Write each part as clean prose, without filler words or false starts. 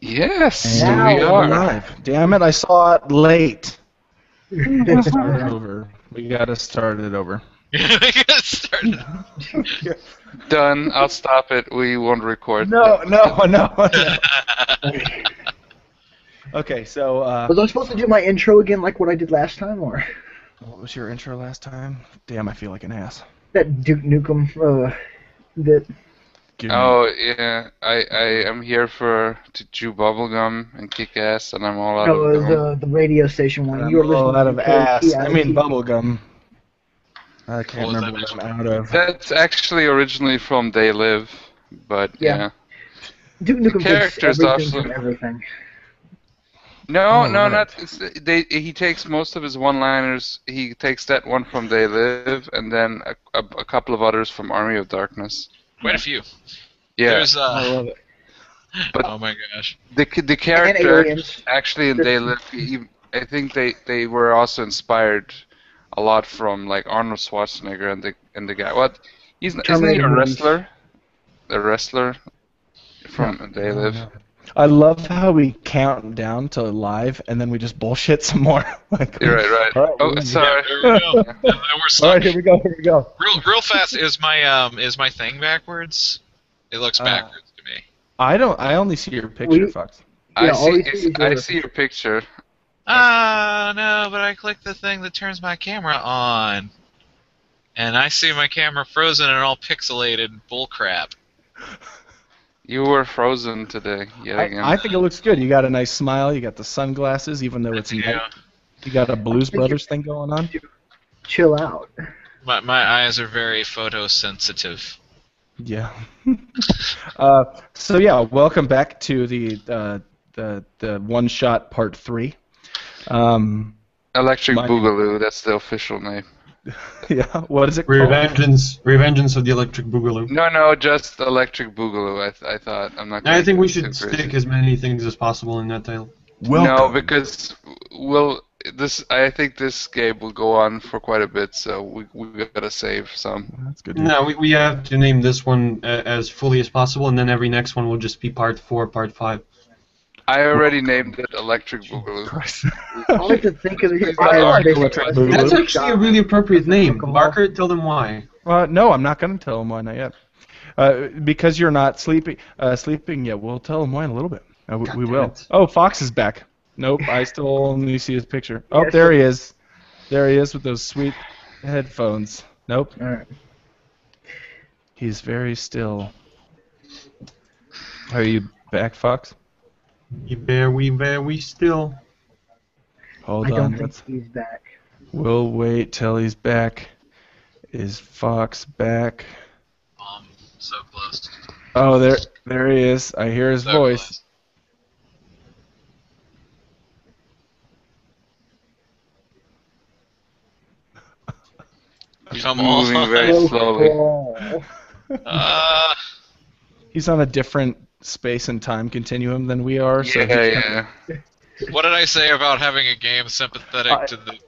Yes, Now we we're are. Live. Damn it, I saw it late. Start it over. We gotta start it over. Get started. Done. I'll stop it. We won't record. No. Okay, so Was I supposed to do my intro again like what I did last time, or what was your intro last time? Damn, I feel like an ass. that Duke Nukem, that... Oh yeah, I am here to chew bubblegum and kick ass, and I'm all out No, of it was gum. the radio station one. I'm You were all listening out to of ass. I mean KTIT. bubblegum. I can't What was remember that what I'm out of. That's actually originally from They Live, but yeah. Duke Nukem takes characters everything also- from everything. No, Oh, no, right. not. He takes most of his one-liners. He takes that one from They Live, and then a couple of others from Army of Darkness. Quite a few. Yeah, There's I love it. But- oh my gosh. the character aliens. actually in They Live. I think they were also inspired a lot from like Arnold Schwarzenegger and the guy. What? Isn't he Terminator a movies. wrestler? The wrestler from They Live. I love how we count down to live and then we just bullshit some more. Like, You're right. All right, Oh, we- sorry. There we go. And then we're All stuck. right, here we go. Real fast, is my thing backwards? It looks backwards to me. I only see your picture, Fox. I Yeah, all we see see. is I your- see your picture. Ah, no, but I clicked the thing that turns my camera on. And I see my camera frozen and all pixelated bullcrap. You were frozen today, yet again. I think it looks good. You got a nice smile. You got the sunglasses, even though it's night. Yeah. You got a Blues Brothers thing going on. Chill out. My eyes are very photosensitive. Yeah. So yeah, welcome back to the one shot part 3. Electric my- Boogaloo, that's the official name. Yeah. What is it called? Revengeance of the Electric Boogaloo. No, just Electric Boogaloo. I thought I'm not. I think we too should crazy. stick as many things as possible in that title. No, because I think this game will go on for quite a bit, so we gotta save some. That's good. No, we have to name this one as fully as possible, and then every next one will just be part 4, part 5. I already named it Electric Boogaloo. I like to think of it I like as Electric basically- Boogaloo. That's actually a really appropriate name. Alcohol. Barker, tell them why. No, I'm not gonna tell him why not yet. Because you're not sleeping. Yeah, we'll tell him why in a little bit. We damn will. it. Oh, Fox is back. Nope, I still only see his picture. Oh, Yes. there he is. There he is with those sweet headphones. Nope, Alright. he's very still. Are you back, Fox? You very still. Hold I don't on. think he's back. We'll wait till he's back. Is Fox back? So close. Oh, there he is. I hear his So voice. He's Come moving on. very Oh, slowly. oh. He's on a different space and time continuum than we are. So he's Yeah. What did I say about having a game sympathetic to the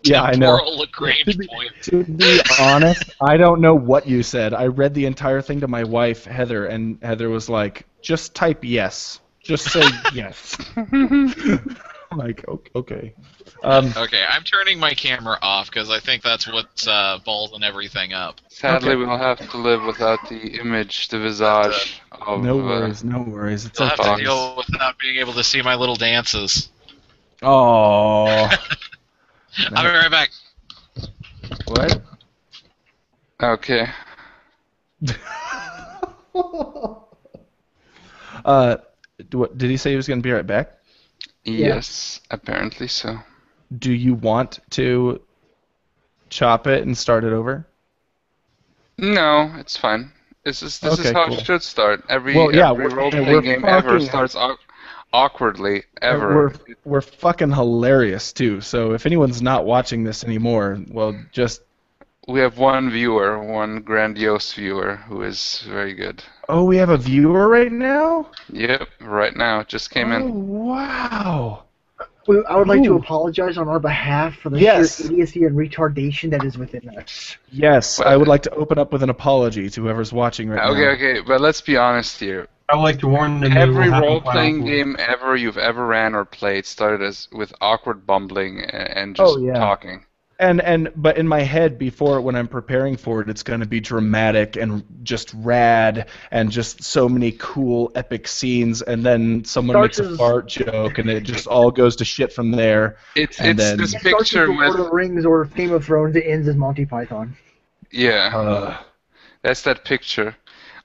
Yeah, I know. temporal Lagrange point? To be honest, I don't know what you said. I read the entire thing to my wife, Heather, and Heather was like, just type yes. Just say yes. I'm like, okay. Okay, I'm turning my camera off because I think that's what's balling everything up. Sadly, Okay. we'll have to live without the image, the visage of. No worries, no worries. It's You'll have okay. to deal without being able to see my little dances. Oh. I'll be right back. What? Okay. Did he say he was going to be right back? Yes, apparently so. Do you want to chop it and start it over? No, it's fine. This is Okay, how cool. it should start. Every Well, yeah, every we're role-playing game ever fucking- starts awkwardly. Ever. We're fucking hilarious too. So if anyone's not watching this anymore, well, just We have one viewer, one grandiose viewer, who is very good. we have a viewer right now. Yep, right now. It just came Oh in. wow! Well, I would like to Ooh. apologize on our behalf for the Yes. sheer idiocy and retardation that is within us. Yes, I would like to open up with an apology to whoever's watching right now. Okay, but let's be honest here. I would like to warn them. It will Every happen quite role-playing often. game ever you've ever ran or played started with awkward bumbling and Oh, just yeah. talking. But in my head before when I'm preparing for it, it's going to be dramatic and just rad and just so many cool epic scenes, and then someone makes a Starts as- fart joke and it just all goes to shit from there. It's And then- this It starts picture with Lord of with the Rings or Game of Thrones. It ends as Monty Python. yeah. That's that picture.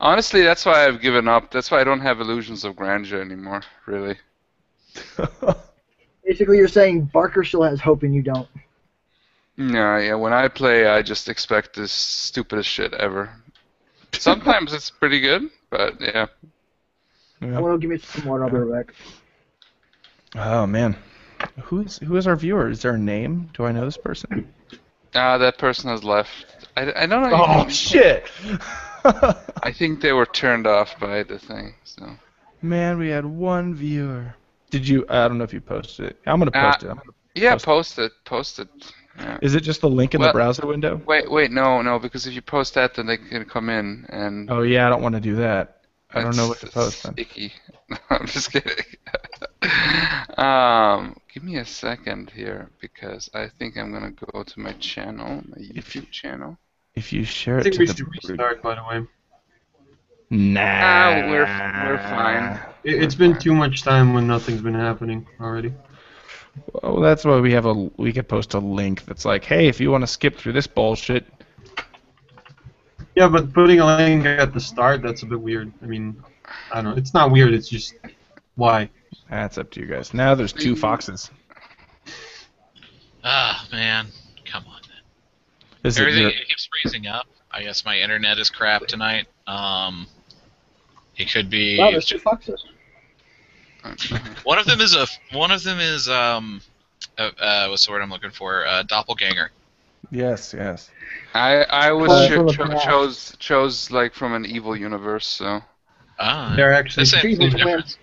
Honestly, that's why I've given up. That's why I don't have illusions of grandeur anymore. Really. Basically, you're saying Barker still has hope and you don't. No, yeah. When I play, I just expect the stupidest shit ever. Sometimes it's pretty good, but yeah. Yeah. I want to give me some water. I'll be right back. Oh man, who is our viewer? Is there a name? Do I know this person? That person has left. I don't know. Oh shit! I think they were turned off by the thing. So. Man, we had one viewer. Did you? I don't know if you posted it. I'm gonna post it. Yeah, Post post it. Yeah. Is it just the link in the Well- browser window? Wait, no, because if you post that, then they can come in and. Oh yeah, I don't want to do that. I don't know what to it's post then. Icky. No, I'm just kidding. Give me a second here because I think I'm gonna go to my channel, my YouTube channel. If you share I it think to we the should restart, by the way. Nah, We're fine. It's been too much time when nothing's been happening already. Well, that's why we could post a link that's like, hey, if you want to skip through this bullshit. Yeah, but putting a link at the start, that's a bit weird. I mean, I don't know. It's not weird, it's just... Why? That's up to you guys. Now there's two foxes. Ah, man. Come on. Is it Everything your- it keeps freezing up. I guess my internet is crap tonight. It could be Wow, there's two foxes. one of them is what's the word I'm looking for? Doppelganger. Yes. I Call was from the past. chose like from an evil universe, so. Ah, They're actually... this ain't Trees no with difference.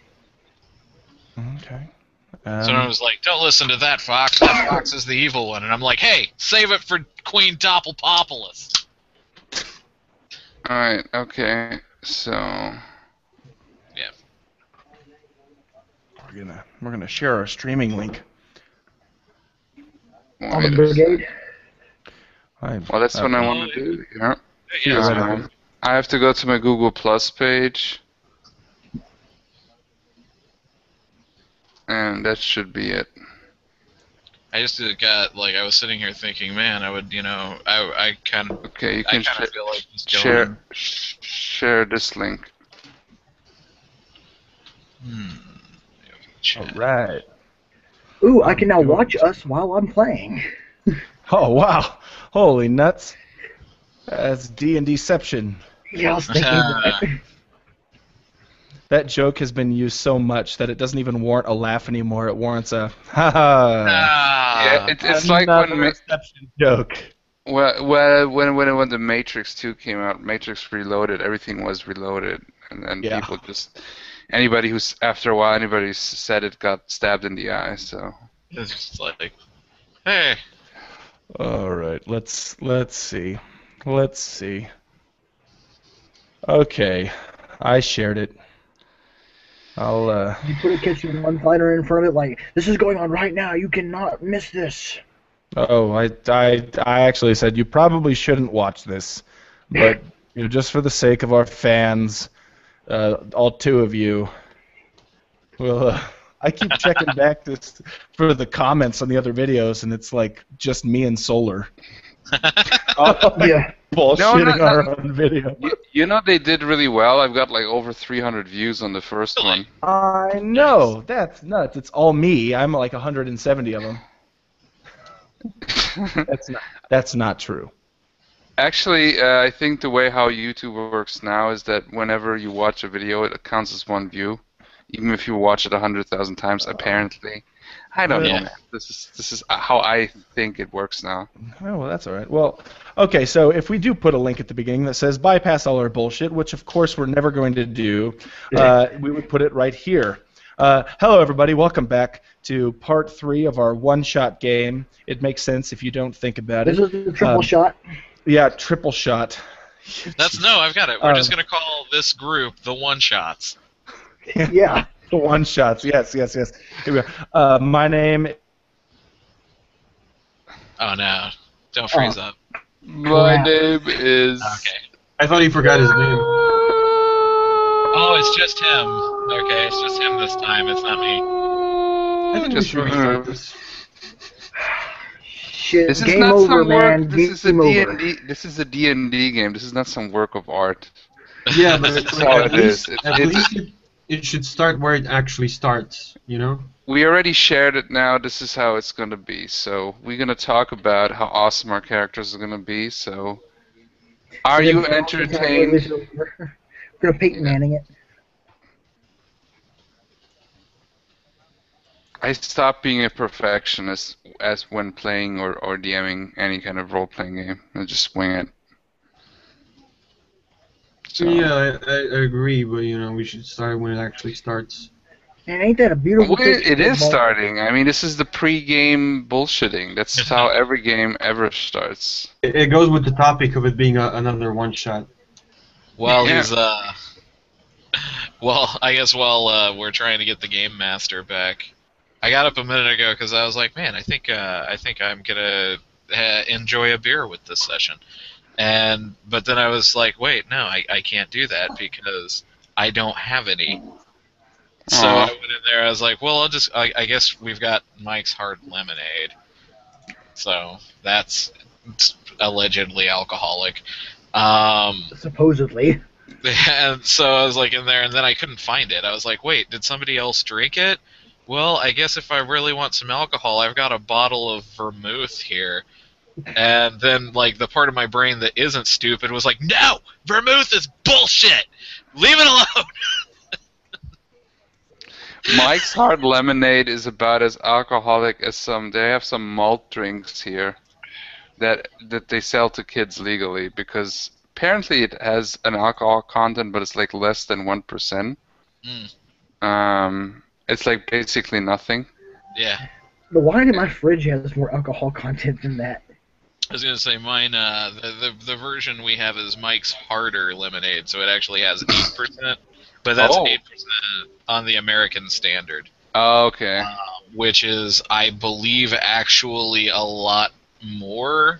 Okay. Someone was like, "Don't listen to that fox. That fox is the evil one." And I'm like, "Hey, save it for Queen Doppelpopolis." Alright, okay, so. Yeah. We're gonna share our streaming link. On the Wait a brigade. Well, that's what I want to do. Yeah. Yeah. I have to go to my Google Plus page. And that should be it. I just got like I was sitting here thinking, man, I would, I kind of, Okay, you I can kind of feel like just share share this link. Chat. All right. Ooh, I can now watch us while I'm playing. Oh wow! Holy nuts! That's D&Deception. Yeah, I was thinking that. That joke has been used so much that it doesn't even warrant a laugh anymore. It warrants a ha ha. Yeah, it's like when Deception joke. when the Matrix 2 came out, Matrix Reloaded, everything was reloaded, and then Yeah. people just anybody who's after a while anybody said it got stabbed in the eye. So It's just like, hey, All right, let's see. Okay, I shared it. I'll You put a kitchen one-liner in front of it, like, this is going on right now, you cannot miss this. Oh, I actually said you probably shouldn't watch this, but just for the sake of our fans, all two of you, well, I keep checking back for the comments on the other videos, and it's like just me and Solar. Yeah. Bullshitting No, our own video. you know they did really well. I've got like over 300 views on the first one. I know, that's nuts. It's all me. I'm like 170 of them. That's not true. Actually, I think the way how YouTube works now is that whenever you watch a video, it counts as one view, even if you watch it 100,000 times. Apparently, I don't know, Yeah. man. This is how I think it works now. Oh, well, that's all right. Well, okay, so if we do put a link at the beginning that says bypass all our bullshit, which of course we're never going to do, we would put it right here. Hello, everybody. Welcome back to part 3 of our one-shot game. It makes sense if you don't think about This it. is the triple shot. Yeah, triple shot. I've got it. We're just gonna call this group the One Shots. Yeah. The one shots. Yes. Here we go. My name. Oh no! Don't freeze up. My Crap. name is. Okay. I thought he forgot his name. Oh, it's just him. Okay, it's just him this time. It's not me. I think we Just should restart this. Shit. This is Game not over, some man. work. This is a Game over. D&D. This is a D&D game. This is not some work of art. Yeah, but it's That's like, all at it is. least, at It's- least it should start where it actually starts, you know? We already shared it now. This is how it's going to be. So we're going to talk about how awesome our characters are going to be. So are And then you entertained? We're gonna Peyton Manning it. I stopped being a perfectionist as when playing or DMing any kind of role-playing game. I just wing it. So, Yeah, I agree, but you know, we should start when it actually starts. And ain't that a beautiful Well, picture? it is of- starting. I mean, this is the pre-game bullshitting. That's how every game ever starts. It goes with the topic of it being another one shot. Well, Yeah. he's Well, I guess while we're trying to get the game master back, I got up a minute ago because I was like, man, I think I'm gonna enjoy a beer with this session, but then I was like, wait, no, I can't do that because I don't have any. So Aw. I went in there. I was like, well, I guess we've got Mike's Hard Lemonade. So that's allegedly alcoholic. Supposedly. And so I was like in there, and then I couldn't find it. I was like, wait, did somebody else drink it? Well, I guess if I really want some alcohol, I've got a bottle of vermouth here. And then, like, the part of my brain that isn't stupid was like, no! Vermouth is bullshit! Leave it alone! Mike's Hard Lemonade is about as alcoholic as some. They have some malt drinks here that they sell to kids legally because apparently it has an alcohol content, but it's like less than 1%. It's like basically nothing. Yeah. The wine in my fridge has more alcohol content than that. I was gonna say mine. The version we have is Mike's Harder Lemonade, so it actually has 8%, but that's Oh. 8% on the American standard, Oh, okay. which is, I believe, actually a lot more.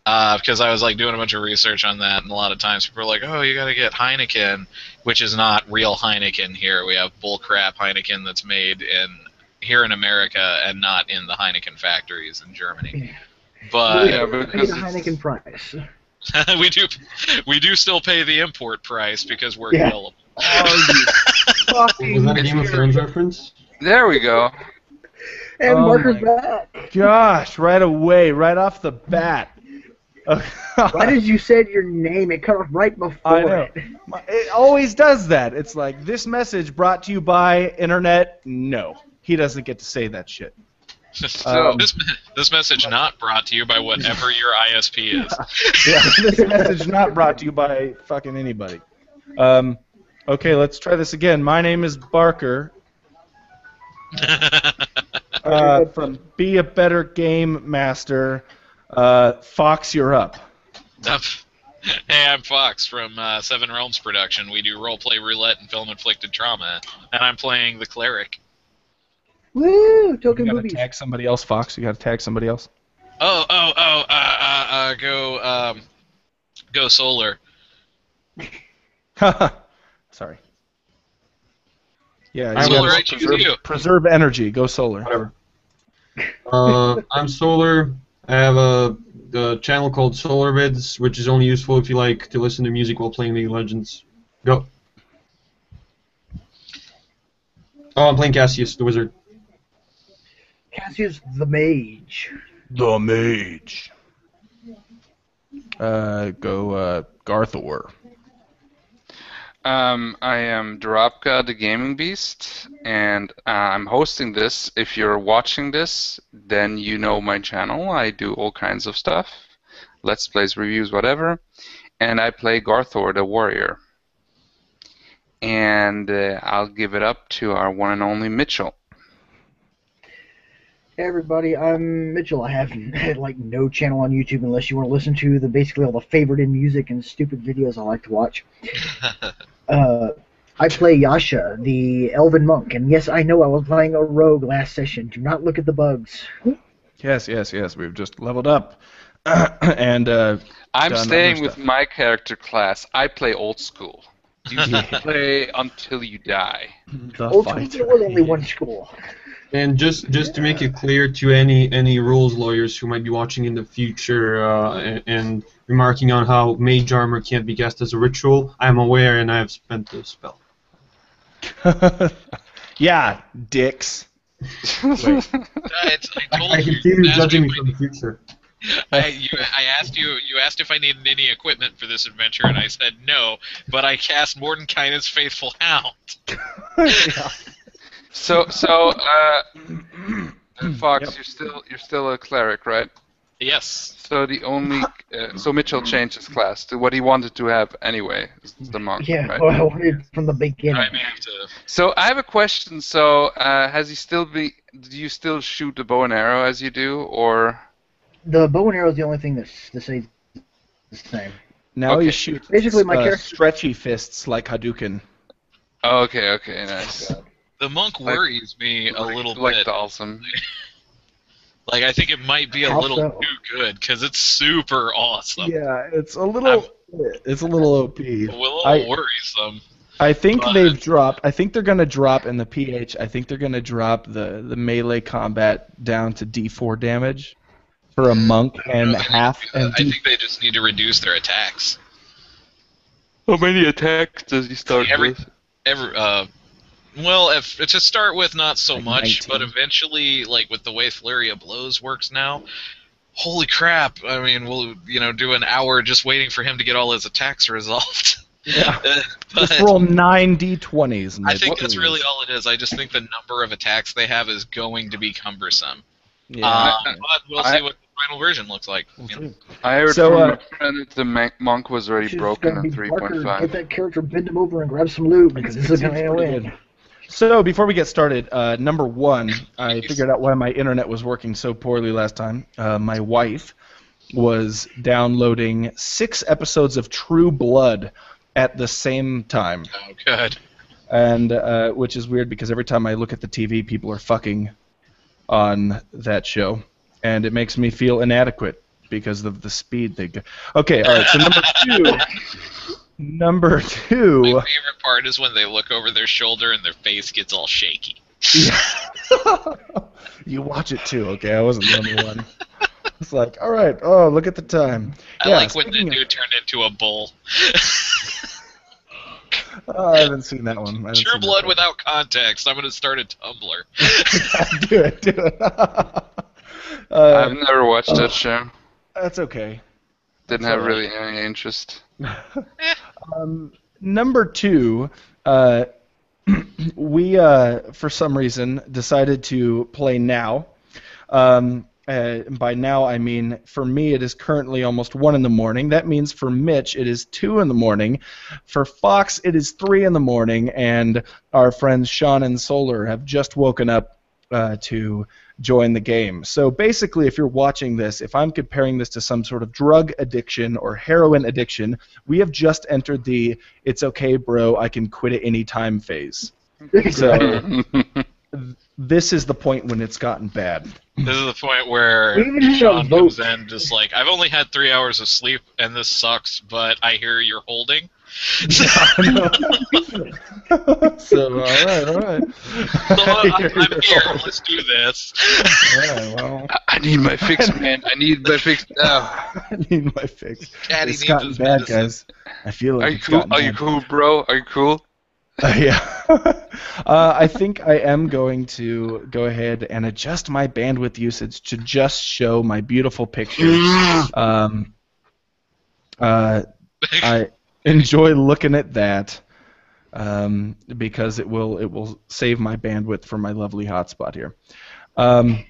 Because I was like doing a bunch of research on that, and a lot of times people are like, "Oh, you got to get Heineken," which is not real Heineken here. We have bullcrap Heineken that's made here in America and not in the Heineken factories in Germany. But Yeah, We because paid a it's- Heineken price. we do still pay the import price because we're Yeah. gullible. Oh, you fucking Was that a Game of Thrones reference? There we go. And Oh Marker's my- back. Gosh, right away, right off the bat. Why did you say your name? It cut off right before I know. it. It always does that. It's like, this message brought to you by Internet. No, he doesn't get to say that shit. This message not brought to you by whatever your ISP is. Yeah, this message not brought to you by fucking anybody. Okay, let's try this again. My name is Barker. From Be a Better Game Master. Fox, you're up. Hey, I'm Fox from Seven Realms Production. We do roleplay roulette and film-inflicted trauma, and I'm playing the cleric. Woo! Token You gotta boobies. tag somebody else, Fox. You gotta tag somebody else. Go solar. Sorry. Yeah, I'm you Solar, gotta I choose you. preserve energy. Go solar. Whatever. I'm Solar. I have the channel called Solar Vids, which is only useful if you like to listen to music while playing League of Legends. Go. Oh, I'm playing Cassius, the wizard. Cassius the Mage. The Mage. Go Garthor. I am Dorapka, the Gaming Beast, and I'm hosting this. If you're watching this, then you know my channel. I do all kinds of stuff. Let's Plays, reviews, whatever. And I play Garthor, the warrior. And I'll give it up to our one and only Mitchell. Hey everybody, I'm Mitchell. I have like no channel on YouTube unless you want to listen to basically all the favorite in music and stupid videos I like to watch. I play Yasha, the elven monk, and yes, I know I was playing a rogue last session. Do not look at the bugs. Yes, yes, yes. We've just leveled up and I'm done other staying with stuff. my character class. I play old school. You play until you die. The Old school, there was only one school. And just to make it clear to any rules lawyers who might be watching in the future and remarking on how mage armor can't be cast as a ritual, I'm aware and I have spent the spell. Yeah, dicks. Wait. I told I you. can feel you asked judging me me from the future. I asked you. You asked if I needed any equipment for this adventure, and I said no. But I cast Mordenkainen's Faithful Hound. Yeah. So, Fox, Yep. you're still a cleric, right? Yes. So the only so Mitchell changed his class to what he wanted to have anyway, is the monk, Yeah, right? well, I wanted from the beginning. I may have to. So I have a question. So has he still do you still shoot the bow and arrow as you do, or? The bow and arrow is the only thing that stays the same. Now Okay. he shoots Basically, my character- stretchy fists like Hadouken. Oh, okay, nice. The monk Like- worries me a little like bit. the awesome. Like, I think it might be a How little so? too good because it's super awesome. Yeah, it's a little OP. A little I- worrisome. I think But- they've dropped. I think they're gonna drop in the PH. I think they're gonna drop the melee combat down to D4 damage for a monk and half. And I think they just need to reduce their attacks. How many attacks does he start with? Well, if to start with, not so Like much, 19. but eventually, like with the way Flurry of Blows works now, holy crap! I mean, we'll do an hour just waiting for him to get all his attacks resolved. Yeah. But Just roll 9 D20s. I think that's really all it is. I just think the number of attacks they have is going to be cumbersome. Yeah. But we'll see what the final version looks like. You know. I heard So, from a friend that the monk was already She's broken gonna in be Parker, 3.5. get that character, bend him over, and grab some loot because this is Seems gonna pretty win. good. So before we get started, number one, I figured out why my internet was working so poorly last time. My wife was downloading 6 episodes of True Blood at the same time, Oh, good. and which is weird because every time I look at the TV, people are fucking on that show, and it makes me feel inadequate because of the speed they go. Okay, all right. So number two. My favorite part is when they look over their shoulder and their face gets all shaky. You watch it too, okay? I wasn't the only one. It's like, all right, oh, look at the time. I Yeah, like when the speaking of- dude turned into a bull. I haven't seen that one. I haven't True seen Blood that without context. I'm going to start a Tumblr. one. Do it. I've never watched that show. That's okay. Didn't That's have all really any interest. Number two, we for some reason decided to play now. By now, I mean for me, it is currently almost 1 in the morning. That means for Mitch, it is 2 in the morning. For Fox, it is 3 in the morning, and our friends Sean and Solar have just woken up to join the game. So basically, if you're watching this, if I'm comparing this to some sort of drug addiction or heroin addiction, we have just entered the "it's okay, bro, I can quit at any time" phase. So this is the point when it's gotten bad. This is the point where We even had a Sean vote. comes in just like, I've only had 3 hours of sleep and this sucks, but I hear you're holding. So all right. So I'm here, let's do this. Yeah, well, I need my fix, man. I need my fix now. I need my fix. Daddy It's needs gotten his bad, medicine. guys. I feel like Are you it's cool? gotten Are you bad. cool, bro? Are you cool? Yeah. I think I am going to go ahead and adjust my bandwidth usage to just show my beautiful pictures. I enjoy looking at that because it will save my bandwidth for my lovely hotspot here. I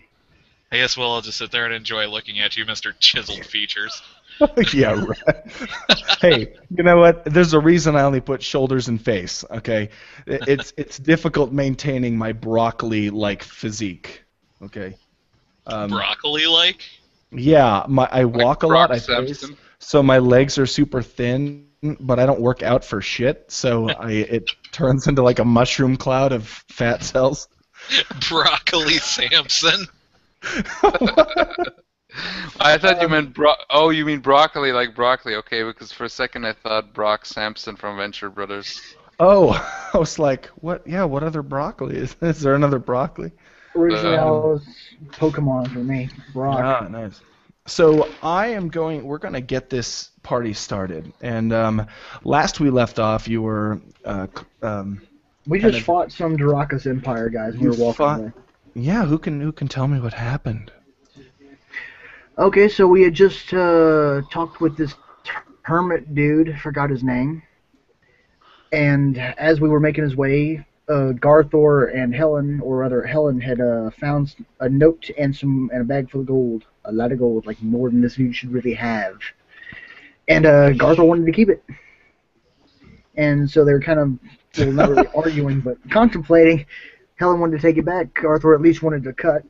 guess I'll just sit there and enjoy looking at you, Mr. Chiseled Features. Yeah, right. Hey, you know what? There's a reason I only put shoulders and face. Okay, it's difficult maintaining my broccoli-like physique. Okay. Broccoli-like? Yeah, I walk a lot. I Brock face, Simpson. So my legs are super thin, but I don't work out for shit. So it turns into like a mushroom cloud of fat cells. Broccoli Samson. I thought you meant oh, you mean broccoli, like broccoli. Okay, because for a second I thought Brock Sampson from Venture Brothers. Oh, I was like, what? Yeah, what other broccoli is? Is there another broccoli? Originally, I Um, was Pokemon for me. Brock. Ah, nice. So we're going to get this party started. And last we left off, you were We kind just of- fought some Durakas Empire guys. We you were walking fought. away. Yeah, who can tell me what happened? Okay, so we had just talked with this hermit dude, forgot his name, and as we were making his way, Garthor and Helen, or rather Helen, had found a note and a bag full of gold, a lot of gold, like more than this dude should really have. And Garthor wanted to keep it, and so they were kind of, well, not really arguing, but contemplating. Helen wanted to take it back. Garthor at least wanted to cut.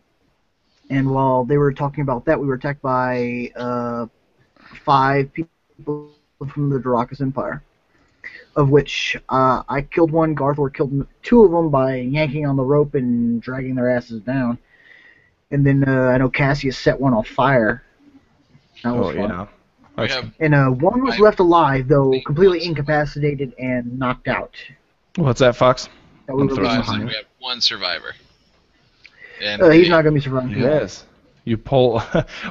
And while they were talking about that, we were attacked by 5 people from the Durakas Empire, of which I killed one. Garthor killed 2 of them by yanking on the rope and dragging their asses down. And then I know Cassius set one on fire. That was fun. Yeah. We have, And one was left alive, though completely incapacitated and knocked out. What's that, Fox? That we I'm were sorry. leaving we behind. have one survivor. And He's not going to be surviving. Yes. You pull.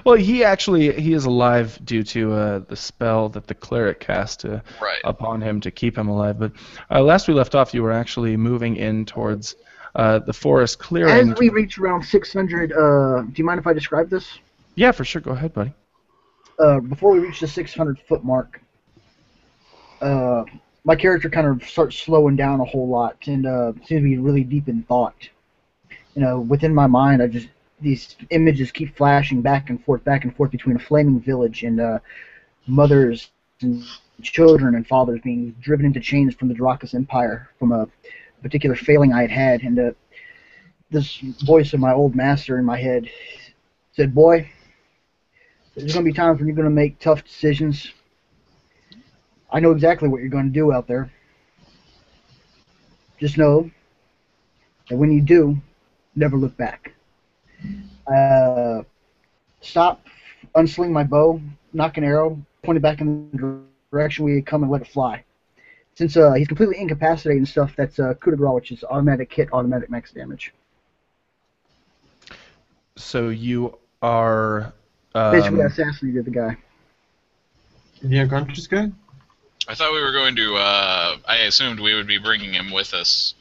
Well, he is alive due to the spell that the cleric cast Right. upon him to keep him alive. But last we left off, you were actually moving in towards the forest clearing. As we reach around 600, do you mind if I describe this? Yeah, for sure. Go ahead, buddy. Before we reach the 600-foot mark, my character kind of starts slowing down a whole lot and seems to be really deep in thought. Within my mind, these images keep flashing back and forth between a flaming village and mothers and children and fathers being driven into chains from the Durakas Empire from a particular failing I had had. And this voice of my old master in my head said, "Boy, there's going to be times when you're going to make tough decisions. I know exactly what you're going to do out there. Just know that when you do, never look back. Stop, unsling my bow, knock an arrow, point it back in the direction we had come, and let it fly. Since he's completely incapacitated and stuff, that's coup de grace, which is automatic hit, automatic max damage. So you are Basically, I assassinated the guy. The unconscious guy? I thought we were going to. I assumed we would be bringing him with us,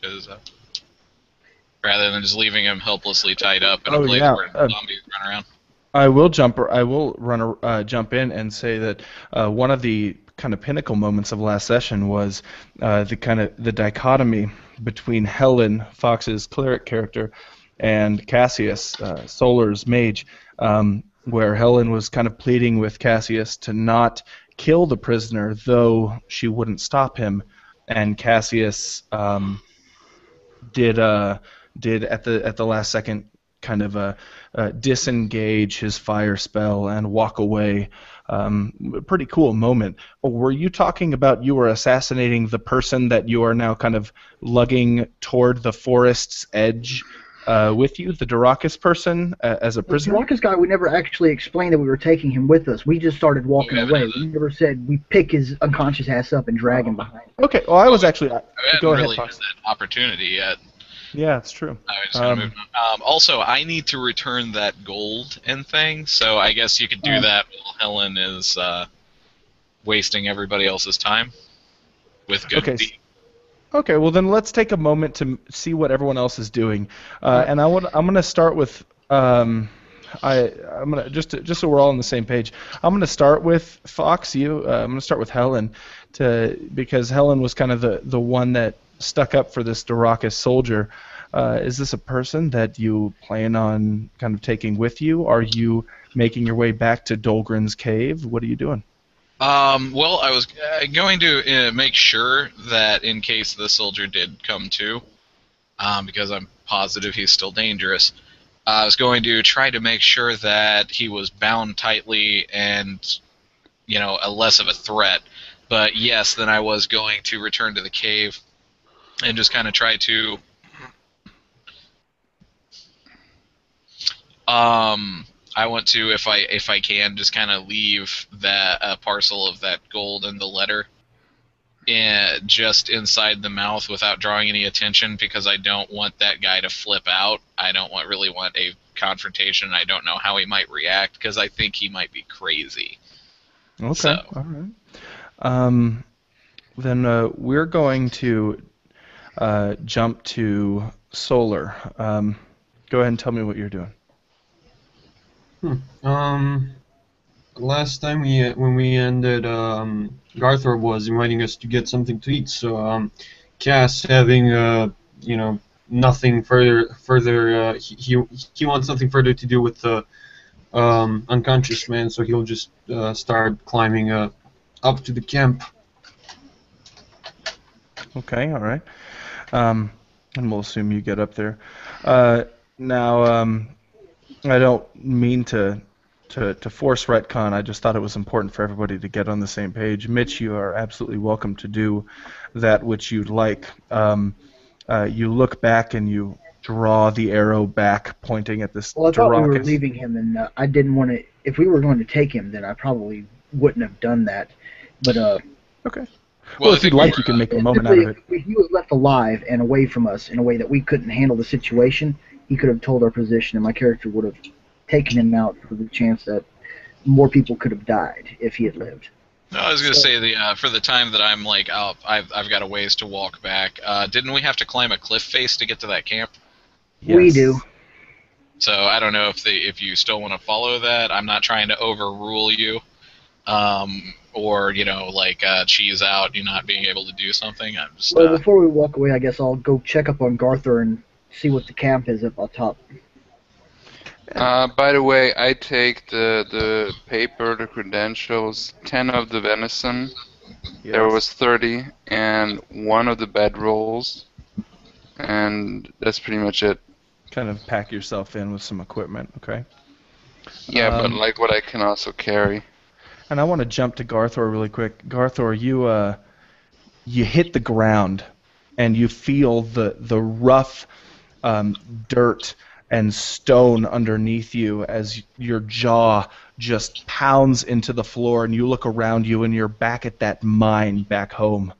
rather than just leaving him helplessly tied up in a place where zombies run around. I will jump in and say that one of the kind of pinnacle moments of last session was the dichotomy between Helen, Fox's cleric character, and Cassius, Solar's mage, where Helen was kind of pleading with Cassius to not kill the prisoner, though she wouldn't stop him, and Cassius did at the last second kind of disengage his fire spell and walk away. Pretty cool moment. Were you talking about you were assassinating the person that you are now kind of lugging toward the forest's edge with you, the Durakas person, as a prisoner? The Durakas guy, we never actually explained that we were taking him with us. We just started walking away. We never said we pick his unconscious ass up and drag him behind. Okay, well, I was actually... I hadn't Go ahead, really had Fox. that opportunity yet. Yeah, it's true. I was just gonna move on. Also, I need to return that gold and thing, so I guess you could do that while Helen is wasting everybody else's time with good deeds. Okay, well then let's take a moment to see what everyone else is doing, and I'm gonna start with I'm gonna just so we're all on the same page. I'm gonna start with Fox. I'm gonna start with Helen, because Helen was kind of the one that stuck up for this Durakas soldier. Is this a person that you plan on kind of taking with you? Are you making your way back to Dolgren's cave? What are you doing? Well, I was going to make sure that in case the soldier did come to, because I'm positive he's still dangerous, I was going to try to make sure that he was bound tightly and, a less of a threat. But yes, then I was going to return to the cave and just kind of try to I want to, if I can, just kind of leave that parcel of that gold and the letter just inside the mouth without drawing any attention, because I don't want that guy to flip out. I don't really want a confrontation. I don't know how he might react, because I think he might be crazy. Okay. So. All right. Then we're going to jump to Solar. Go ahead and tell me what you're doing. Last time when we ended, Garthor was inviting us to get something to eat. So Cass having nothing further. He wants nothing further to do with the unconscious man. So he'll just start climbing up to the camp. Okay. All right. And we'll assume you get up there. Now, I don't mean to force retcon. I just thought it was important for everybody to get on the same page. Mitch, you are absolutely welcome to do that which you'd like. You look back and you draw the arrow back, pointing at this. Well, I thought we were Darakas. leaving him, and I didn't want to. If we were going to take him, then I probably wouldn't have done that. But Okay. Well, If you'd like, you can make a moment out of it. if he was left alive and away from us in a way that we couldn't handle the situation, he could have told our position, and my character would have taken him out for the chance that more people could have died if he had lived. No, I was going to say for the time that I'm like, I've got a ways to walk back. Didn't we have to climb a cliff face to get to that camp? We Yes. do. So I don't know if you still want to follow that. I'm not trying to overrule you, or cheese out you not being able to do something. I'm just. Well, before we walk away, I guess I'll go check up on Garthor and see what the camp is up on top. By the way, I take the paper, the credentials, 10 of the venison. Yes. There was 30, and 1 of the bedrolls, and that's pretty much it. Kind of pack yourself in with some equipment, okay? Yeah, but Um, like what I can also carry. And I want to jump to Garthor really quick. Garthor, you hit the ground, and you feel the rough dirt and stone underneath you as your jaw just pounds into the floor, and you look around you, and you're back at that mine back home,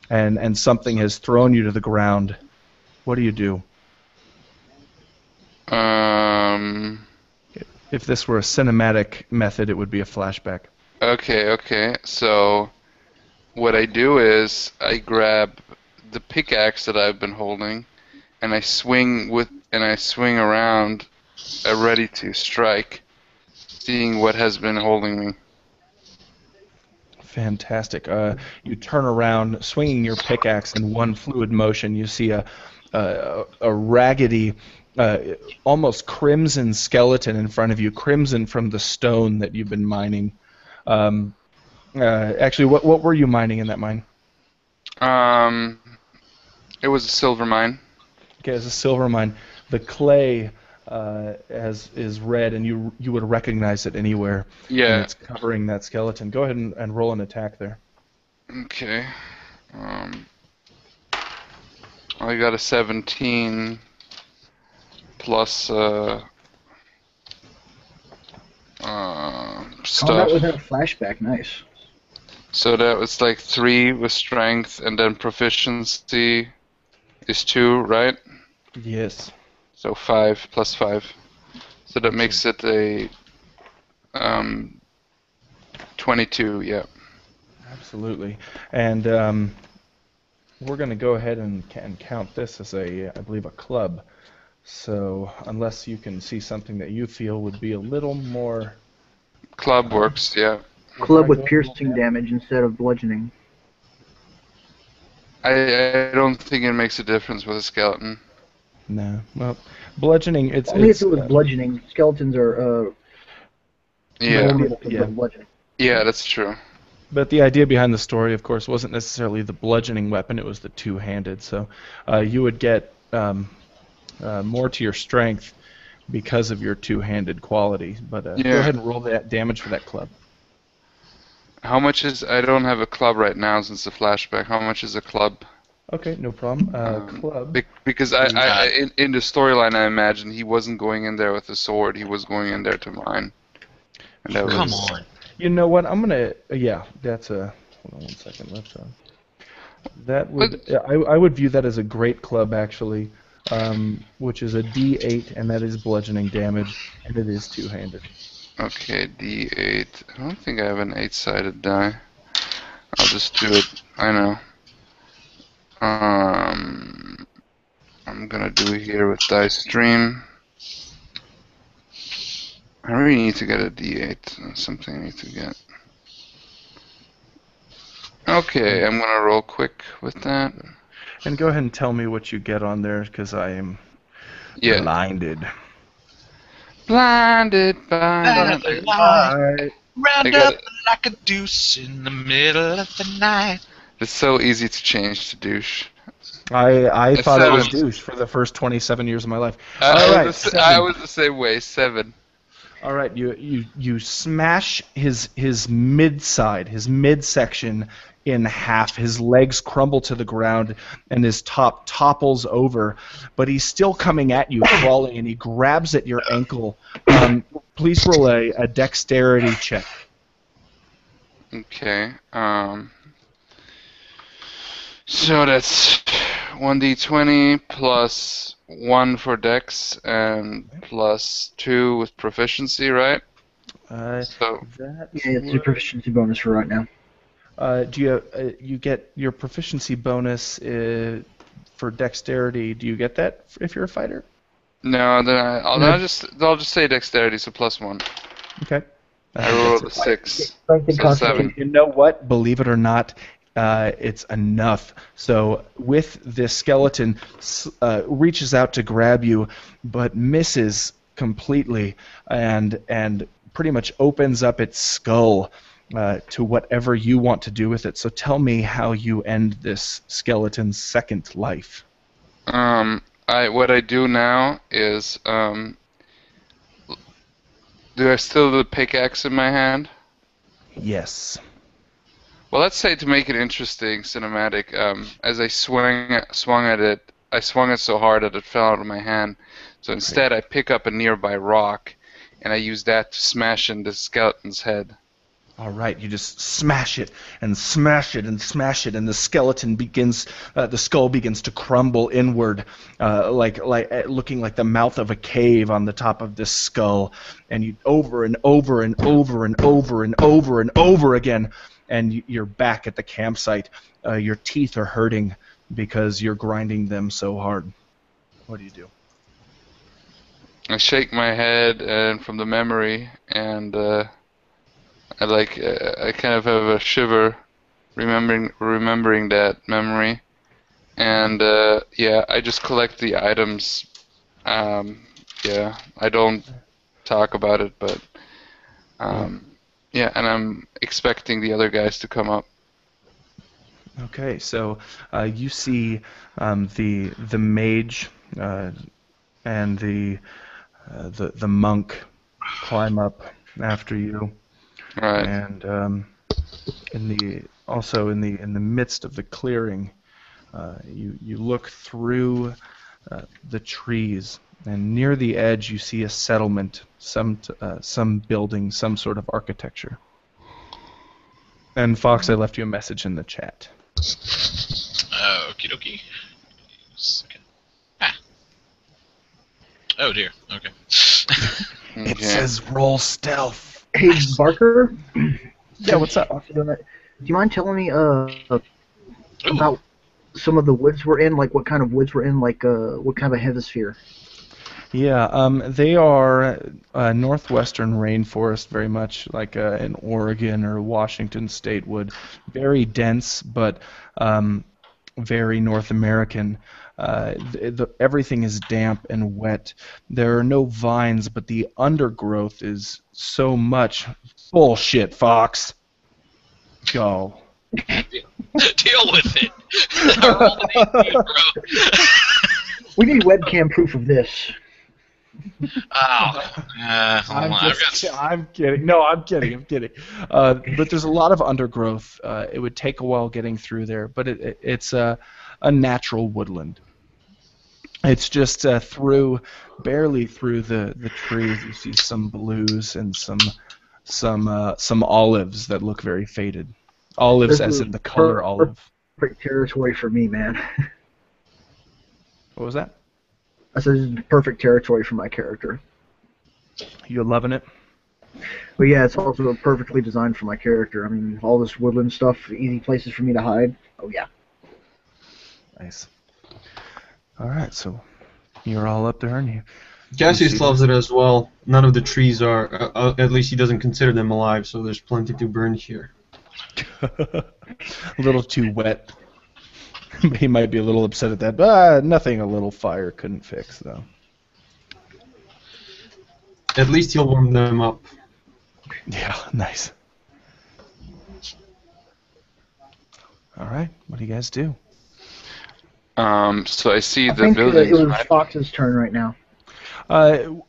and something has thrown you to the ground. What do you do? If this were a cinematic method, it would be a flashback. Okay. So what I do is I grab the pickaxe that I've been holding, and I swing around, ready to strike, seeing what has been holding me. Fantastic. You turn around, swinging your pickaxe in one fluid motion. You see a raggedy, almost crimson skeleton in front of you, crimson from the stone that you've been mining. Actually, what were you mining in that mine? It was a silver mine. Okay, it's a silver mine. The clay is red, and you would recognize it anywhere. Yeah. And it's covering that skeleton. Go ahead and roll an attack there. Okay. I got a 17 plus Oh, stuff. that was a flashback. Nice. So that was like 3 with strength, and then proficiency is 2, right? Yes. So 5 plus 5. So that makes it a 22, yeah. Absolutely. And we're going to go ahead and count this as I believe, a club. So unless you can see something that you feel would be a little more... Club works, yeah. Club with piercing damage instead of bludgeoning. I don't think it makes a difference with a skeleton. No. Well, bludgeoning, Only if it was bludgeoning. Skeletons are Yeah. vulnerable to Yeah. bludgeoning. Yeah, that's true. But the idea behind the story, of course, wasn't necessarily the bludgeoning weapon, it was the two-handed. So you would get more to your strength because of your two-handed quality. But go Yeah. ahead and roll that damage for that club. How much is? I don't have a club right now since the flashback. How much is a club? Okay, no problem. Um, Club. because in the storyline, I imagine he wasn't going in there with a sword. He was going in there to mine, and that Come was on. You know what? I'm gonna. Yeah, that's a. Hold on one second. Let's. That But would. I would view that as a great club actually, which is a D8, and that is bludgeoning damage, and it is two-handed. okay, D8. I don't think I have an 8-sided die. I'll just do it. I know. I'm gonna do it here with Dice Stream. I really need to get a D8. That's something I need to get. Okay, I'm gonna roll quick with that. And go ahead and tell me what you get on there, because I am Yeah. blinded. Blinded by the Alright. Round got up like a deuce in the middle of the night. It's so easy to change to douche. I A thought it was 7. douche for the first 27 years of my life. I Alright, was seven. I was the same way. 7. All right, you smash his mid-side, his midsection in half. His legs crumble to the ground, and his top topples over. But he's still coming at you, crawling, and he grabs at your ankle. Please roll a dexterity check. Okay. So that's 1d20 plus 1 for dex and plus 2 with proficiency, right? So That Yeah, it's your proficiency bonus for right now. do you get your proficiency bonus for dexterity? Do you get that if you're a fighter? no, then I'll just say dexterity, so plus 1. Okay. I rolled a 6, Strength and so constitution. 7. You know what? Believe it or not, it's enough. So with this skeleton reaches out to grab you, but misses completely, and pretty much opens up its skull to whatever you want to do with it. So tell me how you end this skeleton's second life. What I do now is do I still have the pickaxe in my hand? Yes. Well, let's say to make it interesting, cinematic, as I swung at it, I swung it so hard that it fell out of my hand. So instead, I pick up a nearby rock, and I use that to smash in the skeleton's head. All right, you just smash it and smash it and smash it, and the skeleton begins, the skull begins to crumble inward, like looking like the mouth of a cave on the top of this skull, and you over and over and over and over and over and over again, and you're back at the campsite. Your teeth are hurting because you're grinding them so hard. What do you do? I shake my head and from the memory, and I kind of have a shiver, remembering that memory, and yeah, I just collect the items. Yeah, I don't talk about it, but yeah, and I'm expecting the other guys to come up. Okay, so you see the mage and the monk climb up after you, Right. and in the midst of the clearing, you look through the trees, and near the edge you see a settlement, some building, some sort of architecture. And Fox, I left you a message in the chat. Okie dokie. Second. Ah. Oh dear. Okay. It Okay. says roll stealth. Hey, Barker. Yeah, what's up? Do you mind telling me about some of the woods we're in? Like what kind of woods we're in? Like what kind of a hemisphere? Yeah, they are northwestern rainforest, very much like in Oregon or Washington state wood. Very dense, but very North American. Everything is damp and wet. There are no vines, but the undergrowth is so much bullshit, Fox. Go. Deal with it. I rolled an 18, bro. We need webcam proof of this. I've got. I'm kidding. No, I'm kidding. I'm kidding. But there's a lot of undergrowth. It would take a while getting through there, but it's a natural woodland. It's just barely through the trees. You see some blues and some olives that look very faded. Olives, This as is in the color olive. perfect territory for me, man. What was that? I said this is perfect territory for my character. You loving it? But yeah, it's also perfectly designed for my character. I mean, all this woodland stuff, easy places for me to hide. Oh yeah. Nice. All right, so you're all up there, aren't you? Cassius loves it as well. None of the trees are, at least he doesn't consider them alive, so there's plenty to burn here. A little too wet. He might be a little upset at that, but nothing a little fire couldn't fix, though. At least he'll warm them up. Yeah, nice. All right, what do you guys do? So I see I the think buildings. it was Right? Fox's turn right now.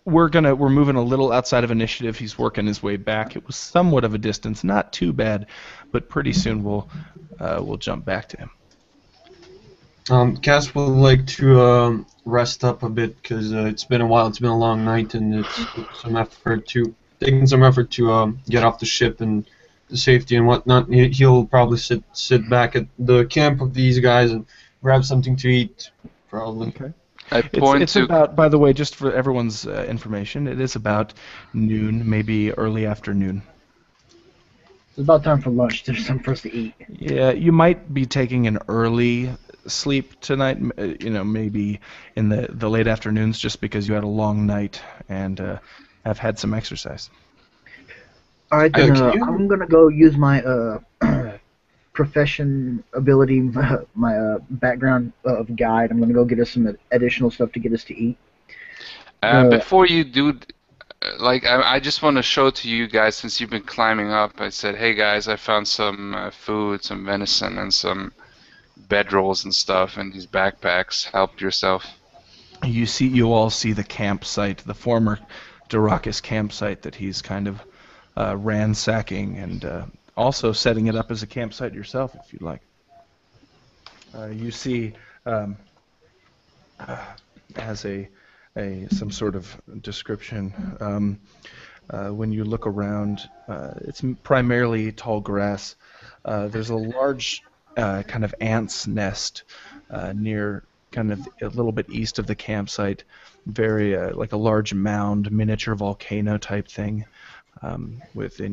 We're moving a little outside of initiative. He's working his way back. It was somewhat of a distance, not too bad, but pretty soon we'll jump back to him. Cass would like to rest up a bit because it's been a while. It's been a long night, and it's taking some effort to get off the ship and the safety and whatnot. He'll probably sit back at the camp of these guys and grab something to eat, probably. Okay. I point It's to. about, by the way, just for everyone's information, it is about noon, maybe early afternoon. It's about time for lunch. There's something for us to eat. Yeah, you might be taking an early sleep tonight, maybe in the late afternoons, just because you had a long night and have had some exercise. All right, then can you- I'm gonna go use my profession ability, my background of guide. I'm gonna go get us some additional stuff to get us to eat. Before you do, I just want to show to you guys, since you've been climbing up, I said, hey guys, I found some food, some venison, and some bedrolls and stuff, and these backpacks. Help yourself. You all see the campsite, the former Durakus campsite that he's kind of ransacking and also setting it up as a campsite yourself, if you'd like. You see, as some sort of description, when you look around, it's primarily tall grass. There's a large kind of ant's nest near, kind of a little bit east of the campsite, very like a large mound, miniature volcano type thing. And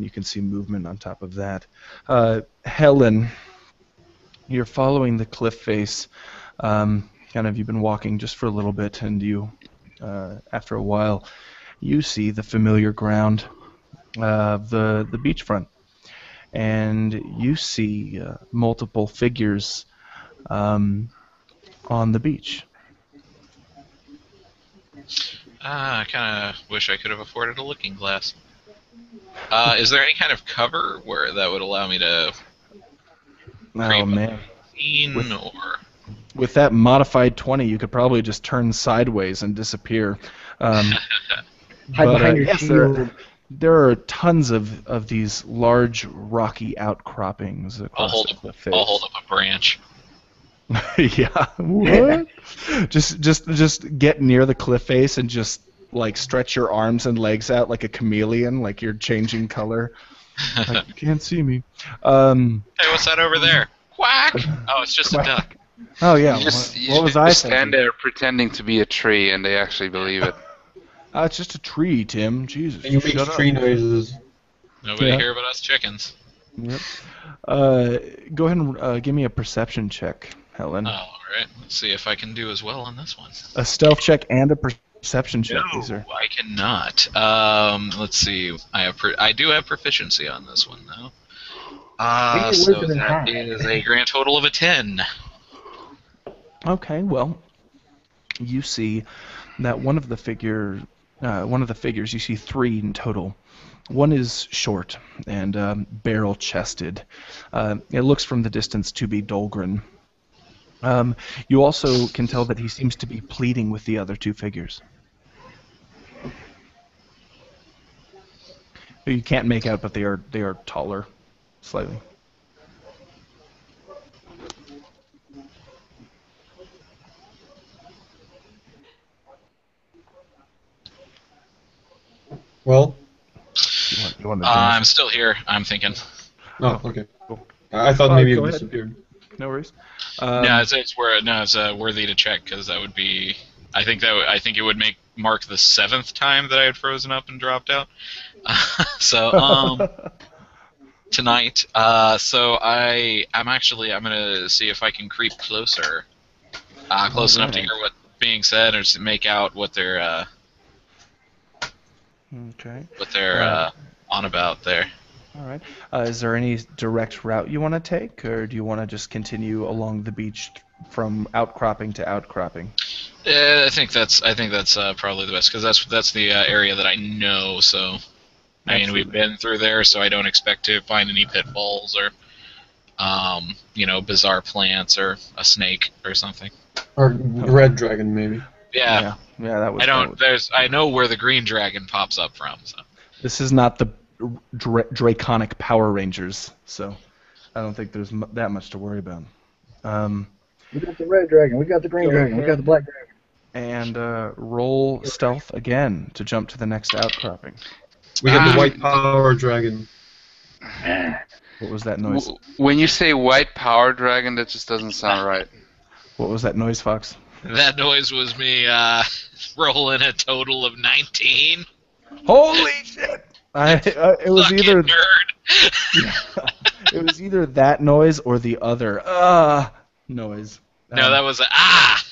you can see movement on top of that. Helen, you're following the cliff face. You've been walking just for a little bit, and you, after a while, you see the familiar ground of the beachfront, and you see multiple figures on the beach. I kind of wish I could have afforded a looking glass. Is there any kind of cover where that would allow me to Oh man! scene With- or? With that modified 20, you could probably just turn sideways and disappear. Hide behind your yes, shield. there are tons of these large rocky outcroppings I'll across hold the up. cliff face. I'll hold up a branch. Yeah. What? just get near the cliff face and just like stretch your arms and legs out like a chameleon, like you're changing color. Like, you can't see me. Hey, what's that over there? Quack! Oh, it's just Quack. a duck. Oh yeah. You What was I just thinking? stand there pretending to be a tree, and they actually believe it. It's just a tree, Tim. Jesus. And you make shut up. tree noises. Nobody Yeah. here but us chickens. Yep. Go ahead and give me a perception check, Helen. All right, let's see if I can do as well on this one. A stealth check and a perception check. These No, are. I cannot. Let's see. I do have proficiency on this one though. Maybe So wisdom is that high. is a grand total of a 10. Okay, well, you see that one of the figures, you see three in total. One is short and barrel-chested. It looks from the distance to be Dolgren. You also can tell that he seems to be pleading with the other two figures. You can't make out, but they are taller, slightly. Well, You want to I'm dance? still here. I'm thinking. oh, okay. Cool. I thought maybe it Go ahead. disappeared. No worries. No, it's worthy to check because that would be. I think it would mark the 7th time that I had frozen up and dropped out. So tonight. I'm gonna see if I can creep closer, close enough to Alright. hear what's being said or to make out what they're Okay. on about there. All right. Is there any direct route you want to take, or do you want to just continue along the beach from outcropping to outcropping? I think that's probably the best because that's the area that I know. So I mean, we've Absolutely. been through there, so I don't expect to find any pitfalls or bizarre plants or a snake or something. Or red dragon, maybe. Yeah, Yeah, that was. I don't. I know where the green dragon pops up from. So This is not the draconic Power Rangers, so I don't think there's that much to worry about. We got the red dragon. We got the green Go dragon. We got ahead. the black dragon. And roll stealth again to jump to the next outcropping. We got the Ah. white power dragon. What was that noise? When you say white power dragon, that just doesn't sound right. What was that noise, Fox? that noise was me rolling a total of 19. Holy shit! It was Fucking either nerd. it was either that noise or the other noise. No, that was ah.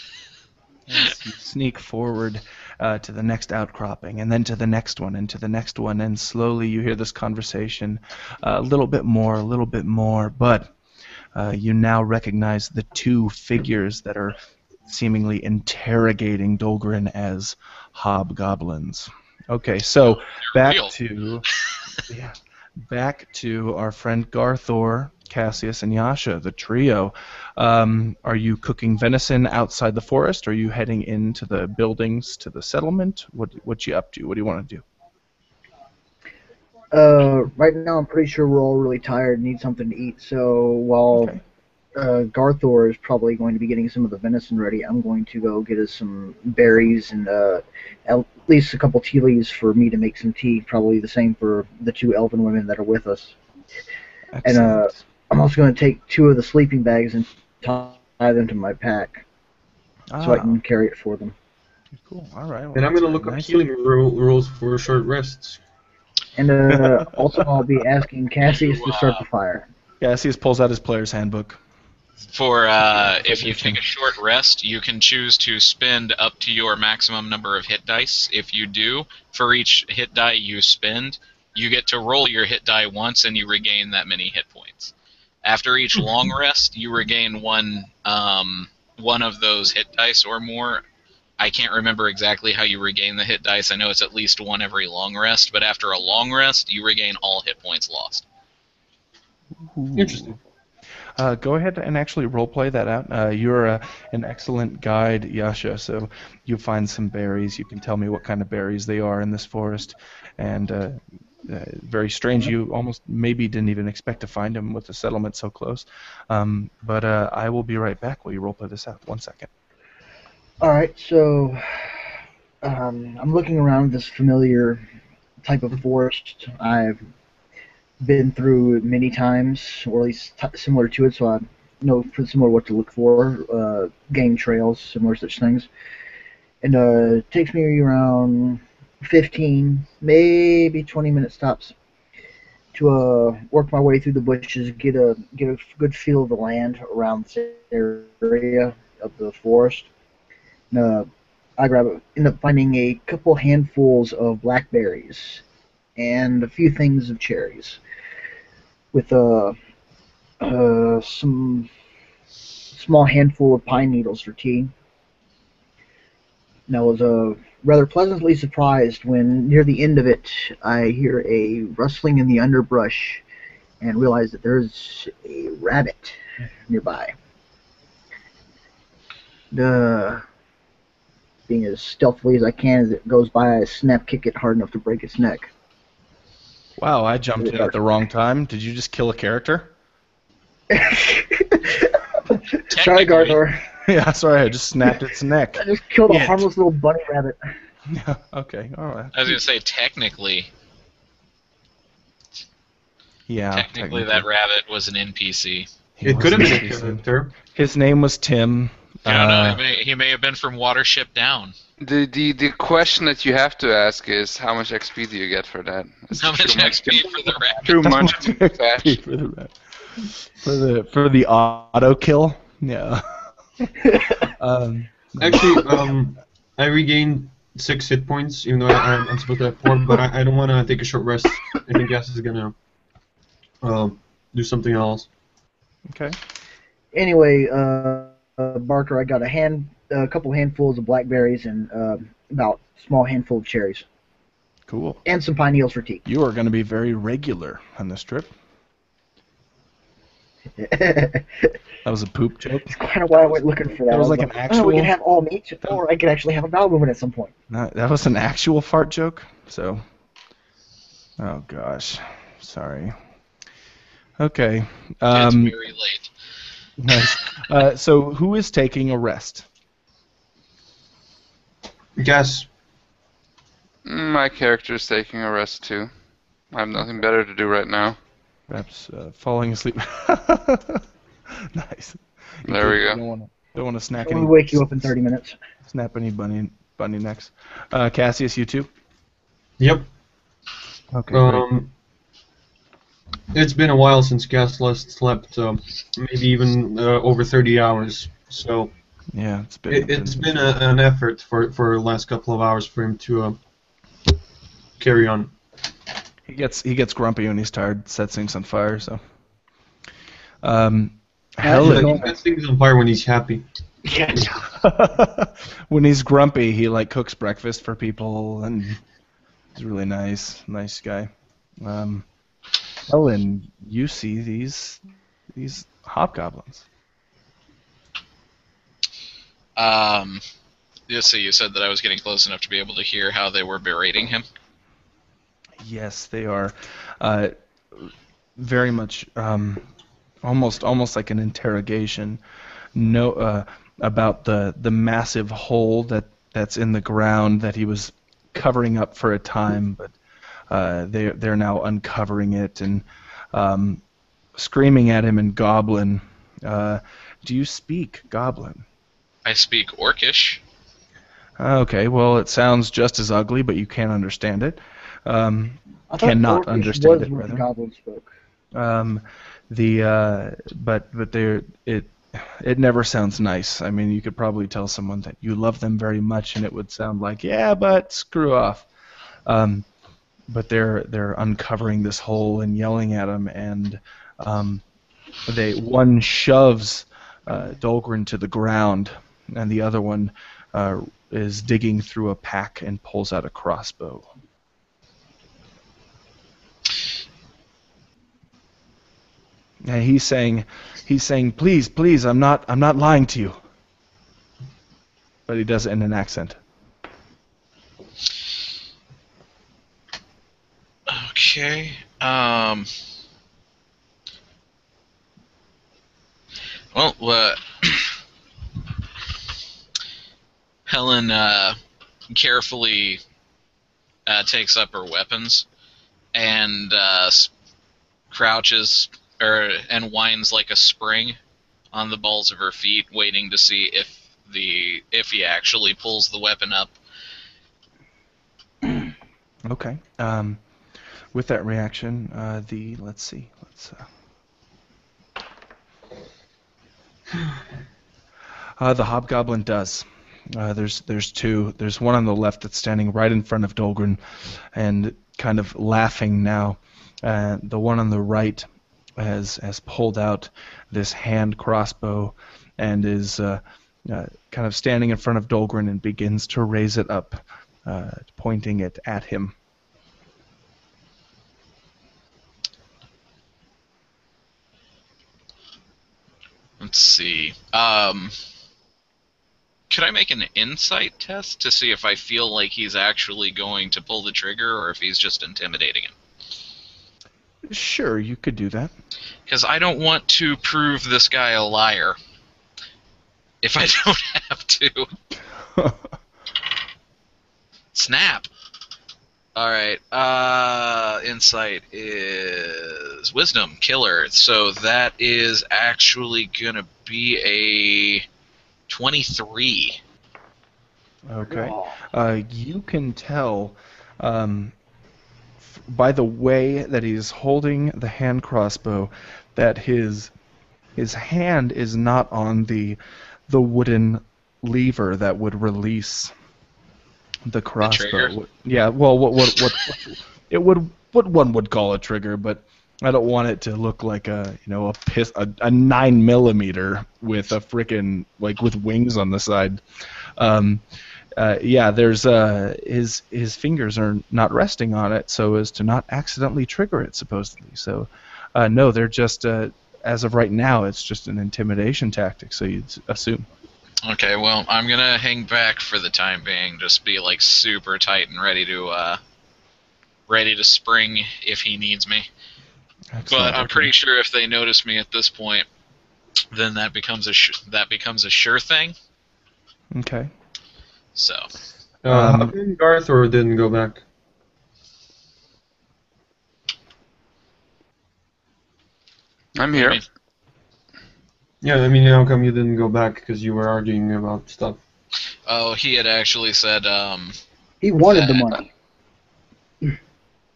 Yes, you sneak forward to the next outcropping, and then to the next one, and to the next one, and slowly you hear this conversation, a little bit more, but you now recognize the two figures that are seemingly interrogating Dolgrin as hobgoblins. Okay, so back real. to back to our friend Garthor, Cassius, and Yasha, the trio. Are you cooking venison outside the forest? Or are you heading into the buildings to the settlement? What you up to? What do you want to do? Right now I'm pretty sure we're all really tired and need something to eat. So while Okay. Garthor is probably going to be getting some of the venison ready, I'm going to go get us some berries and at least a couple tea leaves for me to make some tea. Probably the same for the two elven women that are with us. And Excellent. I'm also going to take two of the sleeping bags and tie them to my pack so I can carry it for them. Cool. All right. Well, And I'm that's gonna very look up nice. healing rules for short rests. And also I'll be asking Cassius to start the fire. Cassius pulls out his player's handbook. For if you take a short rest, you can choose to spend up to your maximum number of hit dice. If you do, for each hit die you spend, you get to roll your hit die once and you regain that many hit points. After each long rest, you regain one of those hit dice or more. I can't remember exactly how you regain the hit dice. I know it's at least one every long rest, but after a long rest, you regain all hit points lost. Ooh. Interesting. Go ahead and actually roleplay that out. You're an excellent guide, Yasha, so you find some berries. You can tell me what kind of berries they are in this forest. And very strange, you almost maybe didn't even expect to find them with the settlement so close. But I will be right back while you roleplay this out. 1 second. Alright, so I'm looking around this familiar type of forest I've been through many times, or at least similar to it, so I know similar what to look for, game trails, similar such things. And it takes me around 15, maybe 20-minute stops to work my way through the bushes, get a good feel of the land around this area of the forest. And, end up finding a couple handfuls of blackberries and a few things of cherries, with some small handful of pine needles for tea. And I was rather pleasantly surprised when, near the end of it, I hear a rustling in the underbrush and realize that there's a rabbit nearby. Being as stealthily as I can as it goes by, I snap kick it hard enough to break its neck. Wow, I jumped in at the wrong time. Did you just kill a character? Sorry, Garthor. Yeah, sorry, I just snapped its neck. I just killed a It. harmless little bunny rabbit. Yeah, okay, alright. I was gonna say technically Yeah, technically that rabbit was an NPC. It could have been a character. His name was Tim. I don't know. He may have been from Watership Down. The question that you have to ask is how much XP do you get for that? It's How much too XP for the rabbit? Too much to fetch. for the for the auto kill. Yeah. Actually, I regained 6 hit points, even though I'm supposed to have 4, but I don't want to take a short rest. I think Gas is gonna do something else. Okay. Anyway, Barker, I got a couple handfuls of blackberries and about a small handful of cherries. Cool. And some pine needles for tea. You are going to be very regular on this trip. That was a poop joke. That's kind of why I went looking for that. That was like like, an actual. Oh, we can have all meat, or I could actually have a bowel movement at some point. No, that was an actual fart joke. So. Oh gosh, sorry. Okay. It's very late. Nice. So who is taking a rest? Gas. My character is taking a rest too. I have nothing better to do right now. Perhaps falling asleep. Nice. There we go. Don't want to snack We'll any. wake you up in 30 minutes. Snap any bunny necks. Cassius, you too. Yep. Okay. Great. It's been a while since Gas last slept, maybe even over 30 hours. So Yeah, it's been. it's been an effort for the last couple of hours for him to carry on. He gets grumpy when he's tired. Sets things on fire. So. Helen. He sets things on fire when he's happy. Yeah. When he's grumpy, he like cooks breakfast for people, and he's really nice guy. Helen, you see these hobgoblins? Yes, so you said that I was getting close enough to be able to hear how they were berating him. Yes, they are. Very much, almost like an interrogation. No, about the massive hole that's in the ground that he was covering up for a time, but they're now uncovering it and screaming at him in Goblin. Do you speak Goblin? I speak Orcish. Okay, well it sounds just as ugly, but you can't understand it. I thought Cannot Orcish understand was it, what rather. the goblins spoke. But it never sounds nice. I mean, you could probably tell someone that you love them very much, and it would sound like, yeah, but screw off. But they're uncovering this hole and yelling at him, and one shoves Dolgren to the ground, and the other one is digging through a pack and pulls out a crossbow. And he's saying, please, I'm not lying to you. But he does it in an accent. Okay. Well, Helen carefully takes up her weapons and crouches and whines like a spring on the balls of her feet, waiting to see if he actually pulls the weapon up. Okay. With that reaction, let's see. The hobgoblin does. There's two. There's one on the left that's standing right in front of Dolgren, and kind of laughing now. The one on the right has pulled out this hand crossbow, and is kind of standing in front of Dolgren and begins to raise it up, pointing it at him. Let's see. Could I make an insight test to see if I feel like he's actually going to pull the trigger or if he's just intimidating him? Sure, you could do that. Because I don't want to prove this guy a liar if I don't have to. Snap. Alright, insight is wisdom, killer. So that is actually gonna be a 23. Okay. Oh. You can tell by the way that he's holding the hand crossbow that his hand is not on the wooden lever that would release the trigger? crossbow. Yeah, well, what it would what one would call a trigger, but I don't want it to look like a 9 millimeter with a frickin' like with wings on the side. Um, yeah, there's his fingers are not resting on it so as to not accidentally trigger it supposedly. So no, they're just as of right now, it's just an intimidation tactic. So you'd assume. Okay, well, I'm gonna hang back for the time being. Just be like super tight and ready to spring if he needs me. Excellent, But I'm okay. pretty sure if they notice me at this point, then that becomes a sure thing. Okay. So How Um, come Garthor didn't go back? I'm what do you here. mean? Yeah, I mean, how come you didn't go back? Because you were arguing about stuff. Oh, he had actually said He wanted the money. he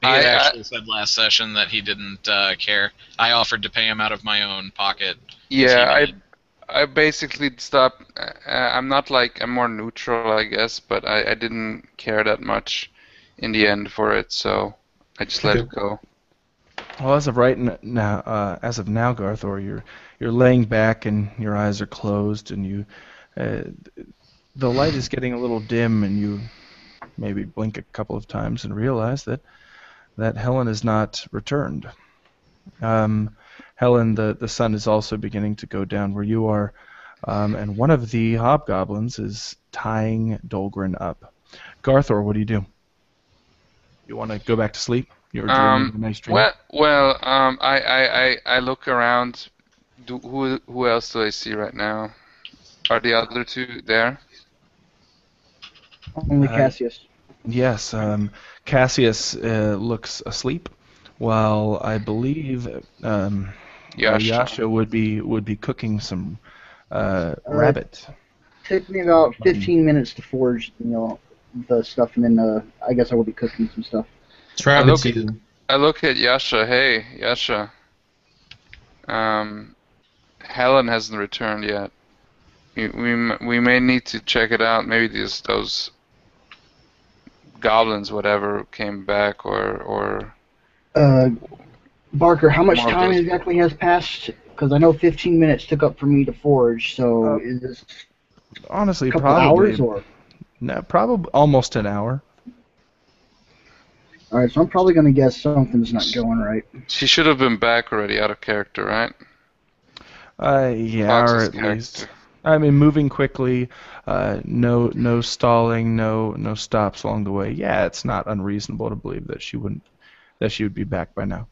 had I- actually said last session that he didn't care. I offered to pay him out of my own pocket. Yeah, I basically stopped. I'm not like, I'm more neutral, I guess, but I didn't care that much in the end for it, so I just let it go. well, as of now, Garthor, you're laying back and your eyes are closed, and uh, the light is getting a little dim, and you maybe blink a couple of times and realize that Helen has not returned. Helen, the sun is also beginning to go down where you are, and one of the hobgoblins is tying Dolgren up. Garthor, what do you do? You want to go back to sleep? You were dreaming a nice dream. I look around. Who else do I see right now? Are the other two there? Only Uh, Cassius. Yes, Cassius looks asleep, while I believe Yasha would be cooking some rabbit. Took me about 15 minutes to forge, the stuff, and then I guess I will be cooking some stuff. It's rabbit season. I look at Yasha. Hey, Yasha. Helen hasn't returned yet. We may need to check it out. Maybe those goblins, whatever, came back, or Barker, how much More of time those. exactly has passed? Because I know 15 minutes took up for me to forge, so Uh, is this Honestly, a couple probably hours or? no, probably almost an hour. Alright, so I'm probably going to guess something's not going right. she should have been back already, out of character, right? Yeah, or Fox's at least. character. I mean, moving quickly, no stalling, no stops along the way. Yeah, it's not unreasonable to believe that she would be back by now.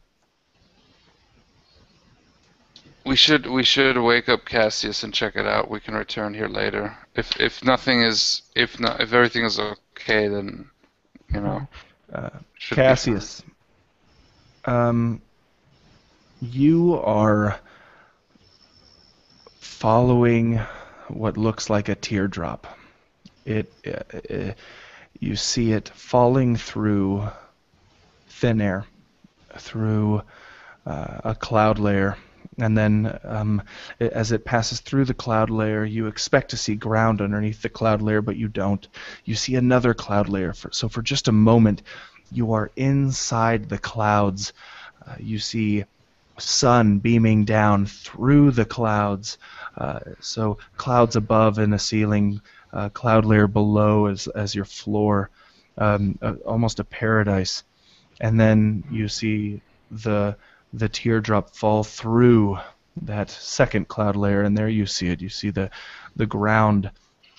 We should wake up Cassius and check it out. We can return here later. If everything is okay, then should be fine. Cassius, you are following what looks like a teardrop. You see it falling through thin air, through a cloud layer, and then as it passes through the cloud layer, you expect to see ground underneath the cloud layer, but you don't. You see another cloud layer. So for just a moment, you are inside the clouds. You see sun beaming down through the clouds. So clouds above in the ceiling, cloud layer below as your floor, almost a paradise. And then you see the teardrop fall through that second cloud layer, and there you see it. You see the ground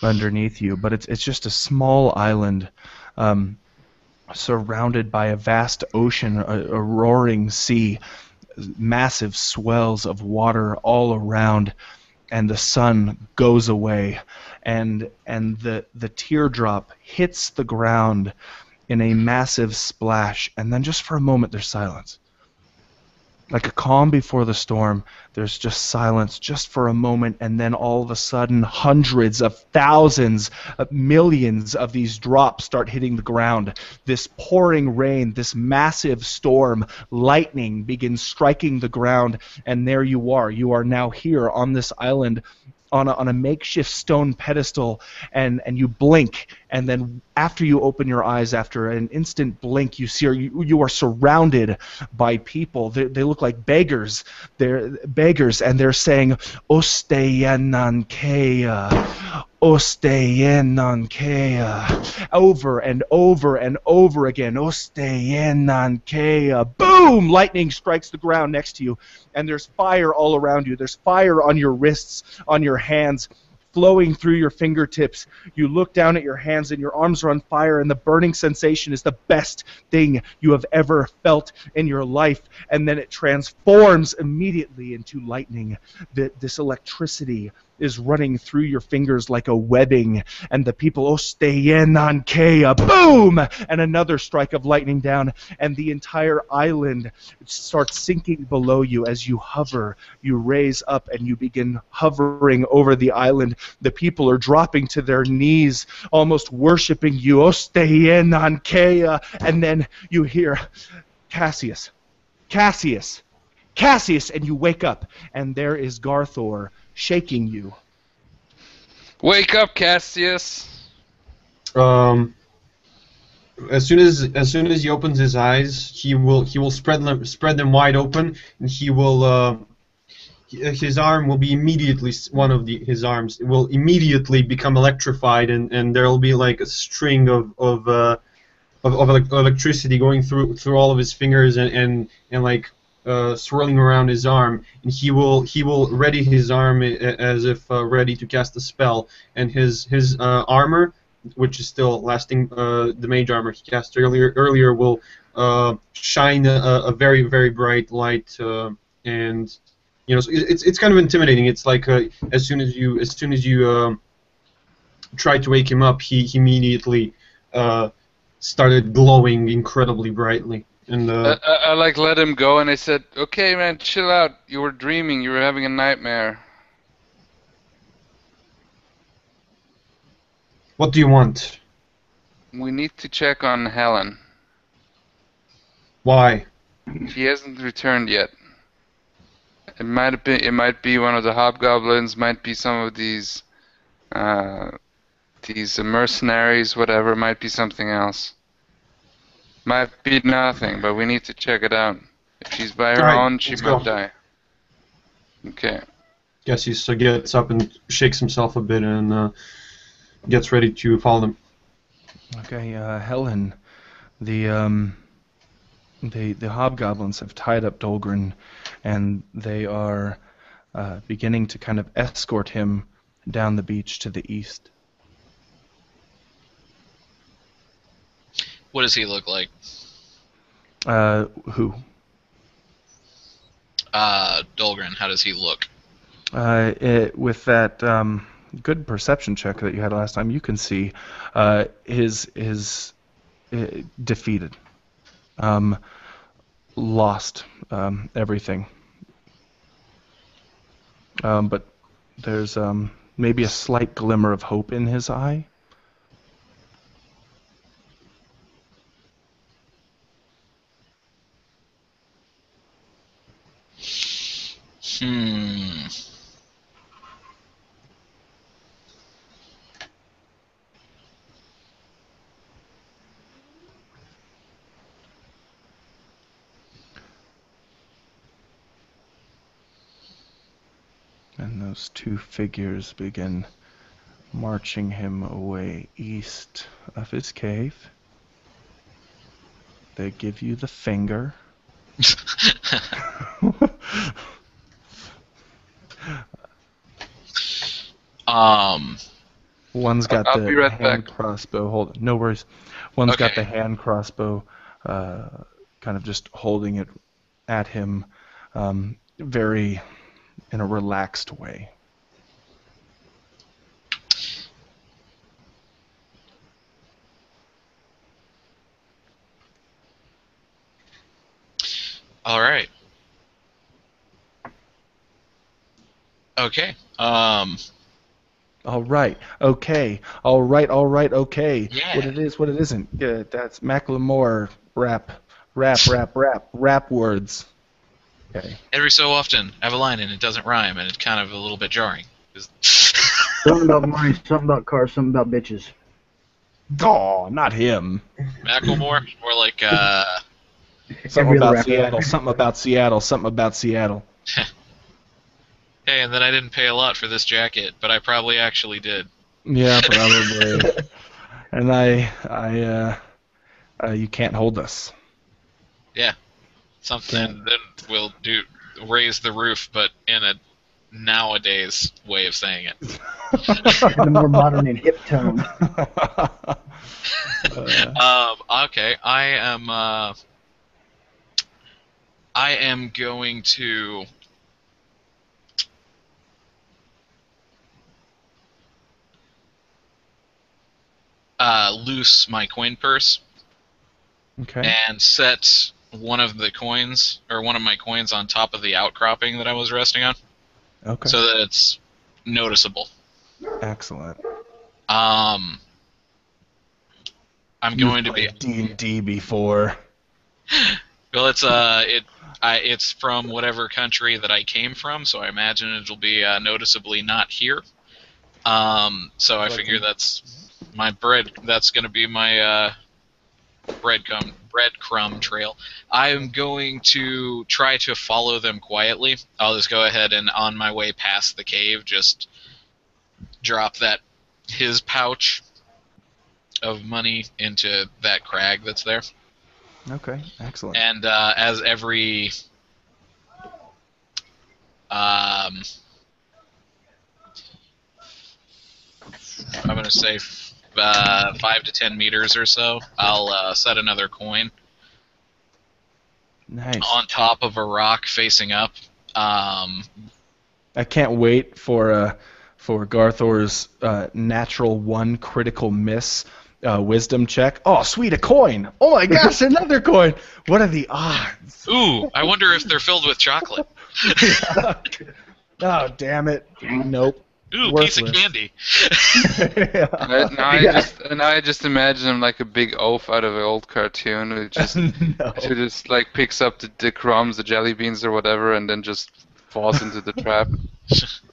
underneath you, but it's just a small island. surrounded by a vast ocean, a roaring sea, massive swells of water all around, and the sun goes away, and the teardrop hits the ground in a massive splash, and then just for a moment there's silence. Like a calm before the storm, there's just silence just for a moment, and then all of a sudden hundreds of thousands of millions of these drops start hitting the ground. This pouring rain, this massive storm, lightning begins striking the ground, and there you are. You are now here on this island on a makeshift stone pedestal, and you blink, and then after you open your eyes, after an instant blink, you see you are surrounded by people. They look like beggars. They're beggars, and they're saying Osteyenankea, Osteyenankea, over and over and over again. Osteyenankea. Boom! Lightning strikes the ground next to you, and there's fire all around you. There's fire on your wrists, on your hands, flowing through your fingertips. You look down at your hands and your arms are on fire, and the burning sensation is the best thing you have ever felt in your life. And then it transforms immediately into lightning. This electricity is running through your fingers like a webbing, and the people, Osteyenankea, boom! And another strike of lightning down, and the entire island starts sinking below you as you hover. You raise up and you begin hovering over the island. The people are dropping to their knees, almost worshiping you, Osteyenankea, and then you hear, Cassius, Cassius, Cassius, and you wake up, and there is Garthor shaking you. Wake up, Cassius. As soon as he opens his eyes, he will spread them wide open, and he will his arm will be immediately his arms will immediately become electrified, and there will be like a string of electricity going through all of his fingers and like swirling around his arm, and he will ready his arm as if ready to cast a spell, and his armor, which is still lasting, the mage armor he cast earlier will shine a very, very bright light, and so it's kind of intimidating. It's like as soon as you tried to wake him up, he immediately started glowing incredibly brightly. And I like let him go, and I said, "Okay, man, chill out. You were dreaming. You were having a nightmare." What do you want? We need to check on Helen. Why? She hasn't returned yet. It might be one of the hobgoblins. Might be some of these mercenaries. Whatever. Might be something else. Might be nothing, but we need to check it out. If she's by her own, she might die. Okay. Guess he gets up and shakes himself a bit and gets ready to follow them. Okay, Helen, the hobgoblins have tied up Dolgren, and they are beginning to kind of escort him down the beach to the east. What does he look like? Who? Dolgren, how does he look? With that good perception check that you had last time, you can see his defeated, lost everything. But there's maybe a slight glimmer of hope in his eye. And those two figures begin marching him away east of his cave. They give you the finger. One's got I'll be the right hand back. crossbow. Hold on, no worries. One's got Okay. the hand crossbow, kind of just holding it at him, very in a relaxed way. All right. Okay. All right, okay. All right, okay. Yeah. What it is, what it isn't. Yeah, that's Macklemore rap words. Okay. Every so often, I have a line and it doesn't rhyme, and it's kind of a little bit jarring. Something about money, something about cars, something about bitches. Oh, not him. Macklemore, more like Something Every other about rapper. Seattle, something about Seattle, something about Seattle. hey, and then I didn't pay a lot for this jacket, but I probably actually did. Yeah, probably. And you can't hold us. Yeah. Something then we'll do raise the roof, but in a nowadays way of saying it. In a more modern and hip tone. Okay, I am going to loose my coin purse Okay. and set one of my coins on top of the outcropping that I was resting on, Okay. so that it's noticeable. Excellent. I'm going to be. D&D before. Well, it's from whatever country that I came from, so I imagine it'll be noticeably not here. So I figure that's my bread. That's going to be my breadcrumb trail. I'm going to try to follow them quietly. I'll just go ahead and on my way past the cave, just drop his pouch of money into that crag that's there. Okay, excellent. And as every I'm going to say 5 to 10 meters or so, I'll set another coin Nice. on top of a rock facing up. I can't wait for Garthor's natural 1 critical miss wisdom check. Oh, sweet, a coin! Oh my gosh, another coin! What are the odds? Ooh, I wonder if they're filled with chocolate. Oh, damn it. Nope. Ooh, Worthless. piece of candy. I just imagine him like a big oaf out of an old cartoon who just No. who just like picks up the crumbs, the jelly beans or whatever, and then just falls into the trap.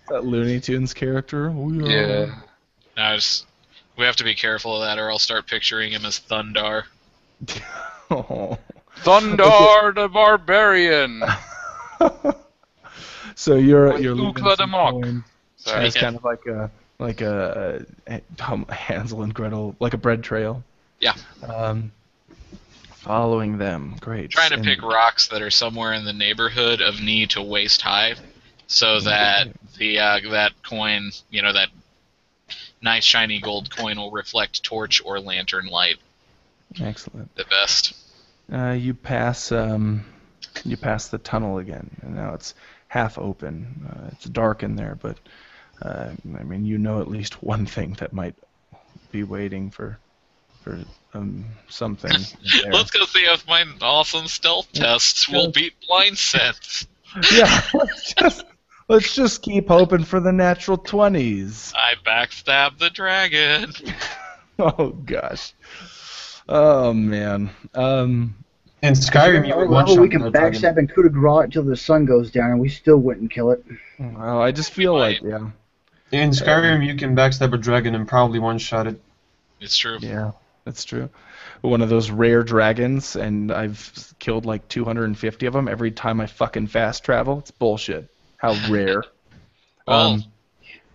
That Looney Tunes character. Oh, Yeah. No, we have to be careful of that, or I'll start picturing him as Thundar. Oh. Thundar the Barbarian. So you're With leaving Ukla the some Mock. coin. Sorry. It's kind of like a Hansel and Gretel, like a bread trail. Yeah. Following them, great. Trying to And- pick rocks that are somewhere in the neighborhood of knee to waist high, so that that coin, that nice shiny gold coin will reflect torch or lantern light Excellent. the best. You pass the tunnel again, and now it's half open. It's dark in there, but at least one thing that might be waiting for something. in there. Let's go see if my awesome stealth tests will beat blind sense. Yeah, let's just keep hoping for the natural 20s. I backstab the dragon. Oh gosh. Oh man. In Skyrim, you would one shot we can that dragon. backstab and coup de grace until the sun goes down, and we still wouldn't kill it. Well, I just feel like In Skyrim, you can backstab a dragon and probably one shot it. It's true. yeah, that's true. One of those rare dragons, and I've killed like 250 of them every time I fucking fast travel. It's bullshit. How rare. Well,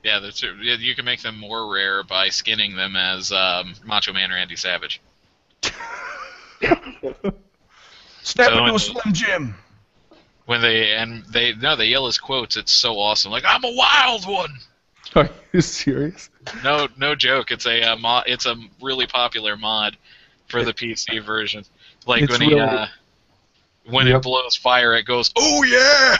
yeah, that's true. Yeah, you can make them more rare by skinning them as Macho Man Randy Savage. Snap So into a when- Slim Jim. When they yell his quotes, it's so awesome. Like, I'm a wild one. Are you serious? No joke. It's a mod. It's a really popular mod for the PC version. Like It's when he really- when Yep. it blows fire, it goes, "Oh yeah!"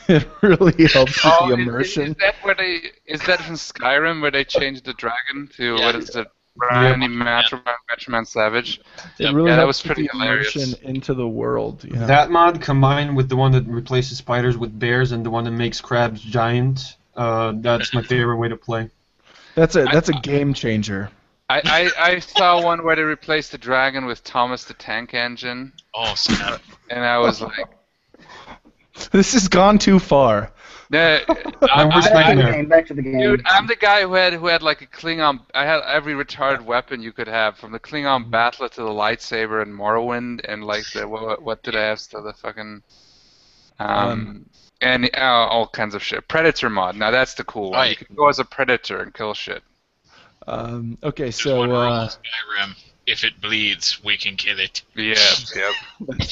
It really helps with Oh, the is immersion. that where they? Is that from Skyrim where they changed the dragon to Yeah. what is it? Briny Matroman Savage. It Yep. really Yeah, that helps was with pretty the immersion hilarious. into the world. Yeah. That mod combined with the one that replaces spiders with bears and the one that makes crabs giant, that's my favorite way to play. That's a game changer. I saw one where they replaced the dragon with Thomas the Tank Engine, Oh snap! and I was like, This has gone too far. nah, My worst Back to the nightmare. game. Back to the game. dude, I'm the guy who had like a Klingon. I had every retarded weapon you could have, from the Klingon battler to the lightsaber and Morrowind, and like the what did I have? So the fucking and all kinds of shit. Predator mod. Now that's the cool one. Right. You can go as a predator and kill shit. Okay, There's one rule in so Skyrim: if it bleeds, we can kill it. Yeah, yep.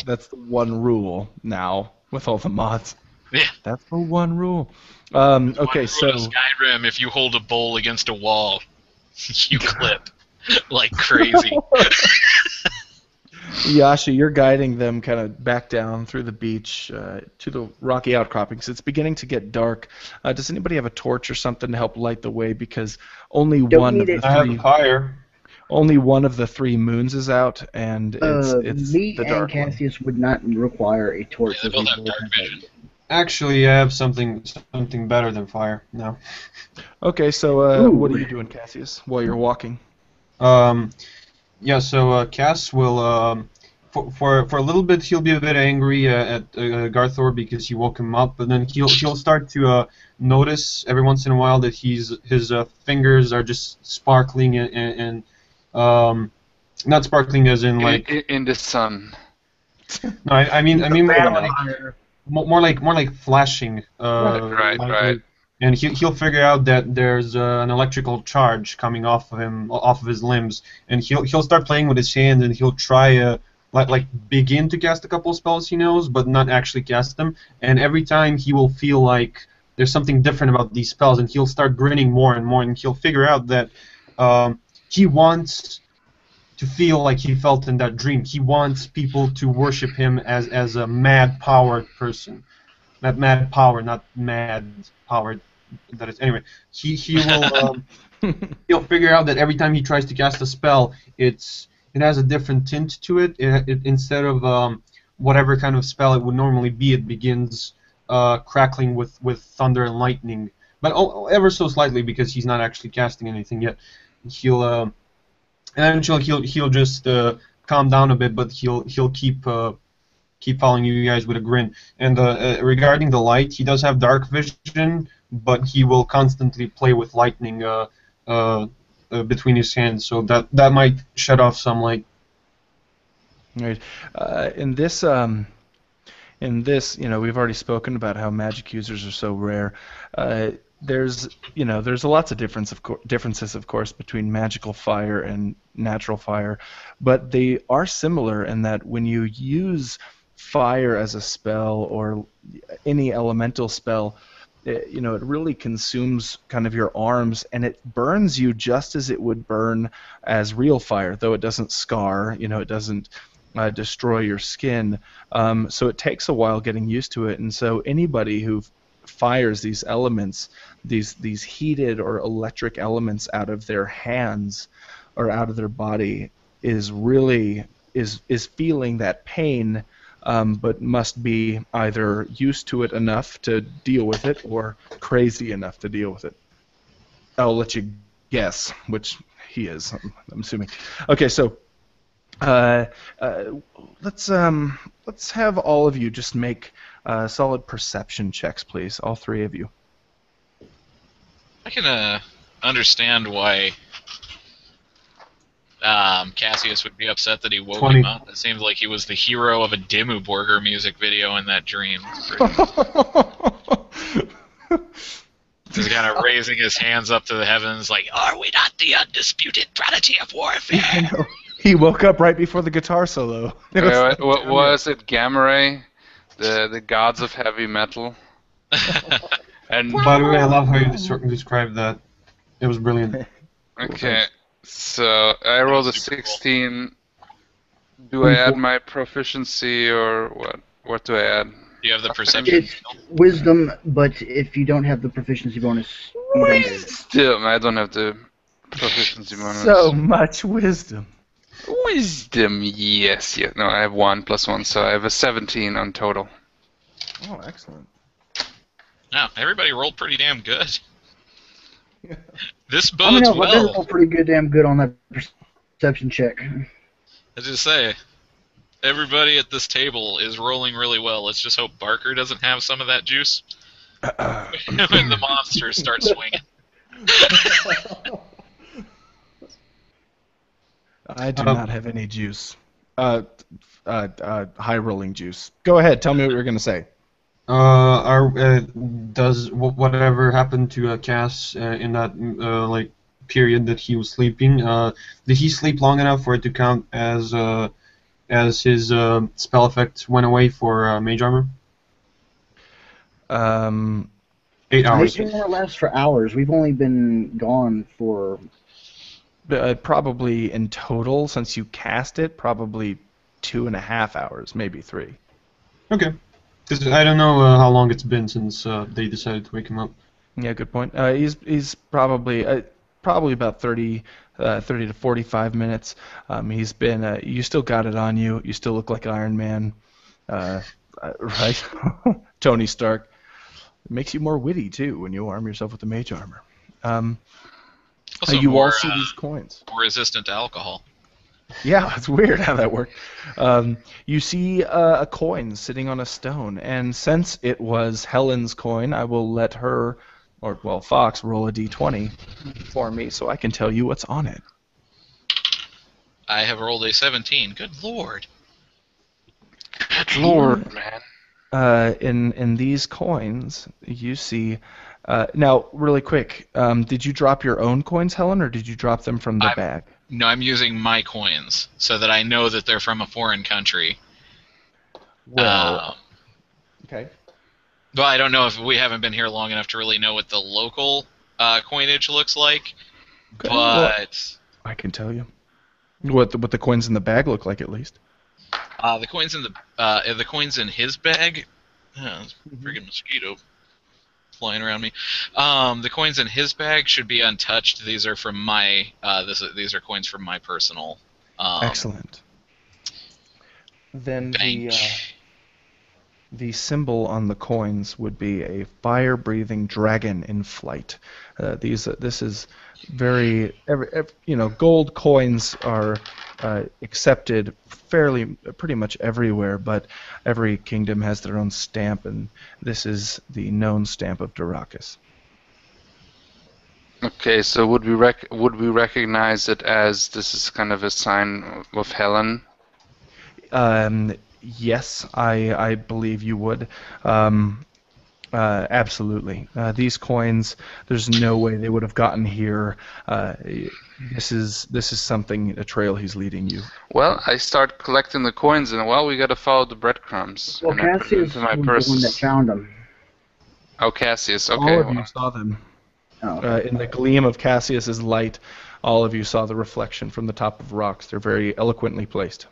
that's the one rule now with all the mods. Yeah. That's the one rule. Okay, One rule so in Skyrim: if you hold a bowl against a wall, you clip like crazy. Yasha, you're guiding them kind of back down through the beach to the rocky outcroppings. It's beginning to get dark. Does anybody have a torch or something to help light the way? Because only Don't one of need the it. I three, have fire. only one of the 3 moons is out, and it's Me the and dark one. Cassius would not require a torch. Yeah, they as both we have dark have vision. Actually, I have something better than fire now. Okay, so Ooh. what are you doing, Cassius, while you're walking? Yeah, so Cass will, for a little bit, he'll be a bit angry at Garthor because he woke him up, but then he'll start to notice every once in a while that his fingers are just sparkling and not sparkling as in like In the sun. no, I mean Battle like, fire. more like flashing. Right. And he'll figure out that there's an electrical charge coming off of him, off of his limbs, and he'll start playing with his hands, and he'll try like begin to cast a couple spells he knows, but not actually cast them. And every time he will feel like there's something different about these spells, and he'll start grinning more and more, and he'll figure out that he wants to feel like he felt in that dream. He wants people to worship him as a mad-powered person. Not mad power, not mad powered. That is anyway. He will he'll figure out that every time he tries to cast a spell, it has a different tint to it. It instead of whatever kind of spell it would normally be, it begins crackling with thunder and lightning, but ever so slightly because he's not actually casting anything yet. He'll eventually he'll just calm down a bit, but he'll keep following you guys with a grin. And regarding the light, he does have dark vision, but he will constantly play with lightning between his hands, so that might shut off some light. Right. In this, we've already spoken about how magic users are so rare. There's lots of differences, of course, between magical fire and natural fire, but they are similar in that when you use fire as a spell or any elemental spell, it really consumes kind of your arms, and it burns you just as it would burn as real fire, though it doesn't scar, it doesn't destroy your skin. So it takes a while getting used to it, and so anybody who fires these elements, these heated or electric elements out of their hands or out of their body is really is feeling that pain, but must be either used to it enough to deal with it or crazy enough to deal with it. I'll let you guess which he is. I'm assuming. Okay, so let's have all of you just make solid perception checks, please. All 3 of you. I can understand why Cassius would be upset that he woke 20. him up. It seems like he was the hero of a Dimmu Borgir music video in that dream. Just kind of raising his hands up to the heavens like, are we not the undisputed prodigy of warfare? I know. He woke up right before the guitar solo. What was it? Gamma Ray, the gods of heavy metal. And By the way, I love how you described that. It was brilliant. okay, so I rolled a was super cool. 16. Do I add my proficiency or what? What do I add? Do you have the perception? It's wisdom, but if you don't have the proficiency bonus, you don't get it. Still, I don't have the proficiency bonus. So much wisdom. Wisdom, yes. No, I have 1 plus 1, so I have a 17 on total. Oh, excellent. No, everybody rolled pretty damn good. This I mean, bodes I well. roll pretty damn good on that perception check. I just say, everybody at this table is rolling really well. Let's just hope Barker doesn't have some of that juice when the monsters start swinging. I do not have any juice. High rolling juice. Go ahead. Tell me what you're gonna say. Does whatever happened to Cass in that like period that he was sleeping? Did he sleep long enough for it to count as his spell effect went away for mage armor? 8 hours. Mage armor lasts for hours. We've only been gone for. Probably in total, since you cast it, probably 2.5 hours, maybe 3. Okay. Because I don't know how long it's been since they decided to wake him up. Yeah, good point. He's probably about 30 to 45 minutes. He's been. You still got it on you. You still look like Iron Man, right? Tony Stark. It makes you more witty too when you arm yourself with the mage armor. Also You more, all see these coins. more resistant to alcohol. Yeah, it's weird how that worked. You see a coin sitting on a stone, and since it was Helen's coin, I will let her, or well, Fox, roll a d20 for me so I can tell you what's on it. I have rolled a 17. Good lord. Good lord, man. In these coins, you see. Now, really quick, did you drop your own coins, Helen, or did you drop them from the bag? No, I'm using my coins so that I know that they're from a foreign country. Well, okay. Well, I don't know if we haven't been here long enough to really know what the local coinage looks like, Okay, but well, I can tell you what the coins in the bag look like, at least. the coins in his bag. It's a freaking mosquito flying around me. The coins in his bag should be untouched. These are from my. These are coins from my personal. Excellent. Then Bank. the symbol on the coins would be a fire-breathing dragon in flight. This is very gold coins are accepted pretty much everywhere, but every kingdom has their own stamp, and this is the known stamp of Darakas. Okay, so would we recognize it as this is kind of a sign of Helen? Yes, I believe you would. Absolutely. These coins, there's no way they would have gotten here. This is something, a trail he's leading you. Well, I start collecting the coins, and we got to follow the breadcrumbs. Well, and I put it Cassius into my was purse. the one that found them. Oh, Cassius. Okay. All of you saw them. Oh. In the gleam of Cassius's light, all of you saw the reflection from the top of rocks. They're very eloquently placed.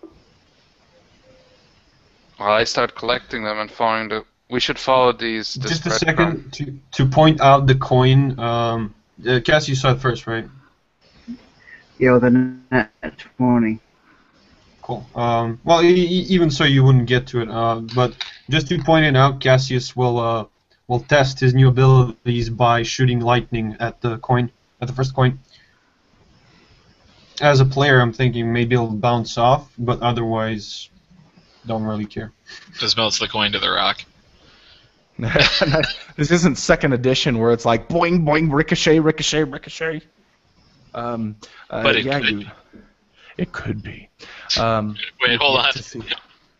Well, I start collecting them and following the. We should follow these. This Just a breadcrumb. second to point out the coin. Cass, you saw it first, right? Yeah, with a nat 20. Cool. Well, even so, you wouldn't get to it. But just to point it out, Cassius will test his new abilities by shooting lightning at the coin, at the first coin. As a player, I'm thinking maybe it'll bounce off, but otherwise, don't really care. Just melts the coin to the rock. This isn't second edition where it's like boing boing ricochet ricochet ricochet. But it could be. It could be. Wait, hold on.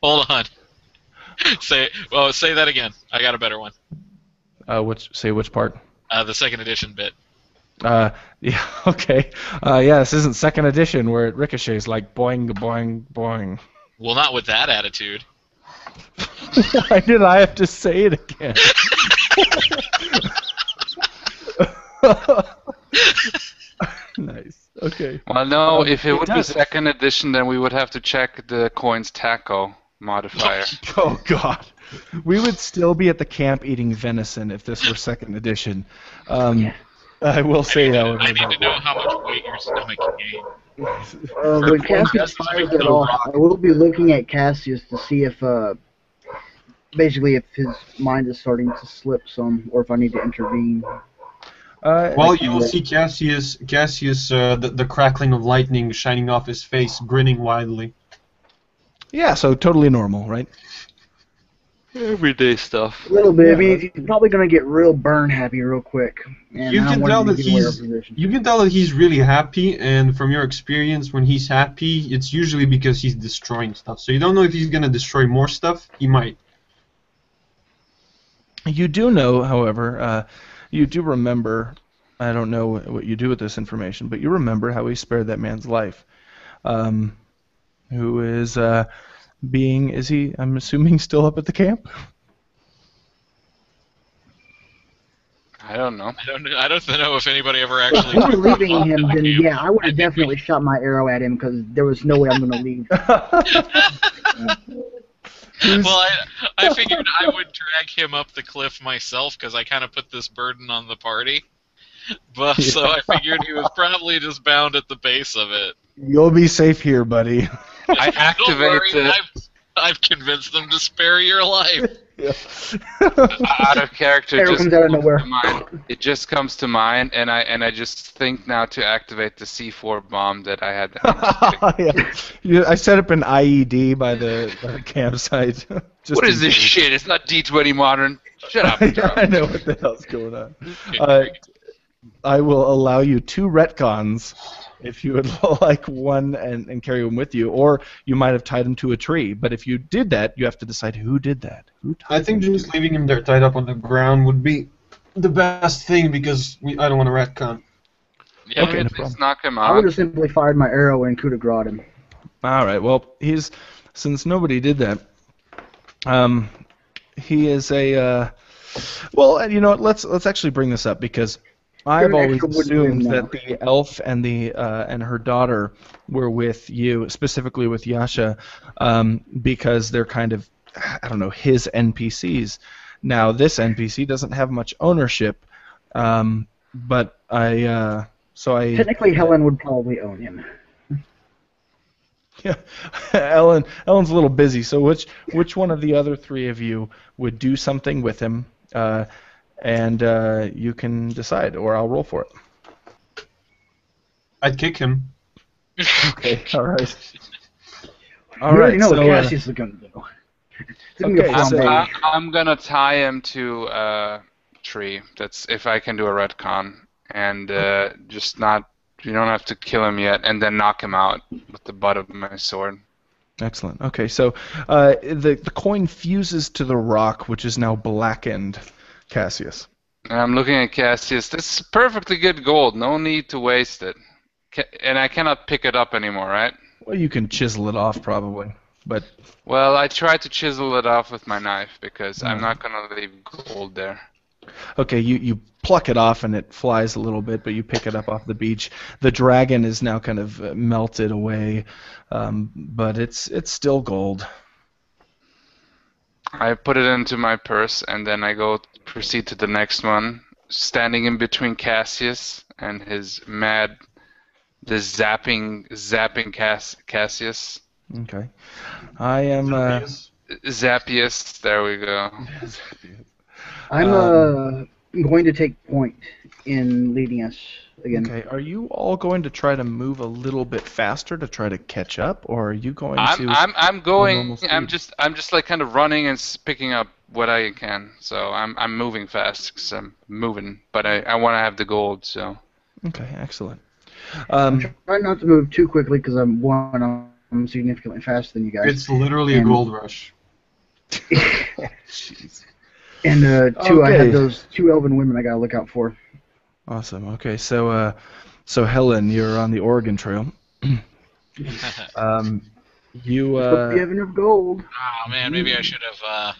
Hold on. Say that again. I got a better one. Which part? The second edition bit. Yeah, okay. This isn't second edition where it ricochets like boing boing boing. Well, not with that attitude. Why did I have to say it again? Nice. Okay. Well, no, if it it would be does. second edition, then we would have to check the coin's taco modifier. Oh God, we would still be at the camp eating venison if this were second edition. Yeah. I will say, however, I need to know how much weight your stomach gained. When Cassius fires it off, I will be looking at Cassius to see if, basically, if his mind is starting to slip some, or if I need to intervene. Well, you will see Cassius, the crackling of lightning shining off his face, grinning widely. yeah, so totally normal, right? Everyday stuff. A little bit. I mean, he's probably going to get real burn happy real quick. And You I can don't tell want him that to get away our he's position. you can tell that he's really happy, and from your experience, when he's happy, it's usually because he's destroying stuff. So you don't know if he's gonna destroy more stuff. He might. You do know, however, you do remember. I don't know what you do with this information, but you remember how he spared that man's life. Who is is he? I'm assuming still up at the camp. I don't know. I don't know if anybody ever If actually. we were leaving him, then Camp. yeah, I would have definitely shot my arrow at him because there was no way I'm going to leave. Well, I figured I would drag him up the cliff myself because I kind of put this burden on the party. But so I figured he was probably just bound at the base of it. You'll be safe here, buddy. I Don't activate worry, the I've convinced them to spare your life. out of character. Arrow Just comes out of comes nowhere. to mind. It just comes to mind, and I just think now to activate the C4 bomb that I had. I set up an IED by the campsite. What is this shit? It's not D20 modern. Shut up. I know what the hell's going on. Okay, I will allow you 2 retcons if you would like one and carry them with you, or you might have tied him to a tree. But if you did that, you have to decide who did that. Who tied I think him just leaving him there tied up on the ground would be the best thing because I don't want to retcon. Yeah, Okay, no Let's problem. knock him I would out. have simply fired my arrow and coup de grace him. All right. Well, since nobody did that, he is a. Well, and you know what? Let's actually bring this up because I've an always extra wooden assumed ring now. that the elf and and her daughter were with you, specifically with Yasha, because they're kind of, I don't know, his NPCs. Now this NPC doesn't have much ownership, but I. Technically, Helen would probably own him. Yeah, Ellen's a little busy. So which one of the other 3 of you would do something with him, and you can decide, or I'll roll for it. I'd kick him. Okay, all right. You already know what Cassius is going to do. He's gonna okay, go so- flambe. I'm gonna tie him to a tree. That's if I can do a retcon, and just not. You don't have to kill him yet, and then knock him out with the butt of my sword. Excellent. Okay, so the coin fuses to the rock, which is now blackened, Cassius. And I'm looking at Cassius. This is perfectly good gold. No need to waste it. And I cannot pick it up anymore, right? Well, you can chisel it off probably, but Well, I tried to chisel it off with my knife because I'm not gonna leave gold there. okay, you pluck it off and it flies a little bit, but you pick it up off the beach. The dragon is now kind of melted away, but it's still gold. I put it into my purse, and then I proceed to the next one, standing in between Cassius and his the zapping Cassius. Okay, I am. Zappius, there we go. I'm going to take point in leading us again. Okay, are you all going to try to move a little bit faster to try to catch up, or are you going to? I'm going. normal speed? I'm just like kind of running and picking up what I can. So I'm moving fast 'cause I'm moving, but I want to have the gold. So Okay, excellent. Try not to move too quickly because I'm significantly faster than you guys. It's literally a gold rush. And two, I Okay. have those 2 elven women I gotta look out for. Awesome. Okay, so Helen, you're on the Oregon Trail. You Hope you have enough gold. Oh man, maybe I should have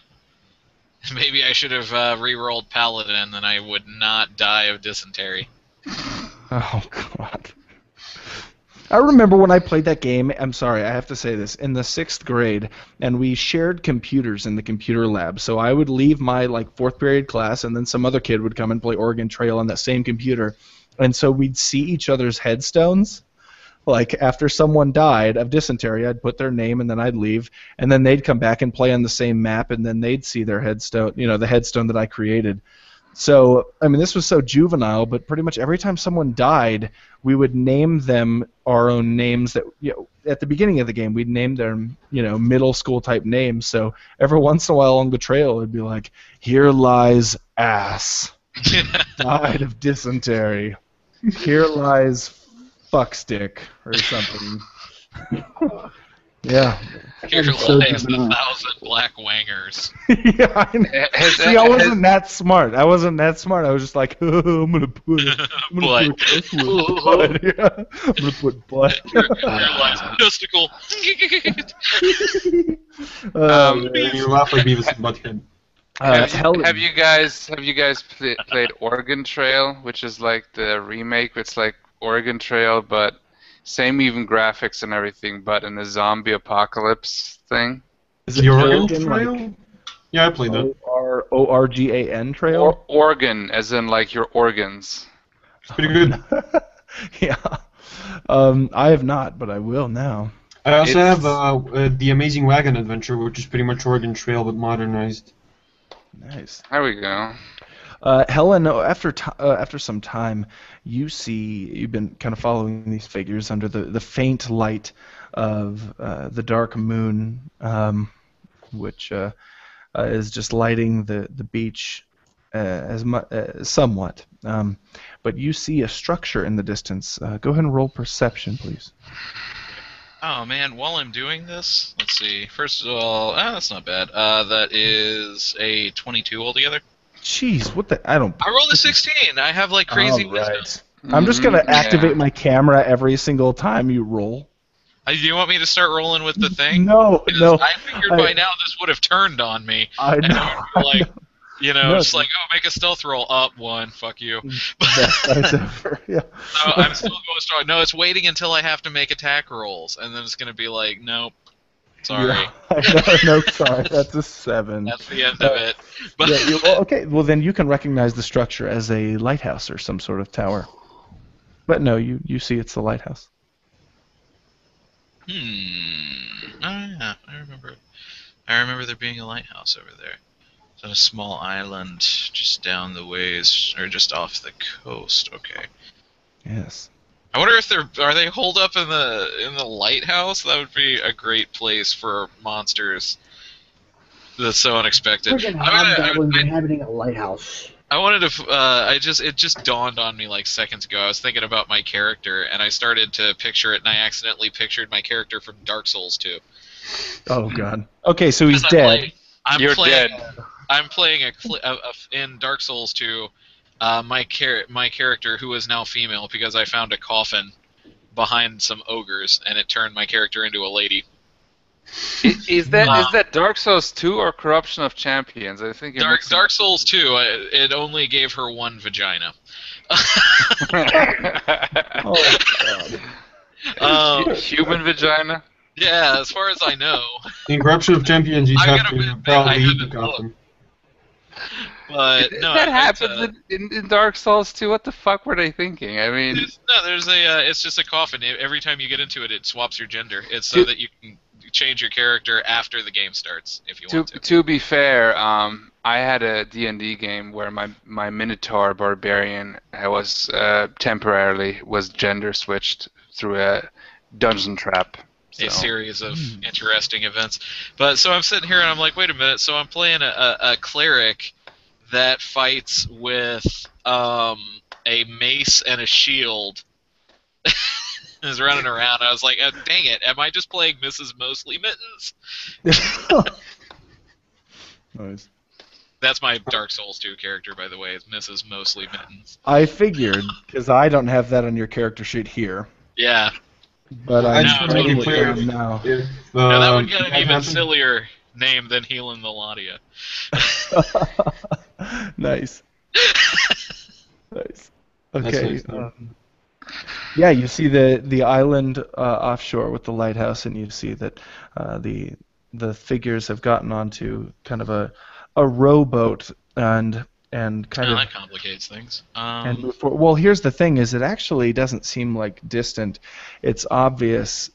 Maybe I should have re-rolled Paladin, then I would not die of dysentery. Oh God. I remember when I played that game, I'm sorry, I have to say this, in the 6th grade, and we shared computers in the computer lab. So I would leave my 4th period class, and then some other kid would come and play Oregon Trail on that same computer. And so we'd see each other's headstones. Like, after someone died of dysentery, I'd put their name, and then I'd leave, and then they'd come back and play on the same map, and then they'd see their headstone, the headstone that I created. So, I mean, this was so juvenile, but pretty much every time someone died, we would name them our own names that, at the beginning of the game, we'd name them, middle school type names. So every once in a while along the trail, it'd be like, here lies ass, died of dysentery. Here lies fuckstick, or something. Yeah. Here That is so lies the juvenile. 1,000 black wangers. Yeah, I know. See, I wasn't that smart. I was just like, I'm gonna put Butt. this with butt. Yeah. I'm gonna put butt. Here lies testicle. You laugh like Beavis and Butthead. Have you guys played Oregon Trail, which is like the remake? It's like Oregon Trail, but same even graphics and everything, but in a zombie apocalypse thing. Is it The Oregon Oregon, Trail? Yeah, I played that. Organ Trail? Or Organ, as in like your organs. It's pretty good. Yeah. I have not, but I will now. I also It's- have the Amazing Wagon Adventure, which is pretty much Oregon Trail but modernized. Nice. There we go. Helen, after some time, you've been kind of following these figures under the faint light of the dark moon, which is just lighting the beach somewhat. But you see a structure in the distance. Go ahead and roll perception, please. Oh man, while I'm doing this, let's see. First of all, that's not bad. That is a 22 altogether. Jeez, what the? I don't. I rolled a 16. I have like crazy wisdom. I'm just gonna Yeah. activate my camera every single time you roll. Do you want me to start rolling with the thing? No, Because no. I figured by now this would have turned on me. I And know. I would be like, No, just like, oh, make a stealth roll. Up one. Fuck you. Best dice ever. Yeah. So I'm still going strong. No, it's waiting until I have to make attack rolls, and then it's gonna be like, nope. Sorry. Yeah. No, sorry. That's a 7. That's the end of it. But Yeah, okay, well then you can recognize the structure as a lighthouse or some sort of tower. But no, you see it's the lighthouse. Oh yeah, I remember there being a lighthouse over there. It's on a small island just down the ways, or just off the coast. Okay. Yes. I wonder if are they holed up in the lighthouse? That would be a great place for monsters. That's so unexpected. Friggin' hobgoblins inhabiting a lighthouse. I wanted to. It just dawned on me like seconds ago. I was thinking about my character, and I started to picture it, and I accidentally pictured my character from Dark Souls 2. Oh god. Okay, so he's Because dead. You're dead. I'm playing in Dark Souls 2. My character, who is now female, because I found a coffin behind some ogres, and it turned my character into a lady. Is that Dark Souls 2 or Corruption of Champions? I think Dark Souls 2, it only gave her one vagina. Oh god. Human vagina. Yeah, as far as I know. In Corruption of Champions, you I have gotta to admit, probably I eat the haven't coffin. But no, that it's, happens in Dark Souls 2. What the fuck were they thinking? I mean, it's just a coffin. Every time you get into it, it swaps your gender. It's so that you can change your character after the game starts, if you want to. to be fair, I had a D&D game where my Minotaur Barbarian was temporarily gender switched through a dungeon trap. A series of interesting events. But so I'm sitting here and I'm like, wait a minute. So I'm playing a cleric that fights with a mace and a shield. Is running around. I was like, oh, dang it! Am I just playing Mrs. Mostly Mittens? Nice. That's my Dark Souls 2 character, by the way, is Mrs. Mostly Mittens. I figured, because I don't have that on your character sheet here. Yeah. But I I'm just want to make it totally clear down now. if No, that would get that even happens- sillier name than Healing the Ladia. Nice. Nice. That's Okay. nice, though. Yeah, you see the island offshore with the lighthouse, and you see that the figures have gotten onto kind of a rowboat and kind Oh, of that complicates things. and move forward. Well, here's the thing: is it actually doesn't seem like distant. It's obvious,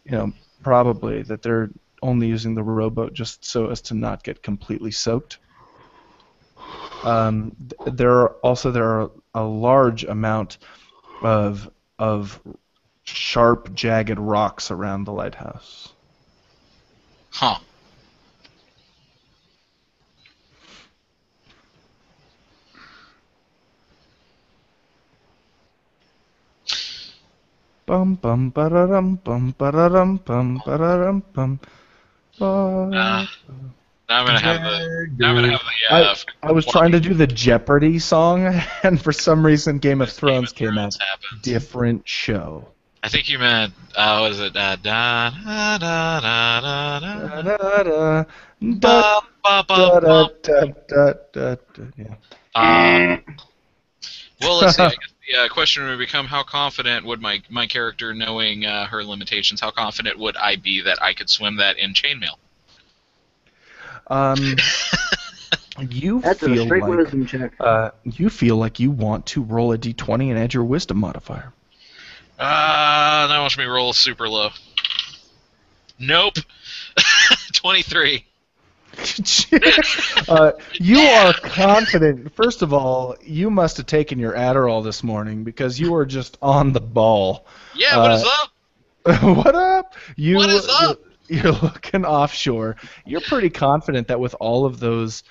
probably that they're only using the rowboat just so as to not get completely soaked. There are a large amount of sharp, jagged rocks around the lighthouse. Huh. Bum bum bararum bum bararum bum bararum bum. Now I'm gonna have the. Now I'm gonna have the. I was trying to do the Jeopardy song, and for some reason, Game of Thrones came out. Happened. Different show. I think you meant. What is it? Da da da da da Da, da. da, da, Ba, ba, da, ba, da, ba. da, da, yeah. Well, let's see. I guess the question would become: how confident would my character, knowing her limitations, how confident would I be that I could swim that in chainmail? You That's a feel straight like wisdom check. you feel like you want to roll a d20 and add your wisdom modifier. Now watch me roll super low. Nope. 23. You are confident. First of all, you must have taken your Adderall this morning because you were just on the ball. Yeah, what is up? What up? What is up? You're looking offshore. You're pretty confident that with all of those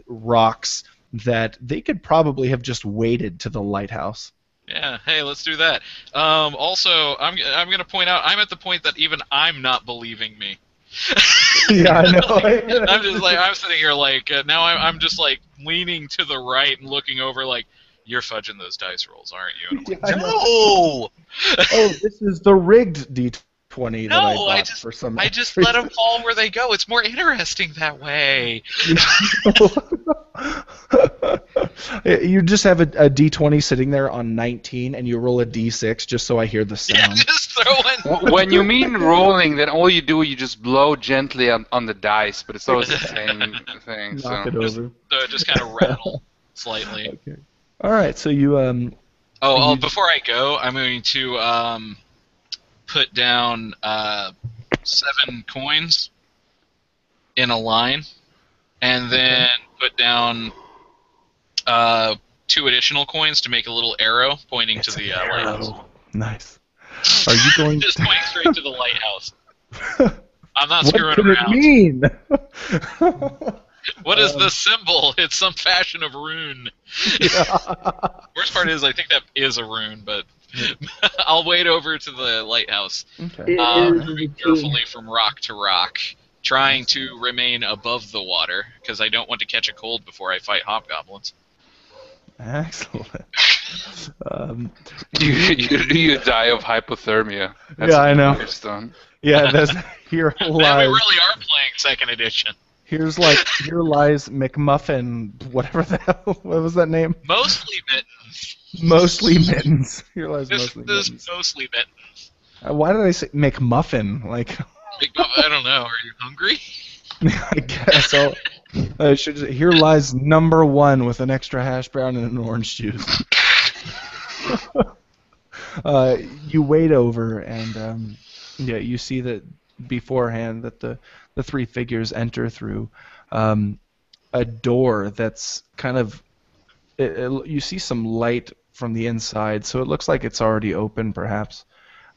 rocks that they could probably have just waded to the lighthouse. Yeah, hey, let's do that. Also, I'm going to point out, I'm at the point that even I'm not believing me. Yeah, I know. I'm just like, I'm sitting here like, now I'm just like leaning to the right and looking over like, you're fudging those dice rolls, aren't you? And I'm like, Yeah, I no! Oh, this is the rigged D20 that I No, bought for some. I just let them fall where they go. It's more interesting that way. You just have a D20 sitting there on 19, and you roll a D6 just so I hear the Yeah, sound. just throw in. When you mean rolling, then all you do, you just blow gently on the dice, but it's always the same thing. Knock it So. over. Just kind of rattle slightly. Okay. All right, so you Before I go, I'm going to put down 7 coins in a line, and then put down 2 additional coins to make a little arrow pointing to the lighthouse. Nice. Are you going Just to... pointing straight to the lighthouse. I'm not What screwing could around. it mean? What is the symbol? It's some fashion of rune. Worst part is, I think that is a rune, but I'll wade over to the lighthouse, Okay. moving carefully from rock to rock, trying to remain above the water, because I don't want to catch a cold before I fight hobgoblins. Excellent. You die of hypothermia. That's Yeah, I know. Stone. Yeah, that's here Man, we lies. really are playing 2nd edition. Here lies McMuffin, whatever the hell. What was that name? Mostly mittens. Mostly Mittens. Here lies This mostly is Mittens. mostly mittens. Why did I say McMuffin? Like, I don't know. Are you hungry? I guess I should. Here lies number 1 with an extra hash brown and an orange juice. You wade over and you see that beforehand that the 3 figures enter through a door that's kind of. You see some light from the inside, so it looks like it's already open. Perhaps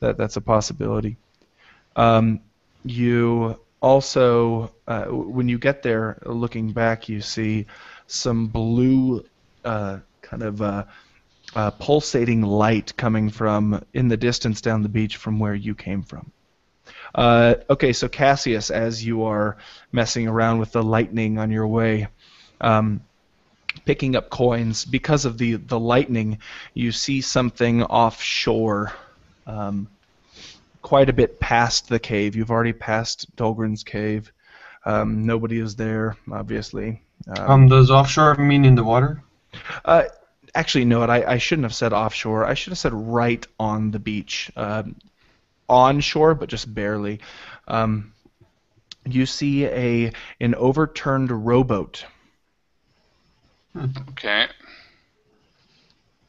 that's a possibility. You also, when you get there, looking back, you see some blue kind of pulsating light coming from in the distance down the beach from where you came from. Okay, so Cassius, as you are messing around with the lightning on your way, picking up coins, because of the lightning, you see something offshore, quite a bit past the cave. You've already passed Dolgren's cave. Nobody is there, obviously. Does offshore mean in the water? Uh, Actually, no, I shouldn't have said offshore. I should have said right on the beach. Onshore, but just barely. You see an overturned rowboat. Okay.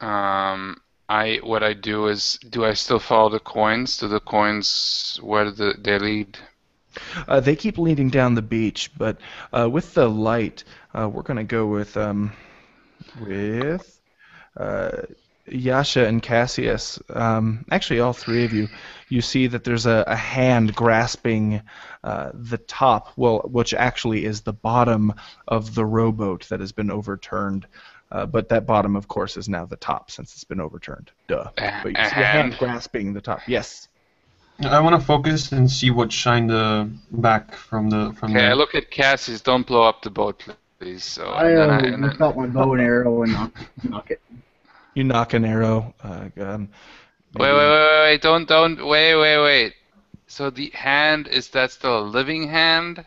What I do is, do I still follow the coins? Do the coins, where do they lead? They keep leading down the beach, but with the light, we're going to go with Yasha and Cassius. Actually, all three of you. You see that there's a hand grasping the top, well, which actually is the bottom of the rowboat that has been overturned. But that bottom, of course, is now the top since it's been overturned. Duh. But you A see a hand hand? grasping the top. Yes. I want to focus and see what shined back from Okay, I there. look at Cassius. Don't blow up the boat, please. So, I and then I, and whip then, out my bow and arrow and knock it. You knock an arrow. wait, don't, wait. So the hand, is that still a living hand?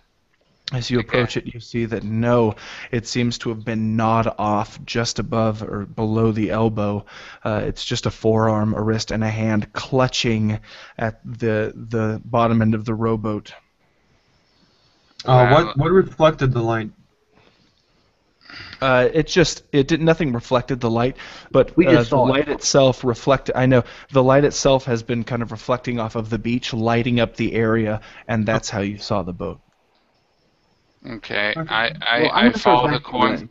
As you approach it, you see that no, it seems to have been gnawed off just above or below the elbow. It's just a forearm, a wrist, and a hand clutching at the bottom end of the rowboat. Well, What reflected the light? Nothing reflected the light, but We just the saw it. light itself reflected. I know the light itself has been kind of reflecting off of the beach, lighting up the area, and that's how you saw the boat. Okay, Okay. I Well, I'm gonna start follow the back coins. away.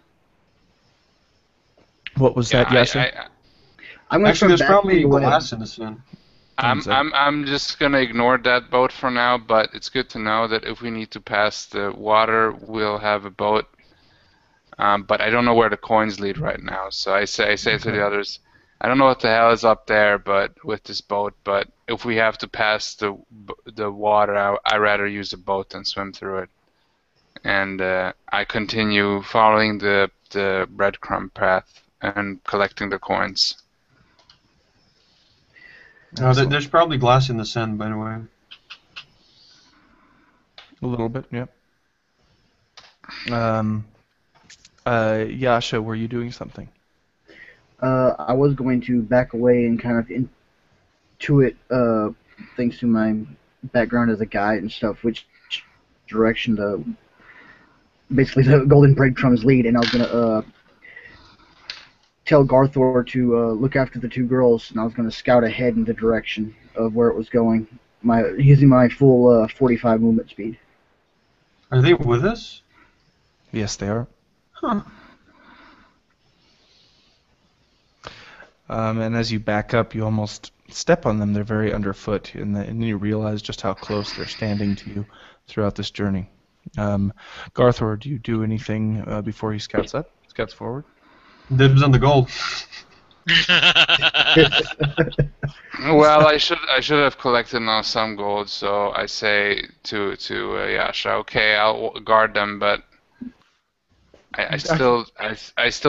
What was that, Yasha? I'm gonna Actually, there's start probably backing away. glass in the sun. I'm just gonna ignore that boat for now, but it's good to know that if we need to pass the water, we'll have a boat. But I don't know where the coins lead right now, so I say to the others, I don't know what the hell is up there, but with this boat. But if we have to pass the water, I rather use a boat than swim through it. And I continue following the breadcrumb path and collecting the coins. There's probably glass in the sand, by the way. A little bit, yep. Yasha, were you doing something? I was going to back away and kind of intuit, thanks to my background as a guide and stuff, which direction basically the golden breadcrumbs lead, and I was gonna tell Garthor to look after the two girls, and I was gonna scout ahead in the direction of where it was going, using my full 45 movement speed. Are they with us? Yes, they are. Huh. And as you back up, you almost step on them. They're very underfoot, and then you realize just how close they're standing to you throughout this journey. Garthor, do you do anything before he scouts forward? Dibs on the gold. Well, I should have collected now some gold, so I say to Yasha, okay, I'll guard them, but I still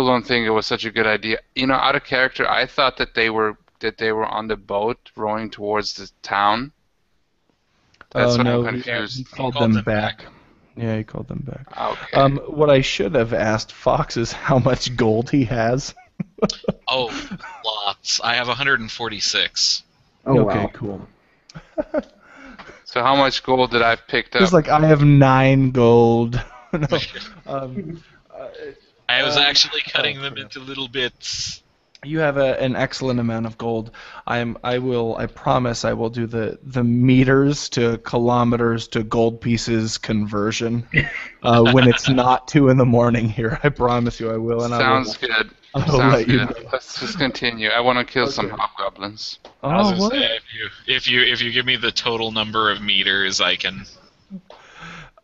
don't think it was such a good idea. You know, out of character, I thought that they were on the boat rowing towards the town. That's what I'm confused. He called them back. Yeah, he called them back. Okay. What I should have asked Fox is how much gold he has. Oh, lots. I have 146. Oh Okay, wow. cool. So how much gold did I pick up? It's like I have 9 gold. No. I was actually cutting oh, them crap. into little bits. You have an excellent amount of gold. I promise I will do the meters to kilometers to gold pieces conversion when it's not 2 a.m. here. I promise you I will. And Sounds good. I will Sounds let you good. know. Let's just continue. I want to kill some hobgoblins. I was Oh, gonna what? say, if you give me the total number of meters, I can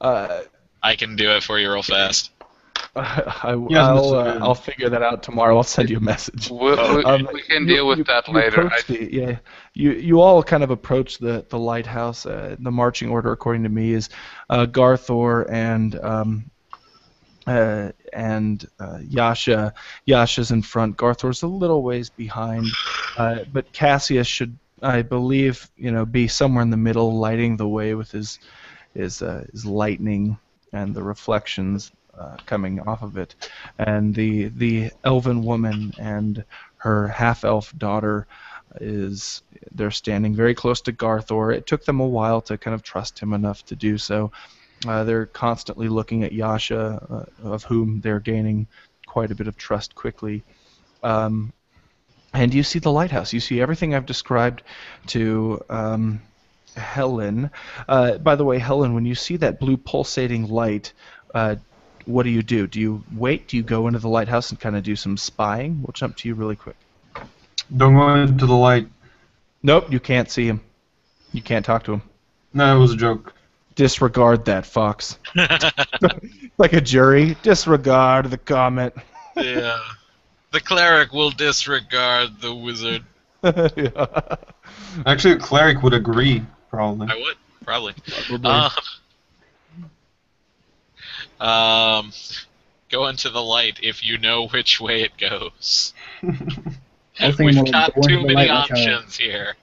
do it for you real fast. I'll figure that out tomorrow. I'll send you a message. We can deal with that later. You all kind of approach the lighthouse. The marching order, according to me, is Garthor and Yasha. Yasha's in front. Garthor's a little ways behind, but Cassius should, I believe, be somewhere in the middle, lighting the way with his lightning. and the reflections coming off of it, and the elven woman and her half-elf daughter they're standing very close to Garthor. It took them a while to kind of trust him enough to do so. They're constantly looking at Yasha, of whom they're gaining quite a bit of trust quickly. And you see the lighthouse. You see everything I've described to Helen. By the way, Helen, when you see that blue pulsating light, what do you do? Do you wait? Do you go into the lighthouse and kind of do some spying? We'll jump to you really quick. Don't go into the light. Nope, you can't see him. You can't talk to him. No, it was a joke. Disregard that, Fox. Like a jury. Disregard the comment. Yeah. The cleric will disregard the wizard. Yeah. Actually, a cleric would agree, probably. I would, probably. Probably. Go into the light if you know which way it goes. I was thinking more We've got going too to the many light, which, options here.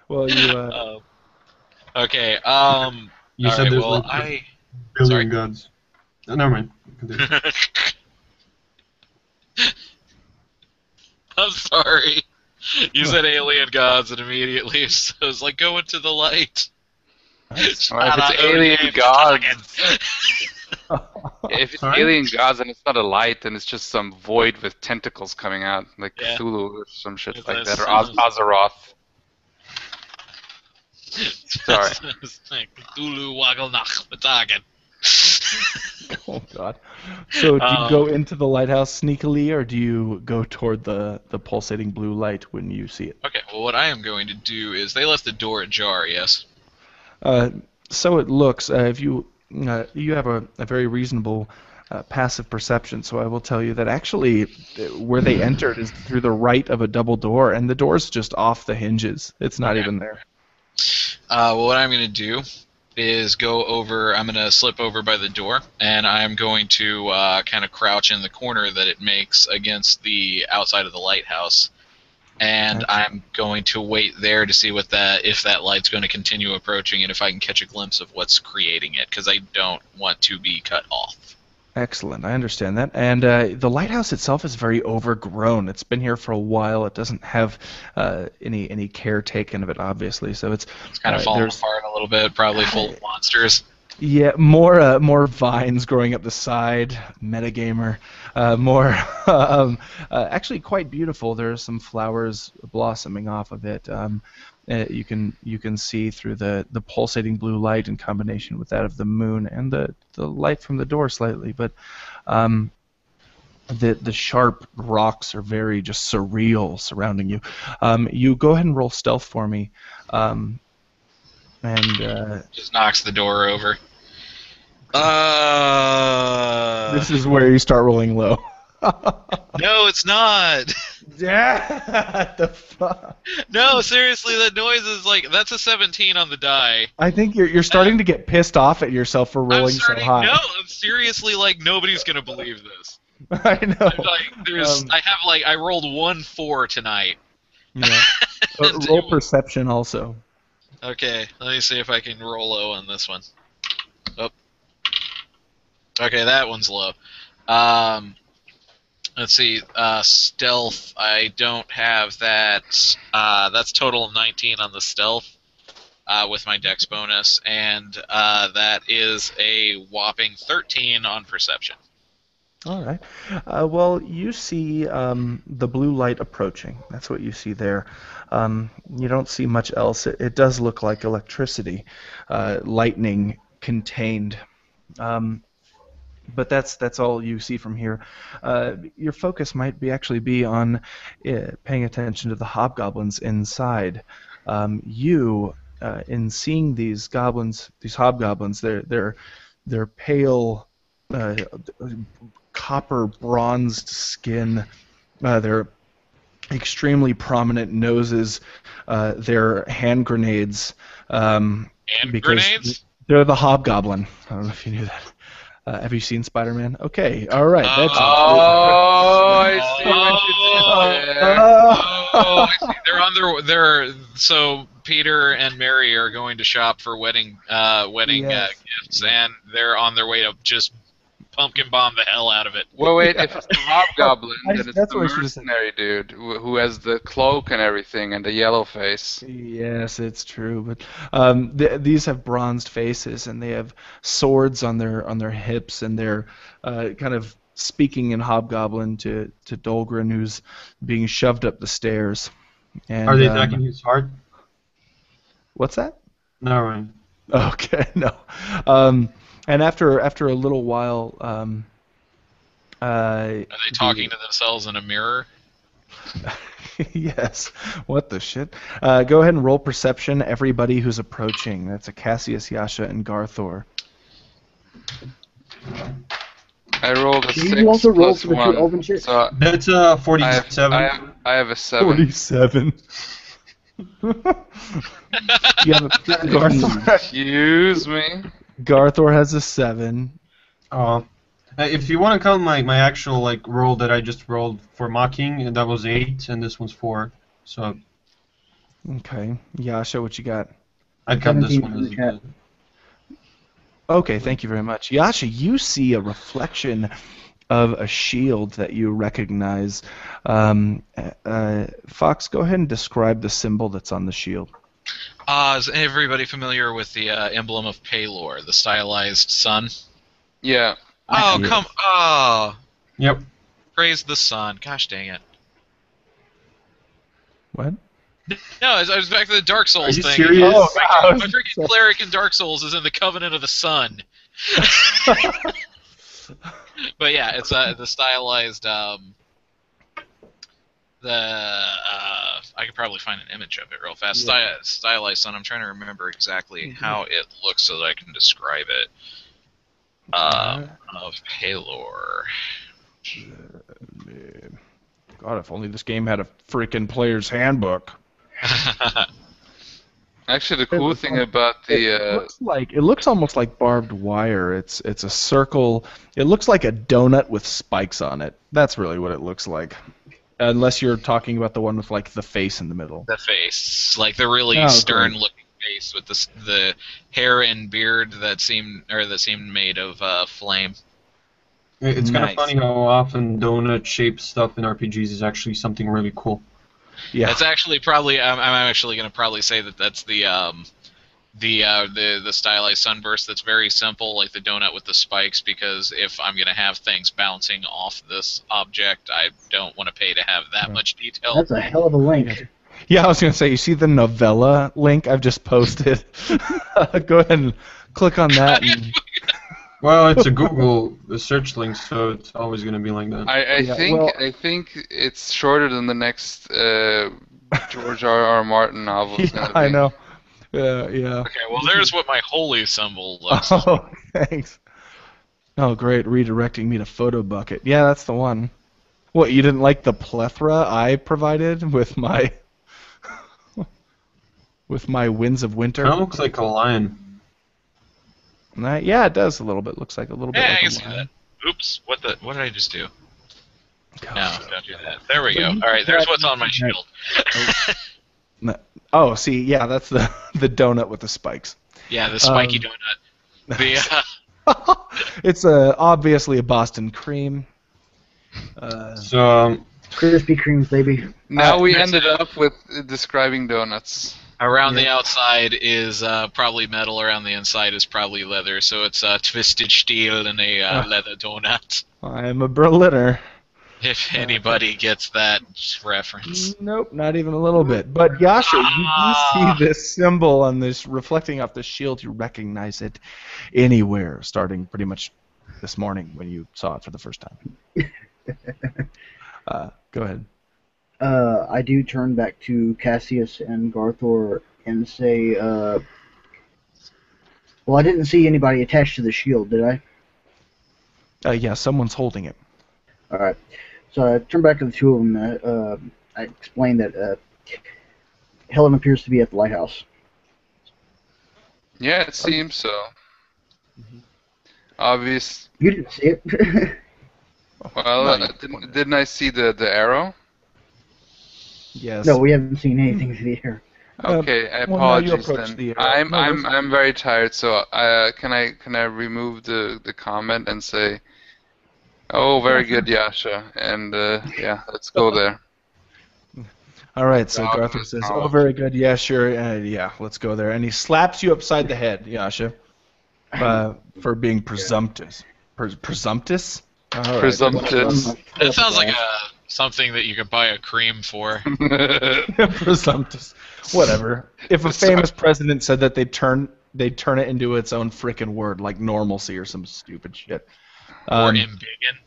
Well, you. Okay. You All said right, there's well, like sorry. billion gods. Oh, never mind. Continue. I'm sorry. You said alien gods, and immediately so it was like, go into the light. Well, if it's alien gods, if it's Sorry? alien gods and it's not a light, then it's just some void with tentacles coming out, like Yeah. Cthulhu or some shit It's like a that, or sun. Azeroth. Sorry. It's like Cthulhu Wagelnach Batagen. Oh God. So do you go into the lighthouse sneakily, or do you go toward the pulsating blue light when you see it? Okay, well, what I am going to do is they left the door ajar, yes? So it looks. If you have a very reasonable passive perception, so I will tell you that actually where they entered is through the right of a double door, and the door's just off the hinges. It's not Okay. even there. Well, what I'm going to do is go over, I'm going to slip over by the door, and I'm going to kind of crouch in the corner that it makes against the outside of the lighthouse. And I'm going to wait there to see if that light's going to continue approaching and if I can catch a glimpse of what's creating it, because I don't want to be cut off. Excellent, I understand that. And the lighthouse itself is very overgrown. It's been here for a while. It doesn't have any care taken of it, obviously. So it's Kind of falling apart a little bit, probably full of monsters. Yeah, more vines growing up the side. Metagamer, more actually quite beautiful. There are some flowers blossoming off of it. You can see through the pulsating blue light in combination with that of the moon and the light from the door slightly, but the sharp rocks are very just surreal surrounding you. You go ahead and roll stealth for me. Just knocks the door over. This is where you start rolling low. No, it's not. Yeah, the fuck. No, seriously, that noise is like, that's a 17 on the die. I think you're starting to get pissed off at yourself for rolling so high. No, I'm seriously like, nobody's gonna believe this. I know. I rolled 1-4 tonight. Yeah. But roll perception also. Okay, let me see if I can roll low on this one. Oh. Okay, that one's low. Let's see, stealth, I don't have that. That's total of 19 on the stealth with my dex bonus, and that is a whopping 13 on perception. All right. Well, you see the blue light approaching. That's what you see there. You don't see much else. It does look like electricity, lightning contained. But that's all you see from here. Your focus might actually be on paying attention to the hobgoblins inside. In seeing these hobgoblins, they're pale, copper bronzed skin. They're extremely prominent noses. They're hand grenades. Hand grenades? They're the hobgoblin. I don't know if you knew that. Have you seen Spider-Man? Okay, all right. That's I see what you did there. I see. They're on their. So Peter and Mary are going to shop for wedding Yes. gifts, and they're on their way to just pumpkin bomb the hell out of it. Well, wait, if it's the hobgoblin, then it's That's the what I should have said. mercenary dude who has the cloak and everything and the yellow face. Yes, it's true. But these have bronzed faces, and they have swords on their hips, and they're kind of speaking in Hobgoblin to Dolgren, who's being shoved up the stairs. And, Are they attacking his heart? What's that? No, right. Okay, no. And after a little while, Are they talking to themselves in a mirror? yes. What the shit? Go ahead and roll perception. Everybody who's approaching. That's a Cassius, Yasha, and Garthor. I rolled a Can 6 you also roll plus for the 2 1, elven chicks? so That's 47. I have a 7. 47. Yeah, Garthor. Excuse me. Garthor has a 7. If you want to count my actual roll that I just rolled for mocking, that was 8, and this one's 4. So Okay. Yasha, what you got? I'd count this 17 one for as the cat. good. Okay, thank you very much. Yasha, you see a reflection of a shield that you recognize. Fox, go ahead and describe the symbol that's on the shield. Is everybody familiar with the emblem of Palor, the stylized sun? Yeah. Oh, Yes. come oh, Yep. praise the sun. Gosh dang it. What? No, I was back to the Dark Souls you thing. serious? Oh, My God. freaking cleric in Dark Souls is in the Covenant of the Sun. But yeah, it's the stylized I could probably find an image of it real fast. Yeah. Stylized sun. I'm trying to remember exactly how it looks so that I can describe it. Of Palor. God, if only this game had a freaking player's handbook. Actually, the cool thing about It looks almost like barbed wire. It's a circle. It looks like a donut with spikes on it. That's really what it looks like. Unless you're talking about the one with the face in the middle. The face, like the really Oh, stern-looking face with the hair and beard that seemed made of flame. It's kind of Nice. funny how often donut-shaped stuff in RPGs is actually something really cool. Yeah. That's actually probably. I'm actually going to probably say that that's the stylized sunburst. That's very simple, like the donut with the spikes. Because if I'm going to have things bouncing off this object, I don't want to pay to have that much detail. That's a hell of a link. Yeah, I was going to say, you see the novella link I've just posted? Go ahead and click on that. And... Well, it's a Google search link, so it's always going to be like that. I think it's shorter than the next George R. Martin novel. Yeah, I know. Yeah. Okay, well, there's what my holy symbol looks like. Oh, thanks. Oh, great, redirecting me to Photo Bucket. Yeah, that's the one. What, you didn't like the plethora I provided with my Winds of Winter? Kind of looks like a lion. Yeah, it does a little bit. Looks like a little bit Yeah, like I a can see lion. that. Oops, what did I just do? No, Gosh. don't do that. There we go. All right, there's what's on my shield. Oh, see, yeah, that's the donut with the spikes. Yeah, the spiky donut. The It's obviously a Boston cream. So, Krispy Kremes, baby. Now we ended up with describing donuts. around the outside is probably metal. Around the inside is probably leather. So it's twisted steel and a leather donut. I'm a Berliner. If anybody gets that reference. Nope, not even a little bit. But Yasha, you see this symbol on this reflecting off the shield. You recognize it anywhere, starting pretty much this morning when you saw it for the first time. Go ahead. I do turn back to Cassius and Garthor and say, well, I didn't see anybody attached to the shield, did I? Yeah, someone's holding it. All right. So I turn back to the two of them. I explain that Helen appears to be at the lighthouse. Yeah, it seems so. Obvious. You didn't see it. Well, No, didn't I see the arrow? Yes. No, we haven't seen anything to the air. Okay, Well, now you apologies approach then. the arrow. I'm No I'm worries. I'm very tired, so can I remove the comment and say, oh, Yeah, very sure. good, Yasha, and yeah, let's go there. All right, so Proud of Garthor his says, "Oh, knowledge. very good. Yeah, sure. Yeah, let's go there." And he slaps you upside the head, Yasha, for being presumptuous. Presumptuous? All right, Presumptuous. That sounds like something that you could buy a cream for. presumptuous. Whatever. If a famous president said that they'd turn it into its own frickin' word, like normalcy or some stupid shit. Or embiggen.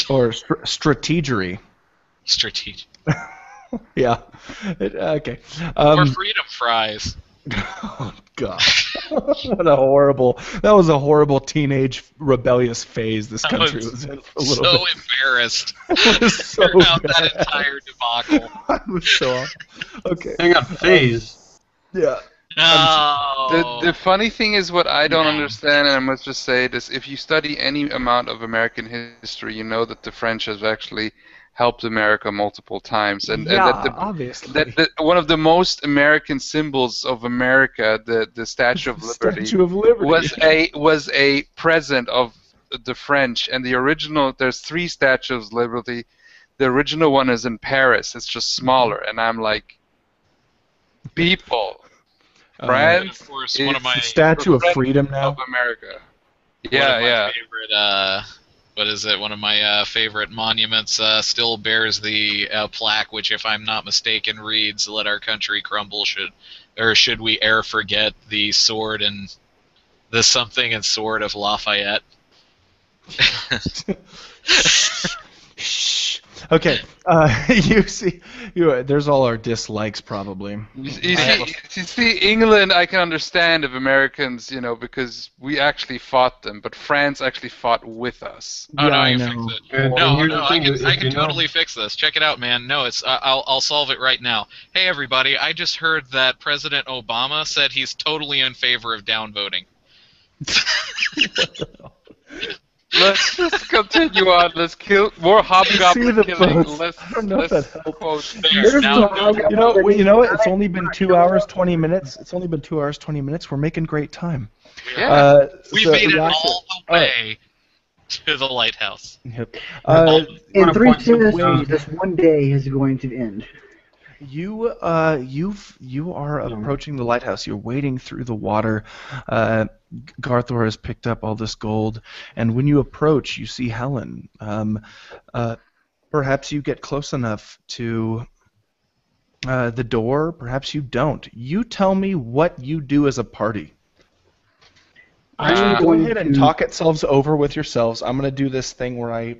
Or strategery. Strategic. Yeah. Okay. Or freedom fries. Oh God! What a horrible! That was a horrible teenage rebellious phase this country was in for a little so bit. embarrassed It was so about bad. that entire debacle. I was so awful. Okay. Hang on, phase. Yeah. The No. funny thing is what I don't understand, and I must just say this: if you study any amount of American history, you know that the French have actually helped America multiple times, and Yeah, that obviously. one of the most American symbols of America, the Statue of Liberty, Statue of Liberty. was a present of the French, and the original. There's three Statues of Liberty. The original one is in Paris. It's just smaller, and I'm like, people. France Of course, is one of my Statue of the Freedom friend now. of America. one Yeah, of my yeah. favorite what is it? One of my favorite monuments still bears the plaque, which, if I'm not mistaken, reads "Let our country crumble, should we e'er forget the sword and the something and sword of Lafayette." Shh. Okay. You see, there's all our dislikes probably. You see, England, I can understand if Americans, because we actually fought them, but France actually fought with us. Oh Yeah, no, I I can know. fix it. And No, here's no, the I thing, can, if I can you know- totally fix this. Check it out, man. No, it's I'll solve it right now. Hey, everybody! I just heard that President Obama said he's totally in favor of downvoting. Let's just continue on. Let's kill more See hobgoblin the killing. votes. Let's I don't know if that helps. quote. There, now I'm doing it. You know what? It's only been 2 hours 20 minutes. It's only been 2 hours 20 minutes. We're making great time. Yeah. We So, made it Yasha- all the way to the lighthouse. Yep. I In wanna three point minutes, something out. this one day is going to end. You are approaching the lighthouse. You're wading through the water. Garthor has picked up all this gold, and when you approach, you see Helen. Perhaps you get close enough to the door. Perhaps you don't. You tell me what you do as a party. I'm Go going ahead and to talk yourselves over with yourselves. I'm going to do this thing where I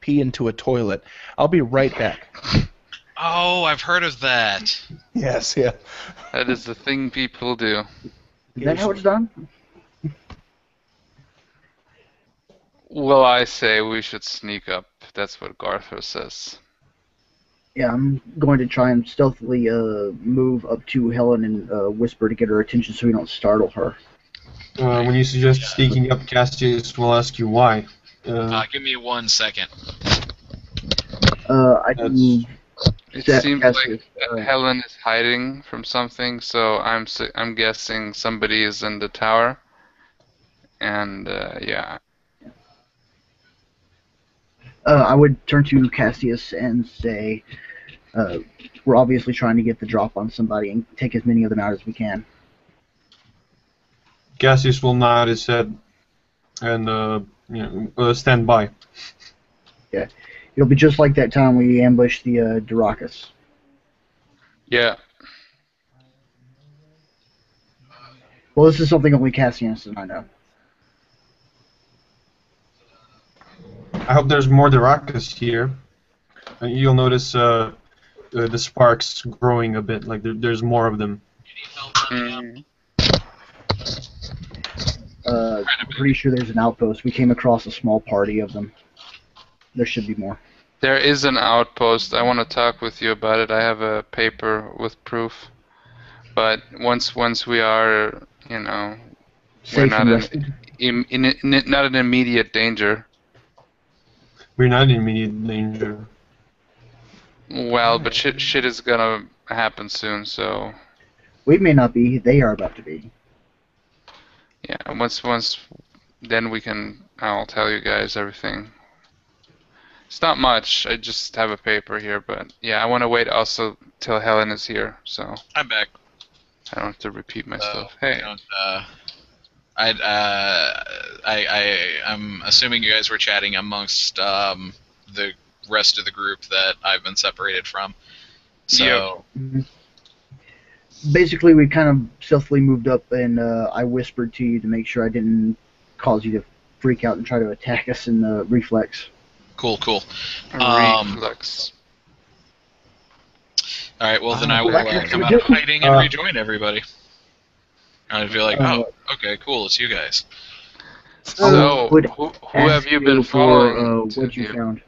pee into a toilet. I'll be right back. Oh, I've heard of that. Yes, yeah. That is the thing people do. Is that how it's done? Well, I say we should sneak up. That's what Garthor says. Yeah, I'm going to try and stealthily move up to Helen and whisper to get her attention so we don't startle her. When you suggest sneaking up, Cassius will ask you why. Give me 1 second. I can It set seems Cassius, like Helen is hiding from something, so I'm guessing somebody is in the tower. And yeah. I would turn to Cassius and say, we're obviously trying to get the drop on somebody and take as many of them out as we can. Cassius will nod his head and stand by. It'll be just like that time we ambushed the Durakus. Yeah. Well, this is something only Cassius and I know. I hope there's more Durakas here. And you'll notice the sparks growing a bit, like there's more of them. Mm. I'm pretty sure there's an outpost. We came across a small party of them. There should be more. There is an outpost. I want to talk with you about it. I have a paper with proof. But once we are, we're Safe not and in rested. not in immediate danger. We're not in immediate danger. Well, but shit is gonna happen soon. So We may not be. They are about to be. Yeah, and once then I'll tell you guys everything. It's not much. I just have a paper here, but yeah, I want to wait also till Helen is here, so I'm back. I don't have to repeat So myself. Hey. don't, I'm assuming you guys were chatting amongst the rest of the group that I've been separated from. So Basically, we kind of stealthily moved up, and I whispered to you to make sure I didn't cause you to freak out and try to attack us in the reflex. cool. Reflux. All right, well then I will Reflex. come out of hiding and rejoin everybody. I'd be like, oh, okay, cool, it's you guys. So, would who have you been for following? what you found?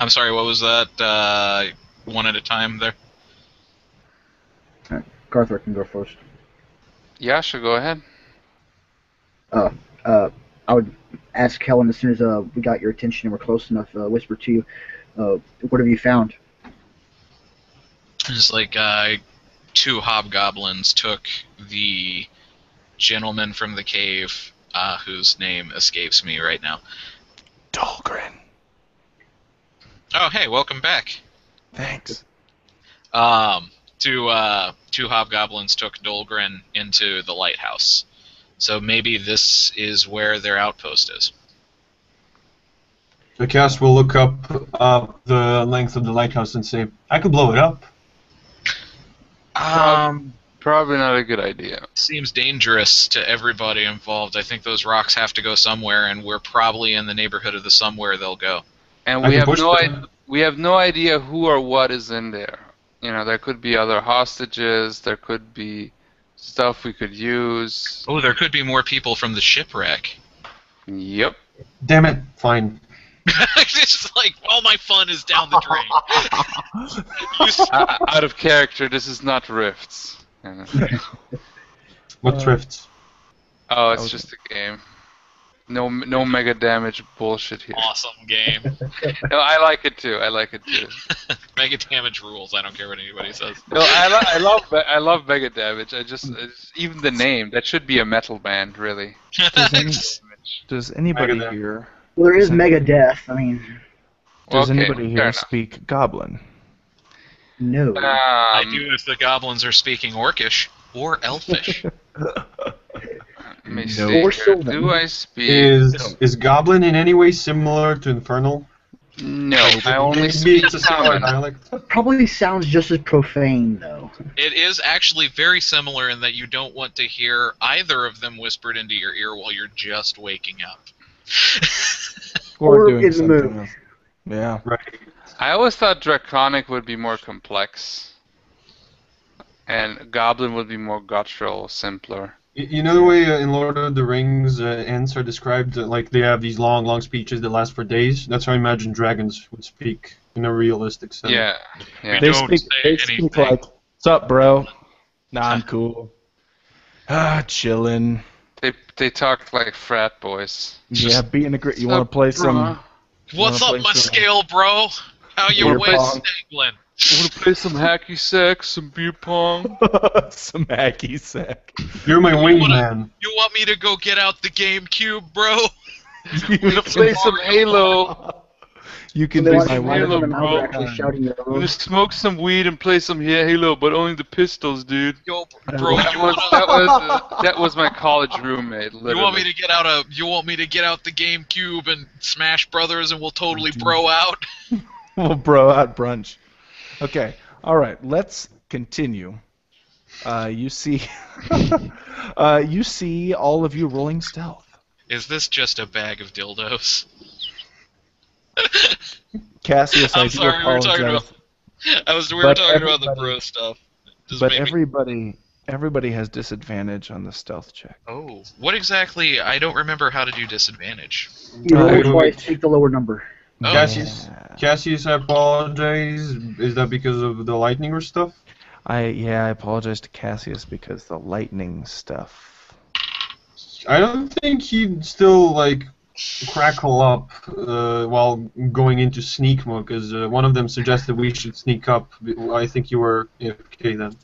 I'm sorry, what was that? One at a time there. Garthor can go first. Yeah, sure, go ahead. I would ask Helen as soon as we got your attention and we're close enough, whisper to you, what have you found? It's like two hobgoblins took the gentleman from the cave, whose name escapes me right now. Dahlgren. Oh, hey, welcome back. Thanks. Two hobgoblins took Dahlgren into the lighthouse. So maybe this is where their outpost is. The cast will look up the length of the lighthouse and say, I could blow it up. Probably not a good idea. Seems dangerous to everybody involved. I think those rocks have to go somewhere, and we're probably in the neighborhood of the somewhere they'll go. And I we can have push no them. we have no idea who or what is in there. You know, there could be other hostages, there could be stuff we could use. Oh, there could be more people from the shipwreck. Yep. Damn it, fine. It's just like, all my fun is down the drain. Out of character, this is not Rifts. You know. What drifts? Oh, it's just a game. No mega damage bullshit here. Awesome game. No, I like it too. Mega damage rules. I don't care what anybody says. No, I love mega damage. It's even the name, that should be a metal band, really. Does anybody Mega here? Well, there is Mega Death. I mean, Does Okay, anybody fair here enough. speak Goblin? no. I do if the goblins are speaking Orcish or Elfish. Let me No. see Or here. Sylvan. Do I speak? Is Goblin in any way similar to Infernal? No, I only Maybe speak it's a similar common. dialect. Probably sounds just as profane, though. It is actually very similar in that you don't want to hear either of them whispered into your ear while you're just waking up. Or in the mood. else. Yeah. Right. I always thought Draconic would be more complex, and Goblin would be more guttural, simpler. You know the way in Lord of the Rings Ents are described, like they have these long speeches that last for days? That's how I imagine dragons would speak in a realistic sense. Yeah. We They don't speak. say They speak anything. like, "What's up, bro? Nah, I'm cool. Chillin'. They talk like frat boys. Yeah, being a great. You want to play some? What's Wanna up, play my some- scale, bro? How you Beer waist pong? dangling? Want to play some hacky sack, some beer pong? some hacky sack. You're my wanna- wingman. You want me to go get out the GameCube, bro? Want to play some Halo? You can They be watch my one of Halo, them wingman. out there bro. actually shouting their Want own. to smoke some weed and play some Halo, but only the pistols, dude. Yo, bro, That was my college roommate. Literally. you want me to get out the GameCube and Smash Brothers, and we'll totally bro out? We'll bro out brunch. Okay. All right. Let's continue. You see, you see all of you rolling stealth. Is this just a bag of dildos? Cassius, I I'm do sorry, we were talking apologize. We were But talking about the everybody- bro stuff. Just But made me- everybody has disadvantage on the stealth check. Oh, what exactly? I don't remember how to do disadvantage. You roll wait, twice, wait. take the lower number. Oh. Cassius, I apologize. Is that because of the lightning or stuff? I apologize to Cassius because the lightning stuff. I don't think he'd still crackle up while going into sneak mode, because one of them suggested we should sneak up. I think you were AFK then.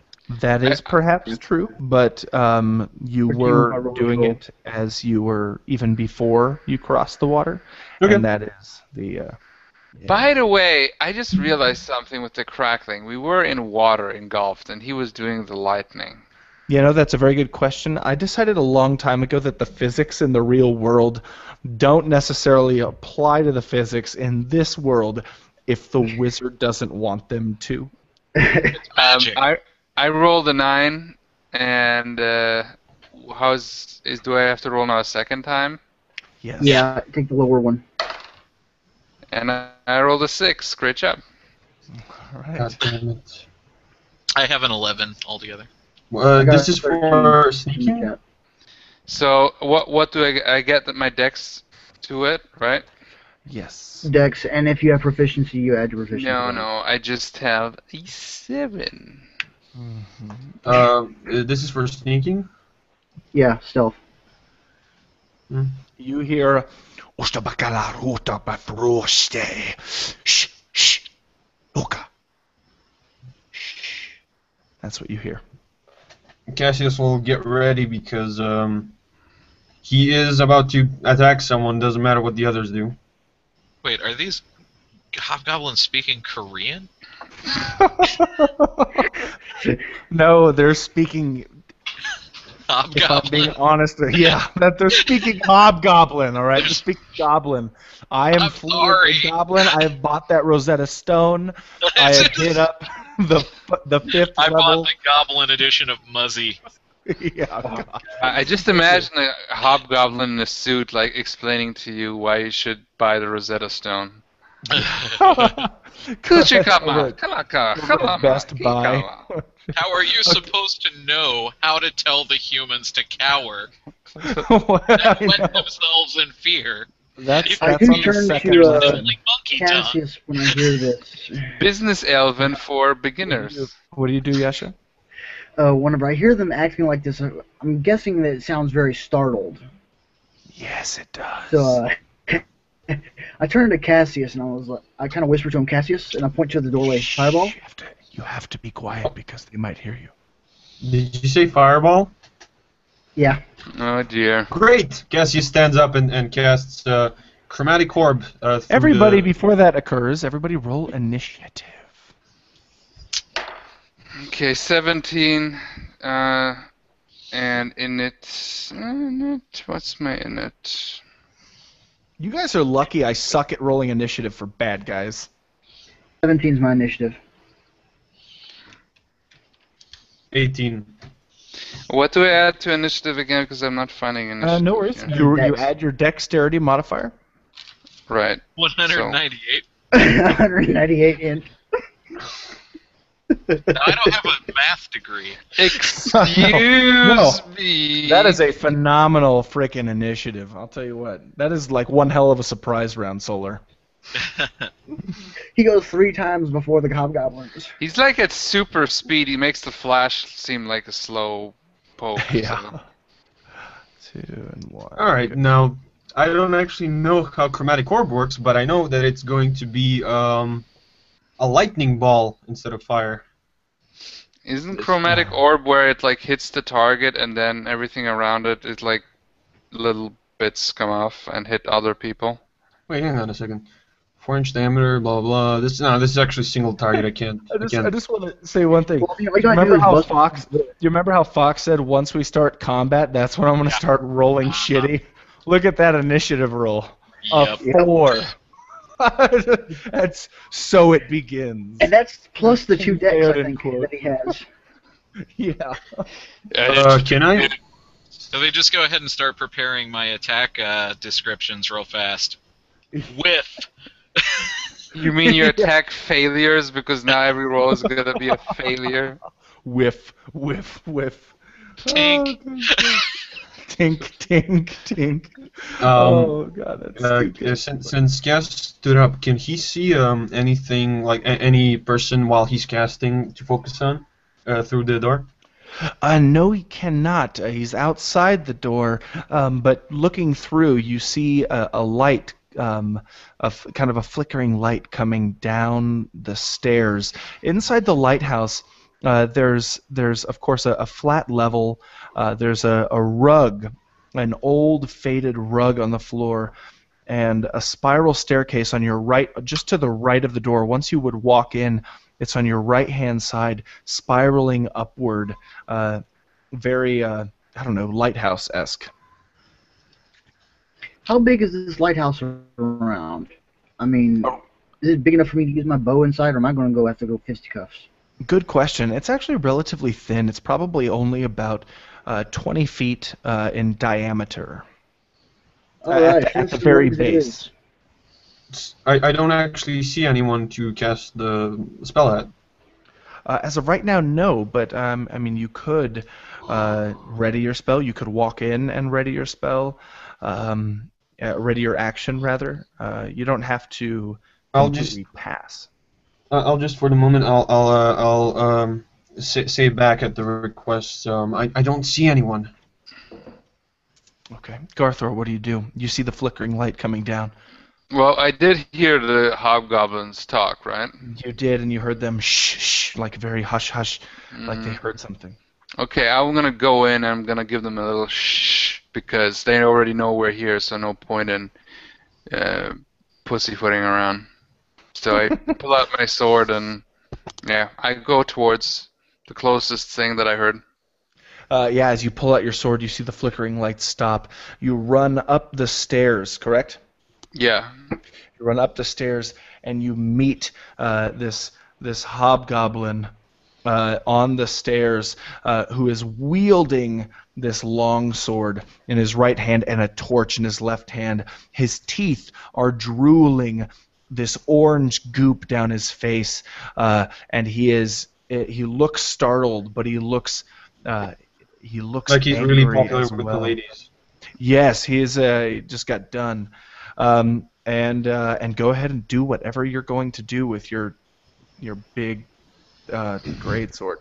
That is perhaps true, but you Or do were I roll doing roll? it as you were even before you crossed the water, Okay. and that is the. Yeah. By the way, I just realized something with the crackling. We were in water engulfed, and he was doing the lightning. You know, that's a very good question. I decided a long time ago that the physics in the real world don't necessarily apply to the physics in this world if the wizard doesn't want them to. It's magic. I rolled a 9, and do I have to roll now a second time? Yes. Yeah, take the lower one. And I rolled a 6. Great job. All right. God damn it. I have an 11 altogether. I got This is 13 for in sneaking? the chat. So what do I get my dex to it, right? Yes. Dex, and if you have proficiency, you add your proficiency. No, I just have a 7. This is for sneaking? Yeah, stealth. You hear. Shh, shh, Luca. Shh. That's what you hear. Cassius will get ready because he is about to attack someone, doesn't matter what the others do. Wait, are these hobgoblins speaking Korean? No, they're speaking. If I'm being Hobgoblin. honest, yeah, that they're speaking hobgoblin. All right, they're speaking goblin. I am I'm fluent sorry. in goblin. I have bought that Rosetta Stone. I have hit up the 5th I level. bought the Goblin edition of Muzzy. Yeah, God. I just imagine a hobgoblin in a suit, like explaining to you why you should buy the Rosetta Stone. Best Buy. How are you supposed to know how to tell the humans to cower Well, and I wet know. themselves in fear? That's I on do the turn second to lesson. Like monkey tongue. Cassius when I hear this. Business Elven for beginners. What do you do, Yasha? Whenever I hear them acting like this, I'm guessing that it sounds very startled. Yes, it does. So I turned to Cassius and I kind of whisper to him, Cassius, and I point to the doorway. Fireball. You have to be quiet because they might hear you. Did you say fireball? Yeah. Oh dear. Great! Cassius stands up and casts Chromatic Orb. Through Everybody, the... before that occurs, everybody roll initiative. Okay, 17. And init. What's my init? You guys are lucky I suck at rolling initiative for bad guys. 17's my initiative. 18. What do I add to initiative again? Because I'm not finding initiative. No worries. here. You Dex. add your dexterity modifier. Right. 198. 198 int. Now, I don't have a math degree. Excuse No. me. That is a phenomenal frickin' initiative. I'll tell you what. That is like one hell of a surprise round, Solar. He goes 3 times before the hobgoblins. He's like at super speed. He makes the Flash seem like a slow poke. Yeah. 2 and 1. Alright, now, I don't actually know how Chromatic Orb works, but I know that it's going to be a lightning ball instead of fire. Isn't Chromatic Orb where it like hits the target and then everything around it is like little bits come off and hit other people? Wait, hang on a second. 4-inch diameter, blah blah blah. This is actually single target. I can't. I just want to say one thing. Well, all you gotta Remember do is how bust- Fox? Do you remember how Fox said once we start combat, that's when I'm going to start rolling shitty? Look at that initiative roll. Yep. A 4. That's so it begins. And that's plus the 2 decks, I Failed in think, quote. that he has. Yeah. Can I? So they just go ahead and start preparing my attack descriptions real fast. With You mean your attack failures because now every roll is going to be a failure? Whiff, whiff, whiff. Tink. Oh, tink, tink, tink. Oh god, that's too good. Since Cass stood up, can he see anything like any person while he's casting to focus on through the door? No, he cannot. He's outside the door, but looking through, you see a light, kind of a flickering light coming down the stairs. Inside the lighthouse, There's of course a flat level. There's a rug, an old faded rug on the floor, and a spiral staircase on your right, just to the right of the door. Once you would walk in, it's on your right-hand side, spiraling upward, very, I don't know, lighthouse-esque. How big is this lighthouse around? I mean, is it big enough for me to use my bow inside, or am I going to have to go fisticuffs? Good question. It's actually relatively thin. It's probably only about 20 feet in diameter All right, at the fancy very legs it base. is. I don't actually see anyone to cast the spell at. As of right now, no, but I mean, you could ready your spell. You could walk in and ready your spell, ready your action, rather. You don't have to I'll completely pass. I'll just for the moment I'll say back at the request. I don't see anyone. Okay. Garthor, what do? You see the flickering light coming down. Well, I did hear the hobgoblins talk, right? You did, and you heard them shh, shh, like very hush, hush, like they heard something. Okay, I'm gonna go in and I'm gonna give them a little shh because they already know we're here, so no point in pussyfooting around. So I pull out my sword and yeah, I go towards the closest thing that I heard. Yeah, as you pull out your sword, you see the flickering light stop. You run up the stairs, correct? Yeah. You run up the stairs and you meet this hobgoblin on the stairs who is wielding this long sword in his right hand and a torch in his left hand. His teeth are drooling this orange goop down his face, and he looks startled, but he looks Like he's really angry popular as with the well. ladies. Yes, he is. He just got done. And go ahead and do whatever you're going to do with your big great sword.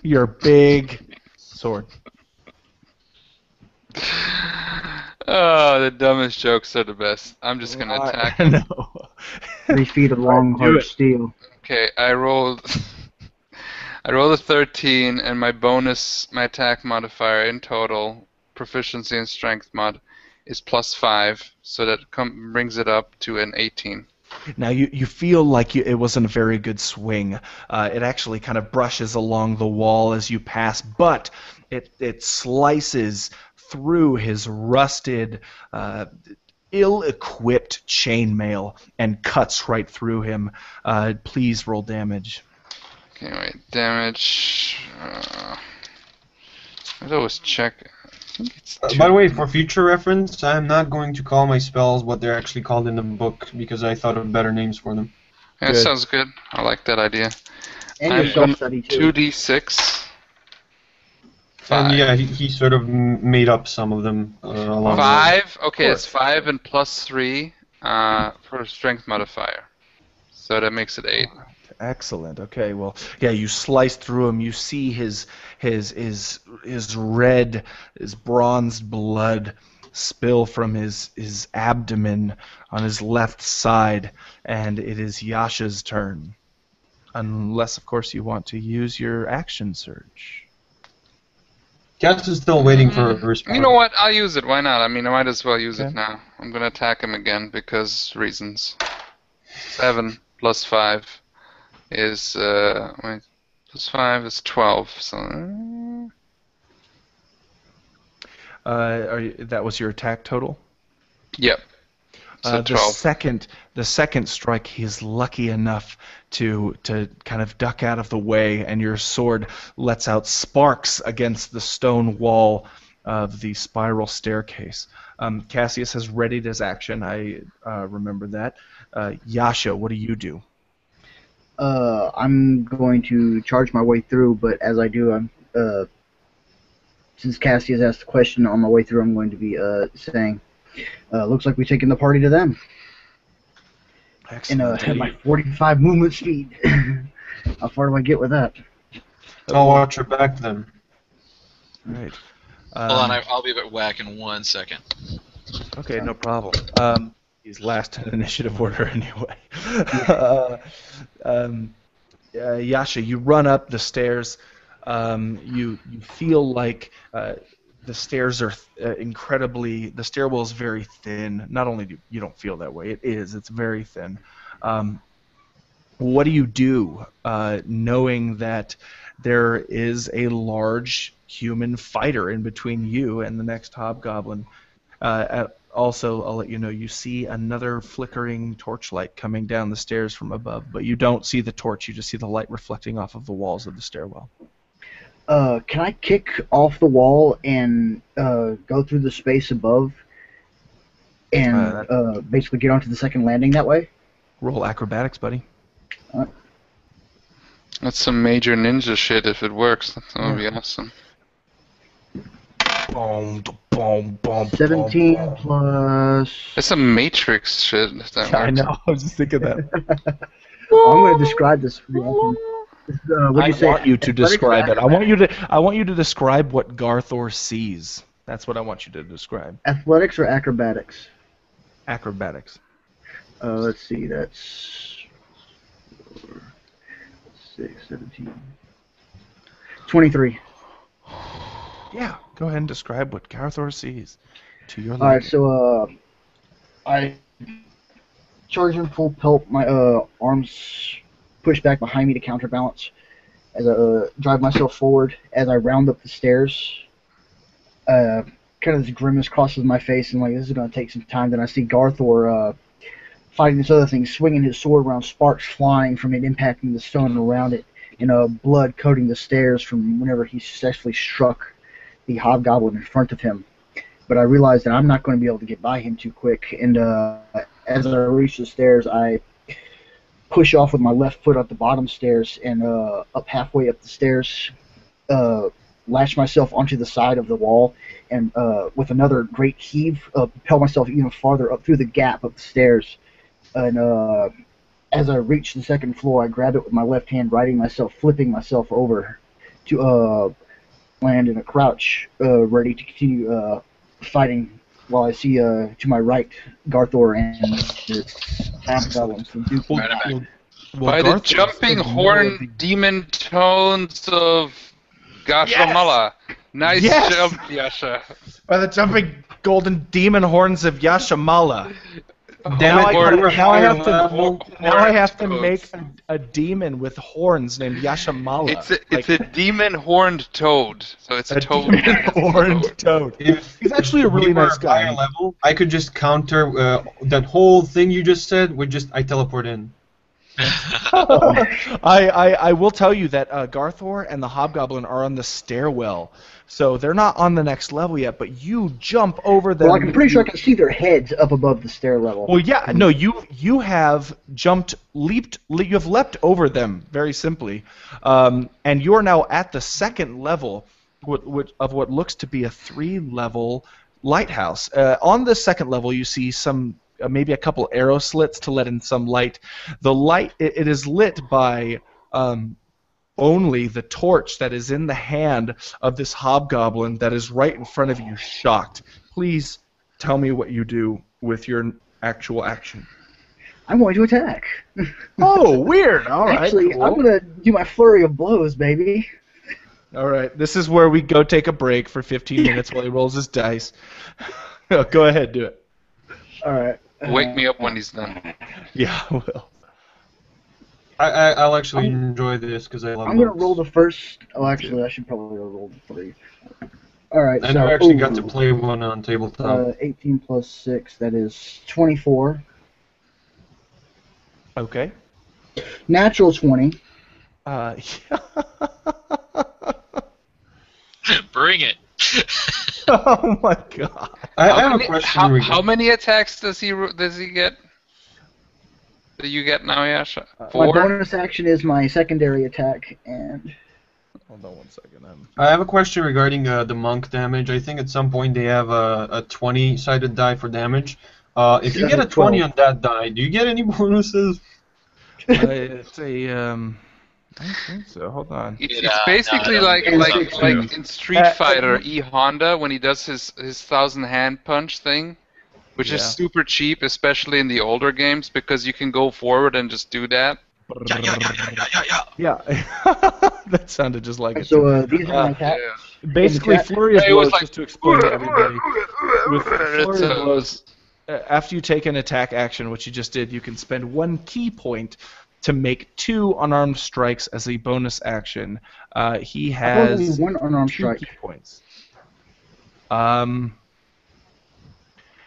Your big sword. Oh, the dumbest jokes are the best. I'm just gonna attack him. No. 3 feet of long, do hard it. steel. Okay, I rolled I rolled a 13 and my attack modifier in total, proficiency and strength mod, is +5, so that brings it up to an 18. Now you feel like it wasn't a very good swing. It actually kind of brushes along the wall as you pass, but it slices through his rusted, ill-equipped chainmail and cuts right through him. Please roll damage. Okay, wait, damage. I'd always check. I think it's By the way, for future reference, I'm not going to call my spells what they're actually called in the book because I thought of better names for them. Yeah, Good. sounds good. I like that idea. And I'm your gonna self-study, too. 2d6. And 5. yeah, he sort of made up some of them along the way. 5? Okay, course. it's 5 and +3 for strength modifier. So that makes it 8. Excellent. Okay. Well, yeah. You slice through him. You see his red, his bronzed blood spill from his abdomen on his left side, and it is Yasha's turn. Unless, of course, you want to use your action surge. Cass is still waiting for a response. You know what? I'll use it. Why not? I mean, I might as well use Okay. it now. I'm gonna attack him again because reasons. 7 + 5 is wait, +5 is 12. So That was your attack total? yep. So The 12. second strike, he's lucky enough to kind of duck out of the way, and your sword lets out sparks against the stone wall of the spiral staircase. Cassius has readied his action. I remember that. Yasha, what do you do? I'm going to charge my way through, but as I do, I'm since Cassie has asked the question on my way through, I'm going to be saying, looks like we're taking the party to them. Excellent. And at my 45 movement speed. How far do I get with that? I'll watch your back then. All right. Hold on, I'll be at whack in 1 second. Okay, no problem. He's last in initiative order anyway. Yasha, you run up the stairs. You feel like the stairs are incredibly. The stairwell is very thin. Not only do you don't feel that way, it is. It's very thin. What do you do, knowing that there is a large human fighter in between you and the next hobgoblin? Also, I'll let you know, you see another flickering torchlight coming down the stairs from above, but you don't see the torch, you just see the light reflecting off of the walls of the stairwell. Can I kick off the wall and go through the space above and basically get onto the second landing that way? Roll acrobatics, buddy. That's some major ninja shit if it works. That would be awesome. Boom, boom, boom, 17 boom, boom. plus... That's some Matrix shit if that works. I know, I was just thinking that. I'm going to describe this for you. I want you to describe it. I want you to describe what Garthor sees. That's what I want you to describe. Athletics or acrobatics? Acrobatics. Let's see, that's 6, 17, 23. Yeah, go ahead and describe what Garthor sees to your Alright, liking. so I charge in full pelt, my arms push back behind me to counterbalance as I drive myself forward as I round up the stairs. Kind of this grimace crosses my face and like, this is going to take some time. Then I see Garthor fighting this other thing, swinging his sword around, sparks flying from it, impacting the stone around it, and blood coating the stairs from whenever he successfully struck the hobgoblin in front of him. But I realized that I'm not going to be able to get by him too quick, and as I reach the stairs, I push off with my left foot up the bottom stairs and up halfway up the stairs, lash myself onto the side of the wall, and with another great heave, propel myself even farther up through the gap of the stairs. And as I reach the second floor, I grab it with my left hand, flipping myself over to land in a crouch, ready to continue fighting, while I see to my right Garthor and this hobgoblin from Duke. By the jumping horn demon tones of Gashamala. Nice jump, Yasha. By the jumping golden demon horns of Yashamala. Damn Now it, I have to make a demon with horns named Yashamala. It's a demon horned toad, so it's a toad. Demon horned toad. He's actually a really nice guy. Higher level, I could just counter that whole thing you just said with just I teleport in. I will tell you that Garthor and the Hobgoblin are on the stairwell, so they're not on the next level yet. But you jump over them. Well, I'm pretty sure I can see their heads up above the stair level. Well, yeah, no, you have leaped over them very simply, and you are now at the second level of what looks to be a 3-level lighthouse. On the second level, you see some. Maybe a couple arrow slits to let in some light. The light, it is lit by only the torch that is in the hand of this hobgoblin that is right in front of you, shocked. Please tell me what you do with your actual action. I'm going to attack. Oh, weird. All right. Actually, cool. I'm going to do my flurry of blows, baby. All right. This is where we go take a break for 15 minutes while he rolls his dice. Go ahead, do it. All right. Wake me up when he's done. Yeah, I will. I'll actually enjoy this because I love. I'm gonna roll the first. Oh, actually, I should probably roll the 3. All right. I never actually got to play one on tabletop. 18 plus 6, that is 24. Okay. Natural 20. Yeah. Bring it. Oh my god. I have a question. How many attacks does he get? Do you get now, Yasha? My 4? bonus action is my secondary attack, and Hold on one second. I have a question regarding the monk damage. I think at some point they have a 20-sided die for damage. If you get a 20 on that die, do you get any bonuses? It's a I don't think so. Hold on. It's basically like in Street Fighter E Honda when he does his 1,000 hand punch thing, which is super cheap, especially in the older games, because you can go forward and just do that. Yeah, yeah, yeah, yeah, yeah, yeah, yeah. Yeah, that sounded just like it. So Too. these are my attacks. Basically, chat? flurry of It was blows. like Just to explain to everybody, with it's flurry of blows, after you take an attack action, which you just did, you can spend 1 key point to make 2 unarmed strikes as a bonus action. He I thought only has one unarmed 2 strike. key points. Um,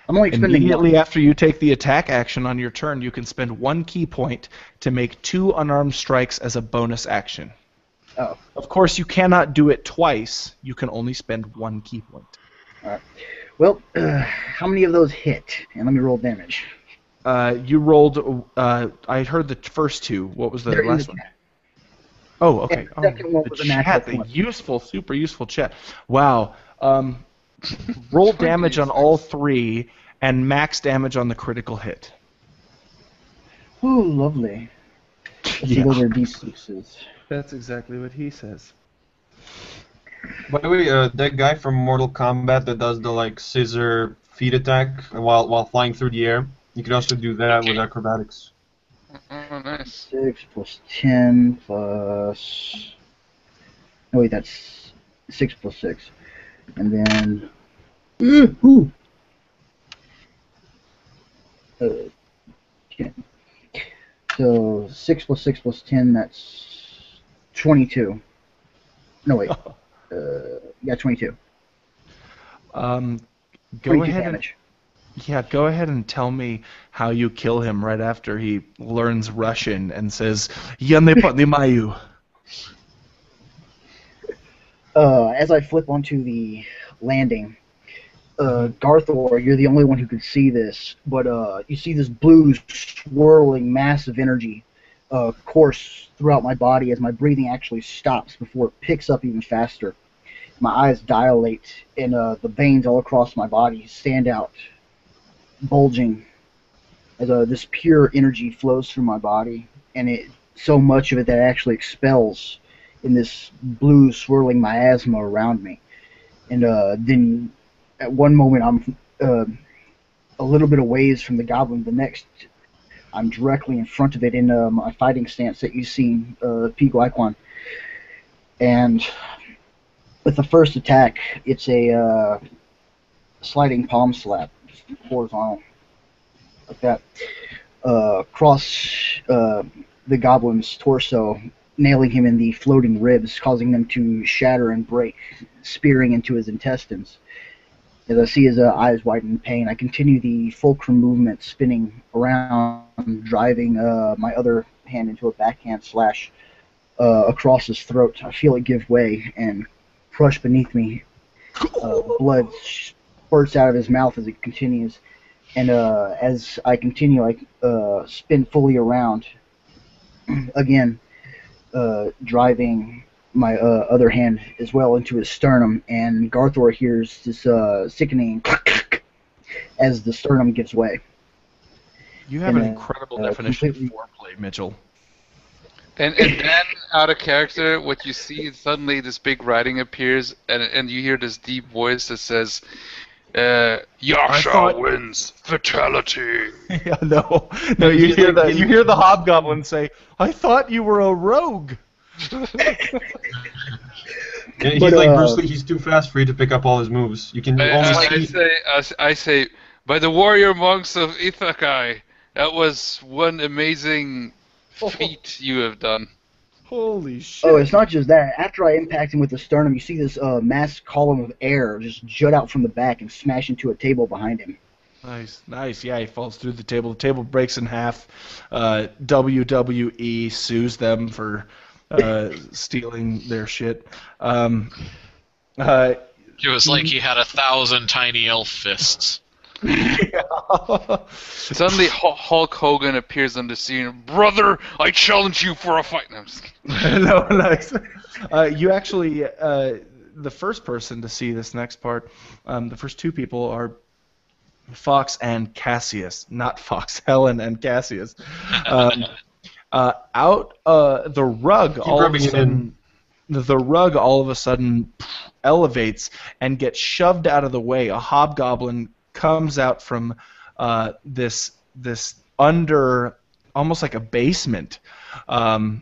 I'm only expending Immediately one. after you take the attack action on your turn, you can spend 1 key point to make 2 unarmed strikes as a bonus action. Oh, Of course, you cannot do it twice. You can only spend 1 key point. all right. Well, how many of those hit? And let me roll damage. You rolled. I heard the first 2. What was the They're in last the one? chat. Oh, okay. And the second one The was a natural chat, the 20. useful, super useful chat. Wow. Roll damage on all 3 and max damage on the critical hit. Ooh, lovely. Let's see, those are D6s. That's exactly what he says. By the way, that guy from Mortal Kombat that does the like scissor feet attack while flying through the air, you could also do that with acrobatics. Oh, nice. 6 plus 10 plus... Oh, wait, that's 6 plus 6. And then... Ooh! 10. So 6 plus 6 plus 10, that's 22. No, wait. Yeah, 22. Go 22 ahead damage. go ahead and tell me how you kill him right after he learns Russian and says "Я не понимаю." As I flip onto the landing, Garthor, you're the only one who could see this, but you see this blue swirling mass of energy course throughout my body as my breathing actually stops before it picks up even faster. My eyes dilate, and the veins all across my body stand out, bulging, as this pure energy flows through my body, and so much of it that it actually expels in this blue swirling miasma around me. And then at one moment I'm a little bit away from the goblin, the next I'm directly in front of it in my fighting stance that you've seen, P. Glyquan. And with the first attack, it's a sliding palm slap, just horizontal, like that, across the goblin's torso, nailing him in the floating ribs, causing them to shatter and break, spearing into his intestines. As I see his eyes widen in pain, I continue the fulcrum movement, spinning around, driving my other hand into a backhand slash across his throat. I feel it give way and crush beneath me. Blood spurts out of his mouth as it continues. And as I continue, I spin fully around, again, driving my other hand as well into his sternum, and Garthor hears this sickening as the sternum gives way. You have And, an incredible definition of completely- foreplay, Mitchell. And then out of character, what you see is suddenly this big writing appears, and you hear this deep voice that says, "Yasha wins fatality." Yeah, no, you He's hear like- you hear the hobgoblin say, "I thought you were a rogue." Yeah, he's But, like Bruce Lee. He's too fast for you to pick up all his moves. You can only see. I say, by the warrior monks of Ithakai, that was one amazing feat you have done. Holy shit! Oh, it's not just that. After I impact him with the sternum, you see this mass column of air just jut out from the back and smash into a table behind him. Nice. Yeah, he falls through the table. The table breaks in half. WWE sues them for stealing their shit. It was like he had 1,000 tiny elf fists. Suddenly, Hulk Hogan appears on the scene. Brother, I challenge you for a fight. No, I'm just kidding. No, nice. You actually, the first person to see this next part, the first 2 people are Fox and Cassius, not Fox, Helen and Cassius. Out the rug, all of a rubbing it sudden, the rug all of a sudden elevates and gets shoved out of the way. A hobgoblin comes out from this under almost like a basement, and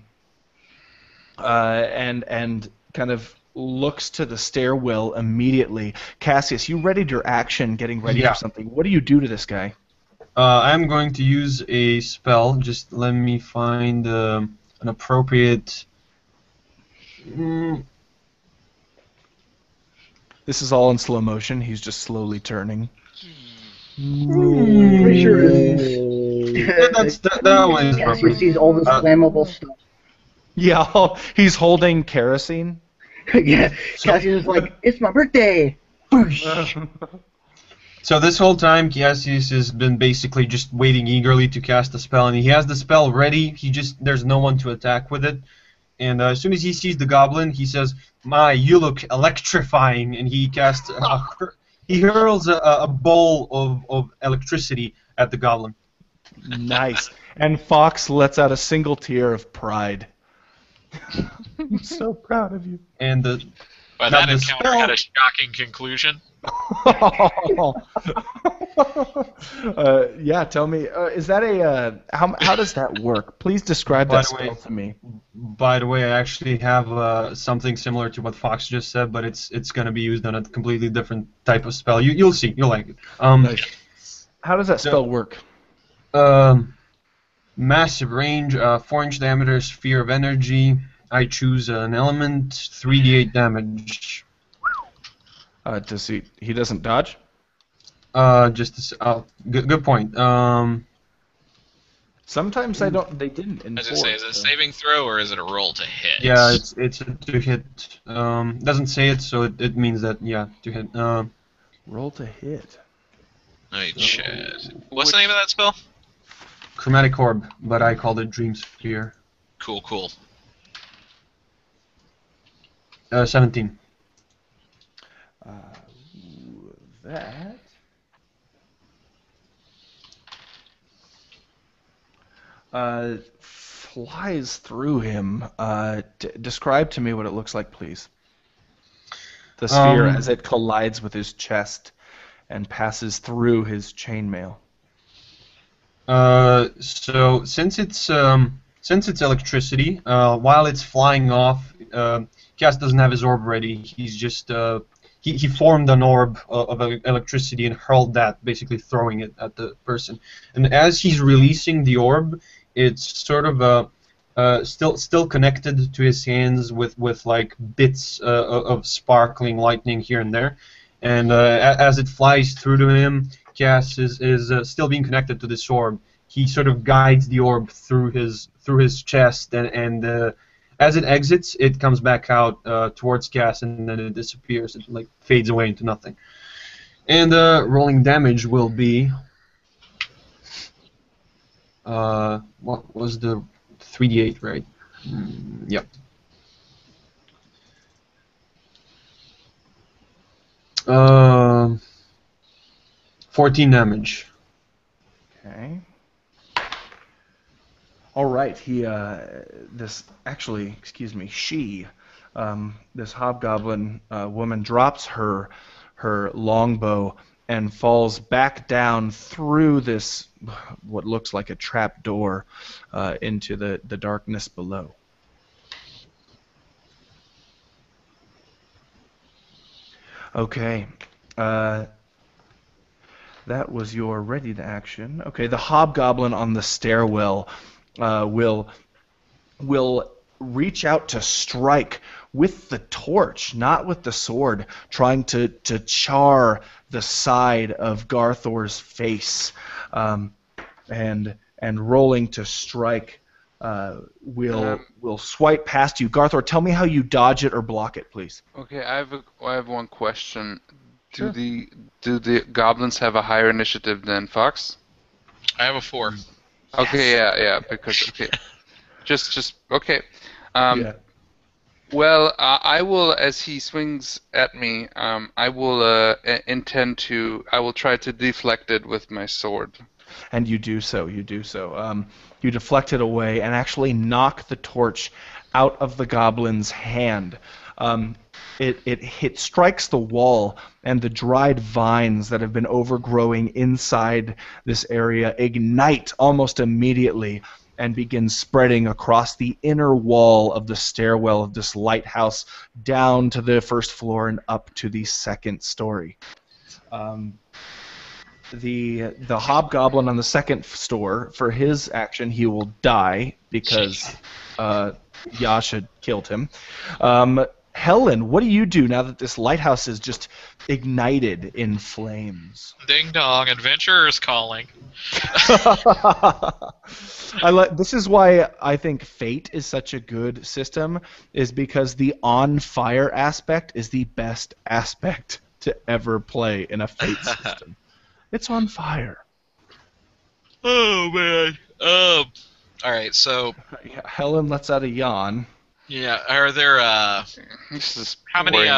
kind of looks to the stairwell immediately. Cassius, you readied your action, getting ready Yeah. for something. What do you do to this guy? I'm going to use a spell. Just let me find an appropriate. This is all in slow motion. He's just slowly turning. Pretty sure Yeah, that one is Cassius appropriate. sees all this flammable stuff. Yeah, he's holding kerosene. Yeah, Cassius is like, it's my birthday. Boosh. So this whole time, Cassius has been basically just waiting eagerly to cast the spell, and he has the spell ready. There's no one to attack with it. And as soon as he sees the goblin, he says, "My, you look electrifying!" And he casts, he hurls a bowl of electricity at the goblin. Nice. And Fox lets out a single tear of pride. I'm so proud of you. And the But Now that the encounter spell- had a shocking conclusion. Yeah, tell me, is that a how does that work? Please describe By that the way- spell to me. by the way, I actually have something similar to what Fox just said, but it's going to be used on a completely different type of spell. You'll see, you'll like it. Nice. How does that spell work? Massive range, 4-inch diameter, sphere of energy. I choose an element, 3d8 damage. Does he doesn't dodge? Good point. Sometimes they didn't in As I say, is it a saving throw or is it a roll to hit? Yeah, it's a to hit. Doesn't say it, so it means that to hit. Roll to hit. Wait, shit. What's the name of that spell? Chromatic orb, but I called it dream sphere. Cool. 17. That flies through him. Describe to me what it looks like, please. The sphere as it collides with his chest and passes through his chainmail. So since it's electricity, while it's flying off, Cass doesn't have his orb ready. He's just he formed an orb of electricity and hurled that, basically throwing it at the person. And as he's releasing the orb, it's sort of still connected to his hands with like bits of sparkling lightning here and there. And as it flies through to him, Cass is still being connected to this orb. He sort of guides the orb through his chest, and as it exits, it comes back out towards Cass, and then it disappears. It like fades away into nothing. And rolling damage will be what was the 3d8, right? Yep. 14 damage. Okay. All right. She, this hobgoblin woman drops her longbow and falls back down through this, what looks like a trap door, into the darkness below. Okay. That was your ready to action. Okay, the hobgoblin on the stairwell will reach out to strike with the torch, not with the sword, trying to char the side of Garthor's face, and rolling to strike. Will swipe past you. Garthor, tell me how you dodge it or block it, please. Okay, I have one question. Sure. Do the goblins have a higher initiative than Fox? I have a 4. Okay, yeah, because just okay. Yeah. Well, I will, as he swings at me, I will I will try to deflect it with my sword. And you do so. You deflect it away and actually knock the torch out of the goblin's hand. It strikes the wall, and the dried vines that have been overgrowing inside this area ignite almost immediately, and begins spreading across the inner wall of the stairwell of this lighthouse down to the first floor and up to the second story. The hobgoblin on the second store, for his action, he will die because Yasha killed him. Helen, what do you do now that this lighthouse is just ignited in flames? Ding dong, adventurers calling. This is why I think Fate is such a good system, is because the on fire aspect is the best aspect to ever play in a Fate system. It's on fire. Oh man. All right. So Helen lets out a yawn. yeah, are there This is how many boring.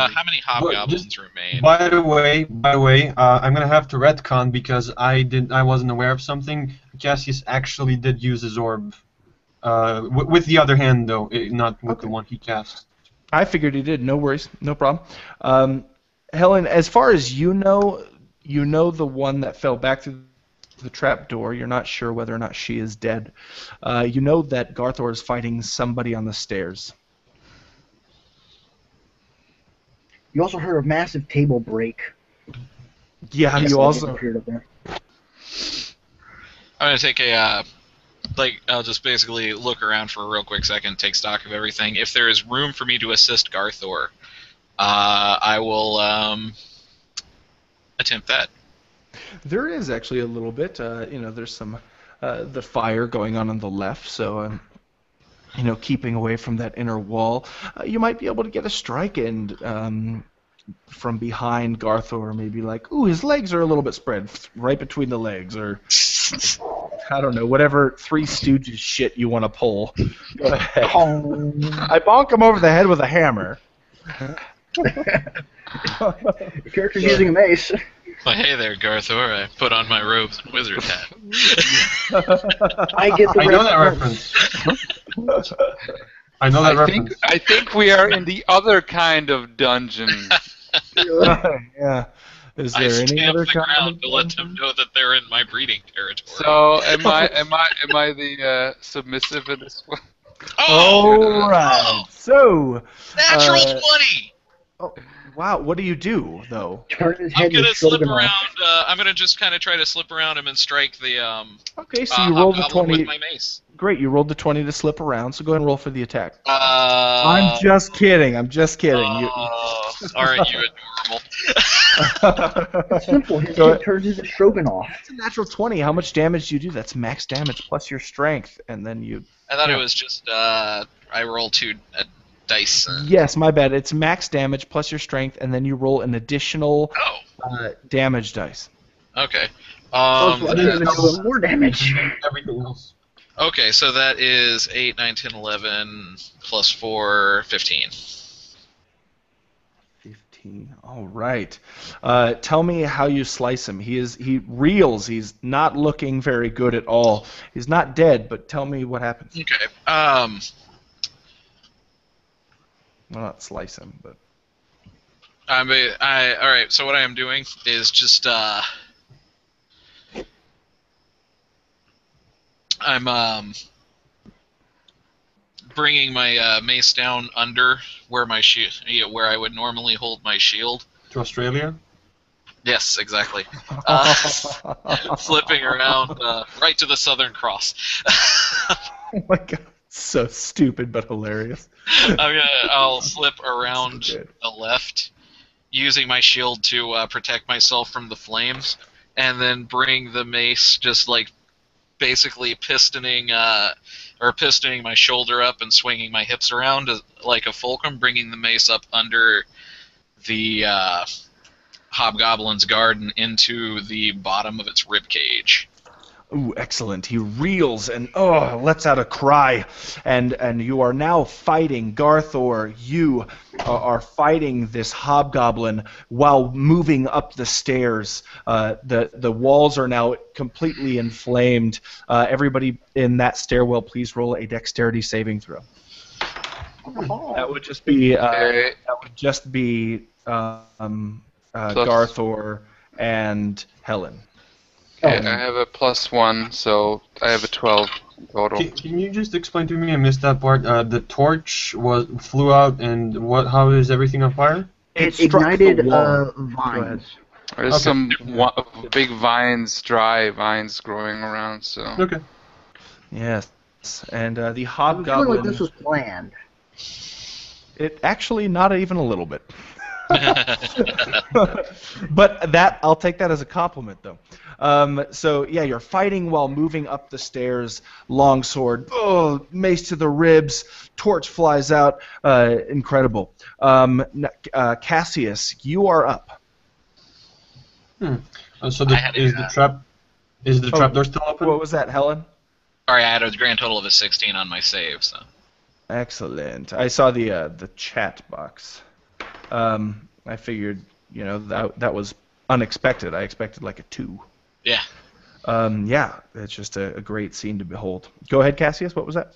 hobgoblins remain? By the way, I'm gonna have to retcon because I wasn't aware of something. Cassius actually did use his orb, with the other hand though, not with the one he cast. I figured he did. No worries. No problem. Helen, as far as you know the one that fell back through the trap door. You're not sure whether or not she is dead. You know that Garthor is fighting somebody on the stairs. You also heard a massive table break. Yeah, you Something also... appeared up there. I'm gonna take a I'll just basically look around for a real quick second, take stock of everything. If there is room for me to assist Garthor, I will attempt that. There is actually a little bit. There's some the fire going on the left, so keeping away from that inner wall. You might be able to get a strike and from behind Garthor, maybe like, ooh, his legs are a little bit spread, right between the legs, or I don't know, whatever Three Stooges shit you want to pull. Go ahead. I bonk him over the head with a hammer. The character's using a mace. Well, hey there, Garthor. I put on my robes and wizard hat. I get the I know that reference. I know that reference. I think we are in the other kind of dungeon. Yeah. Is I there any stamp other the kind ground of to let them know that they're in my breeding territory. So am I the submissive in this one? All right. So, Natural 20! oh, wow, what do you do though? Turn his I'm head gonna to slip Stroganoff. around. I'm gonna just kind of try to slip around him and strike the Okay, so you rolled the hobgoblin 20. with my mace. Great, you rolled the 20 to slip around. So go ahead and roll for the attack. I'm just kidding. I'm just kidding. Aren't you adorable? It's simple. His Go head ahead. turns into Stroganoff. That's a natural 20. How much damage do you do? That's max damage plus your strength, and then you. I thought it was just I rolled 2 dice. Yes, my bad. It's max damage plus your strength, and then you roll an additional damage dice. Okay. So it's even doing more damage. Everything else. Okay, so that is 8, 9, 10, 11, plus 4, 15. 15. All right. Tell me how you slice him. He reels. He's not looking very good at all. He's not dead, but tell me what happens. Okay. Well, not slice him, but. All right. So what I am doing is just I'm bringing my mace down under where my where I would normally hold my shield. To Australia? Yes, exactly. Flipping around right to the Southern Cross. Oh my god, so stupid but hilarious. I'll flip around So good. the left, using my shield to protect myself from the flames, and then bring the mace just like basically pistoning my shoulder up and swinging my hips around like a fulcrum, bringing the mace up under the hobgoblin's guard and into the bottom of its rib cage. Ooh, excellent. He reels and lets out a cry, and you are now fighting Garthor. You are fighting this hobgoblin while moving up the stairs. The walls are now completely inflamed. Everybody in that stairwell, please roll a dexterity saving throw. That would just be Garthor and Helen. Okay, I have a +1, so I have a 12. Total. Can you just explain to me? I missed that part. The torch flew out, and what? How is everything on fire? It It struck the ignited wall. Go ahead. vines. There's Okay. some Yeah. big vines, dry vines growing around, so. Okay. Yes. And the I have a feeling like hobgoblin. this was planned. It actually not even a little bit. But I'll take that as a compliment, though. So yeah, you're fighting while moving up the stairs. Longsword, mace to the ribs. Torch flies out. Incredible. Cassius, you are up. So I had is a, the trap trapdoor still open? What was that, Helen? Sorry, I had a grand total of a 16 on my save. So. Excellent. I saw the chat box. I figured, that was unexpected. I expected like a 2. Yeah. Yeah, it's just a great scene to behold. Go ahead, Cassius. What was that?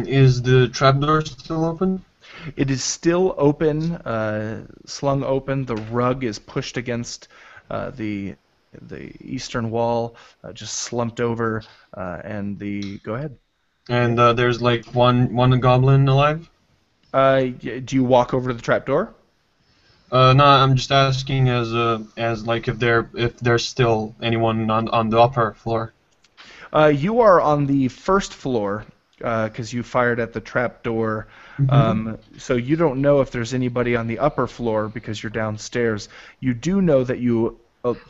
Is the trapdoor still open? It is still open, slung open. The rug is pushed against the eastern wall, just slumped over, and go ahead. And there's like one goblin alive? Do you walk over to the trapdoor? No, I'm just asking as like if there's still anyone on the upper floor. You are on the first floor because you fired at the trapdoor. So you don't know if there's anybody on the upper floor because you're downstairs. You do know that you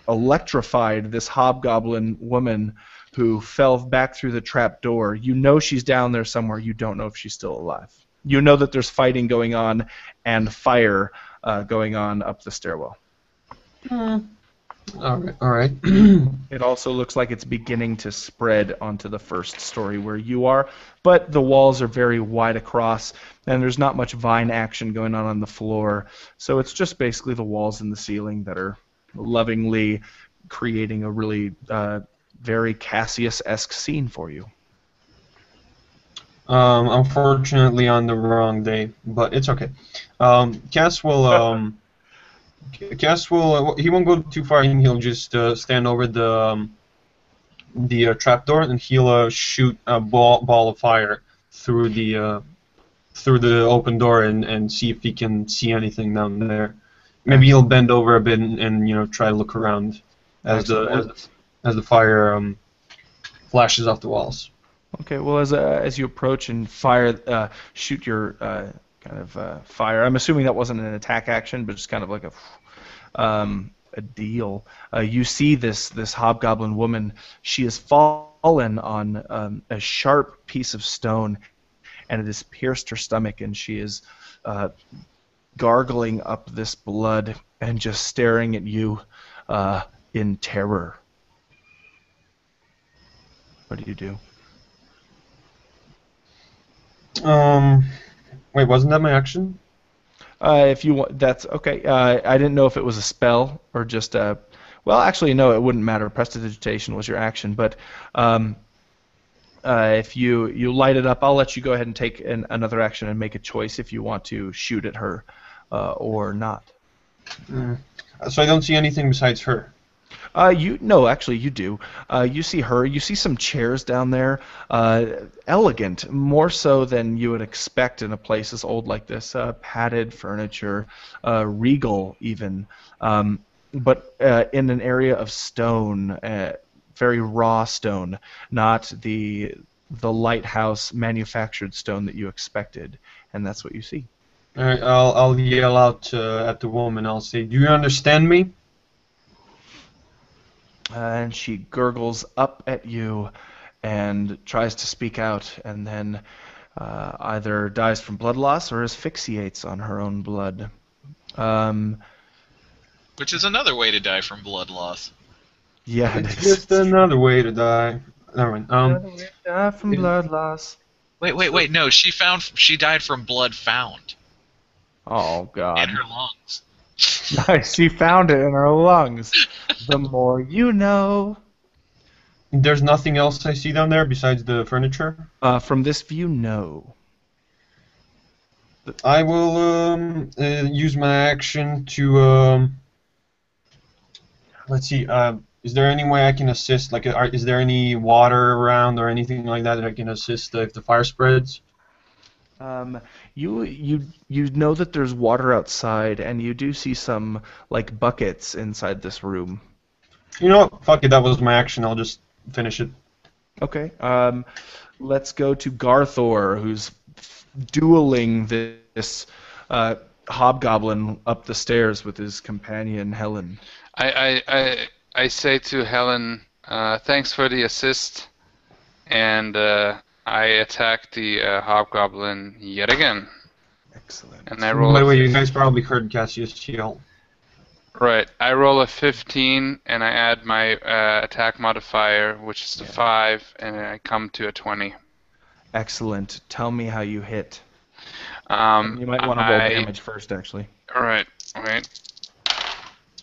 electrified this hobgoblin woman who fell back through the trapdoor. You know she's down there somewhere. You don't know if she's still alive. You know that there's fighting going on and fire going on up the stairwell. All right. It also looks like it's beginning to spread onto the first story where you are, but the walls are very wide across, and there's not much vine action going on the floor, so it's just basically the walls and the ceiling that are lovingly creating a really very Cassius-esque scene for you. Unfortunately on the wrong day, but it's okay. Cass will he won't go too far, and he'll just stand over the trapdoor, and he'll shoot a ball of fire through the open door and see if he can see anything down there. Maybe he'll bend over a bit and try to look around as the fire flashes off the walls. Okay, well, as you approach and shoot your kind of fire, I'm assuming that wasn't an attack action, but just kind of like a deal. You see this hobgoblin woman. She has fallen on a sharp piece of stone, and it has pierced her stomach, and she is gargling up this blood and just staring at you in terror. What do you do? Wait, wasn't that my action? If you want, that's okay. I didn't know if it was a spell or just a. Well, actually, no, it wouldn't matter. Prestidigitation was your action, but if you light it up, I'll let you go ahead and take another action and make a choice if you want to shoot at her or not. So I don't see anything besides her. No, actually, you do. You see her. You see some chairs down there. Elegant, more so than you would expect in a place as old like this. Padded furniture, regal even, but in an area of stone, very raw stone, not the lighthouse manufactured stone that you expected, and that's what you see. All right, I'll yell out at the woman. I'll say, "Do you understand me?" And she gurgles up at you and tries to speak out, and then either dies from blood loss or asphyxiates on her own blood. Which is another way to die from blood loss. Yeah, it It's is. just another way to die. Never mind. Another way to die from blood loss. Wait, no, she died from blood found Oh, in God. her lungs. She found it in her lungs. The more you know. There's nothing else I see down there besides the furniture. From this view, no. I will use my action to let's see. Is there any way I can assist? Like, is there any water around or anything like that that I can assist if the fire spreads? Um, you know that there's water outside, and you do see some like buckets inside this room. You know what? Fuck it. That was my action. I'll just finish it. Okay. Let's go to Garthor, who's dueling this hobgoblin up the stairs with his companion Helen. I say to Helen, thanks for the assist, and I attack the hobgoblin yet again. Excellent. And I roll By a the way, you guys probably heard Cassius yell. Right. I roll a 15, and I add my attack modifier, which is the 5, and I come to a 20. Excellent. Tell me how you hit. You might want to roll damage first, actually. All right.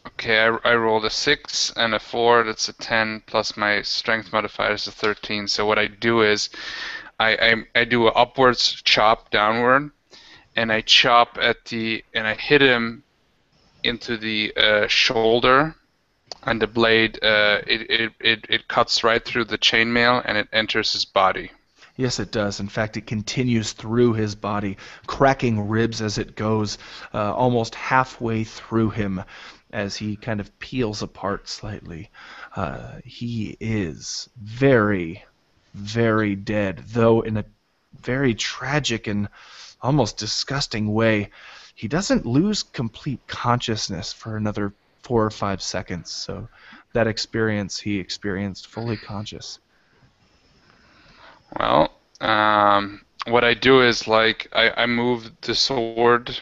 Okay, I rolled a 6 and a 4. That's a 10, plus my strength modifier is a 13. So what I do is I do an upwards chop downward, and I chop and I hit him into the shoulder, and the blade it cuts right through the chainmail and it enters his body. Yes, it does. In fact, it continues through his body, cracking ribs as it goes, almost halfway through him as he kind of peels apart slightly. He is very, very dead, though in a very tragic and almost disgusting way. He doesn't lose complete consciousness for another 4 or 5 seconds, so that experience he experienced fully conscious. Well, what I do is I move the sword,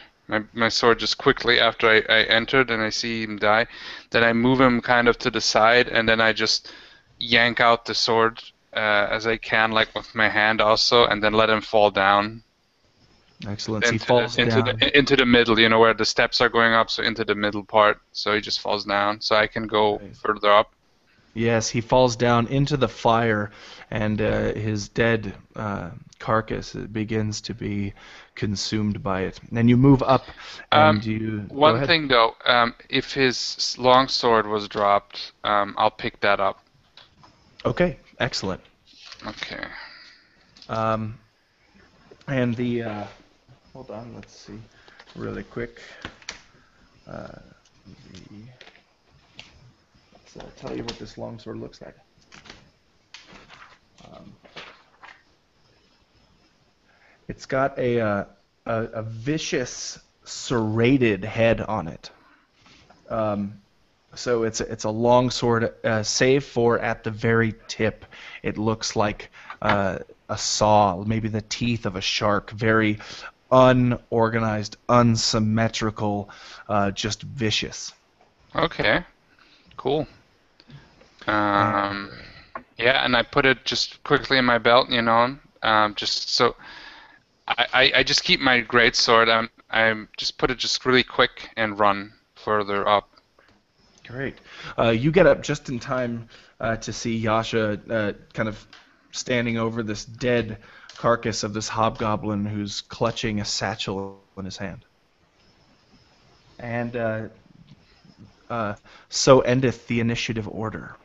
my sword just quickly after I entered and I see him die. Then I move him kind of to the side, and then I just yank out the sword as I can, like with my hand also, and then let him fall down. Excellent. He falls down into the middle, where the steps are going up, so into the middle part. So he just falls down, so I can go further up. Yes, he falls down into the fire, and his dead carcass begins to be consumed by it. And you move up, and you... One thing, though, if his longsword was dropped, I'll pick that up. Okay, excellent. Okay. And the... hold on, let's see really quick. Let's tell you what this longsword looks like. It's got a vicious serrated head on it. So it's a long sword, save for at the very tip, it looks like a saw, maybe the teeth of a shark. Very unorganized, unsymmetrical, just vicious. Okay, cool. Yeah, and I put it just quickly in my belt, just so I just keep my greatsword. I just put it just really quick and run further up. Great. You get up just in time to see Yasha kind of standing over this dead carcass of this hobgoblin who's clutching a satchel in his hand. And so endeth the initiative order.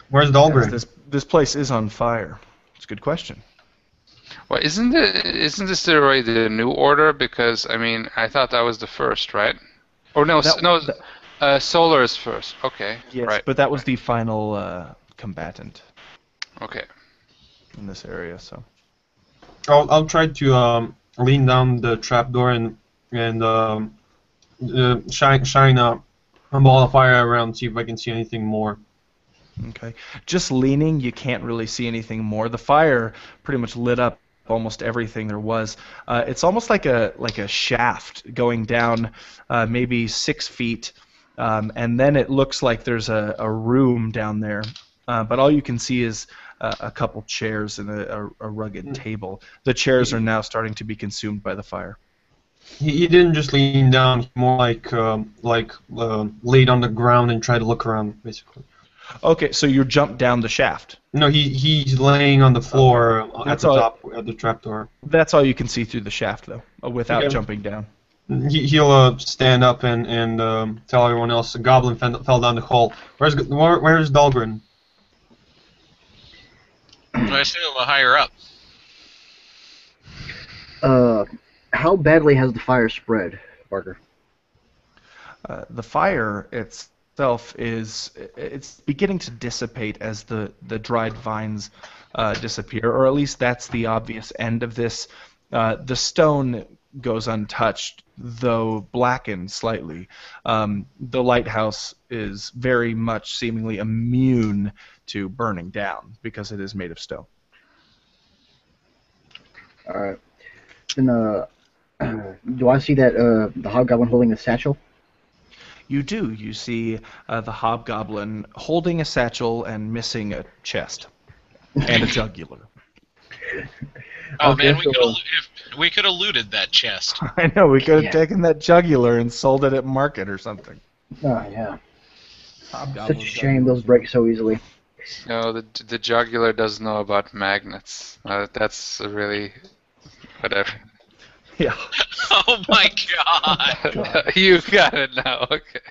Where's Dahlgren? This place is on fire. It's a good question. Well, isn't this already the new order? Because I thought that was the first, right? Or no, Solar is first. Okay. Yes, right. But that was the final combatant. Okay. In this area, so. I'll try to lean down the trapdoor and shine a ball of fire around, see if I can see anything more. Okay. Just leaning, you can't really see anything more. The fire pretty much lit up almost everything there was. It's almost like a shaft going down maybe 6 feet, and then it looks like there's a room down there. But all you can see is a couple chairs and a rugged table. The chairs are now starting to be consumed by the fire. He didn't just lean down, more like laid on the ground and tried to look around, basically. Okay, so you jumped down the shaft. No, he's laying on the floor at the top at the trapdoor. That's all you can see through the shaft, though, without jumping down. He'll stand up and tell everyone else a goblin fell down the hole. Where's Dahlgren? I assume higher up. How badly has the fire spread, Barker? The fire itself it's beginning to dissipate as the dried vines disappear, or at least that's the obvious end of this. The stone goes untouched, though blackened slightly. The lighthouse is very much seemingly immune to burning down because it is made of stone. All right. Then, do I see that the hobgoblin holding a satchel? You do. You see the hobgoblin holding a satchel and missing a chest and a jugular. Oh Okay, man, so, we could have looted that chest. I know, we could have Yeah. taken that jugular and sold it at market or something. Oh yeah. Hobgoblin Such a shame those break so easily. No, the jugular doesn't know about magnets. That's really whatever. Yeah. Oh my god! You got it now. Okay.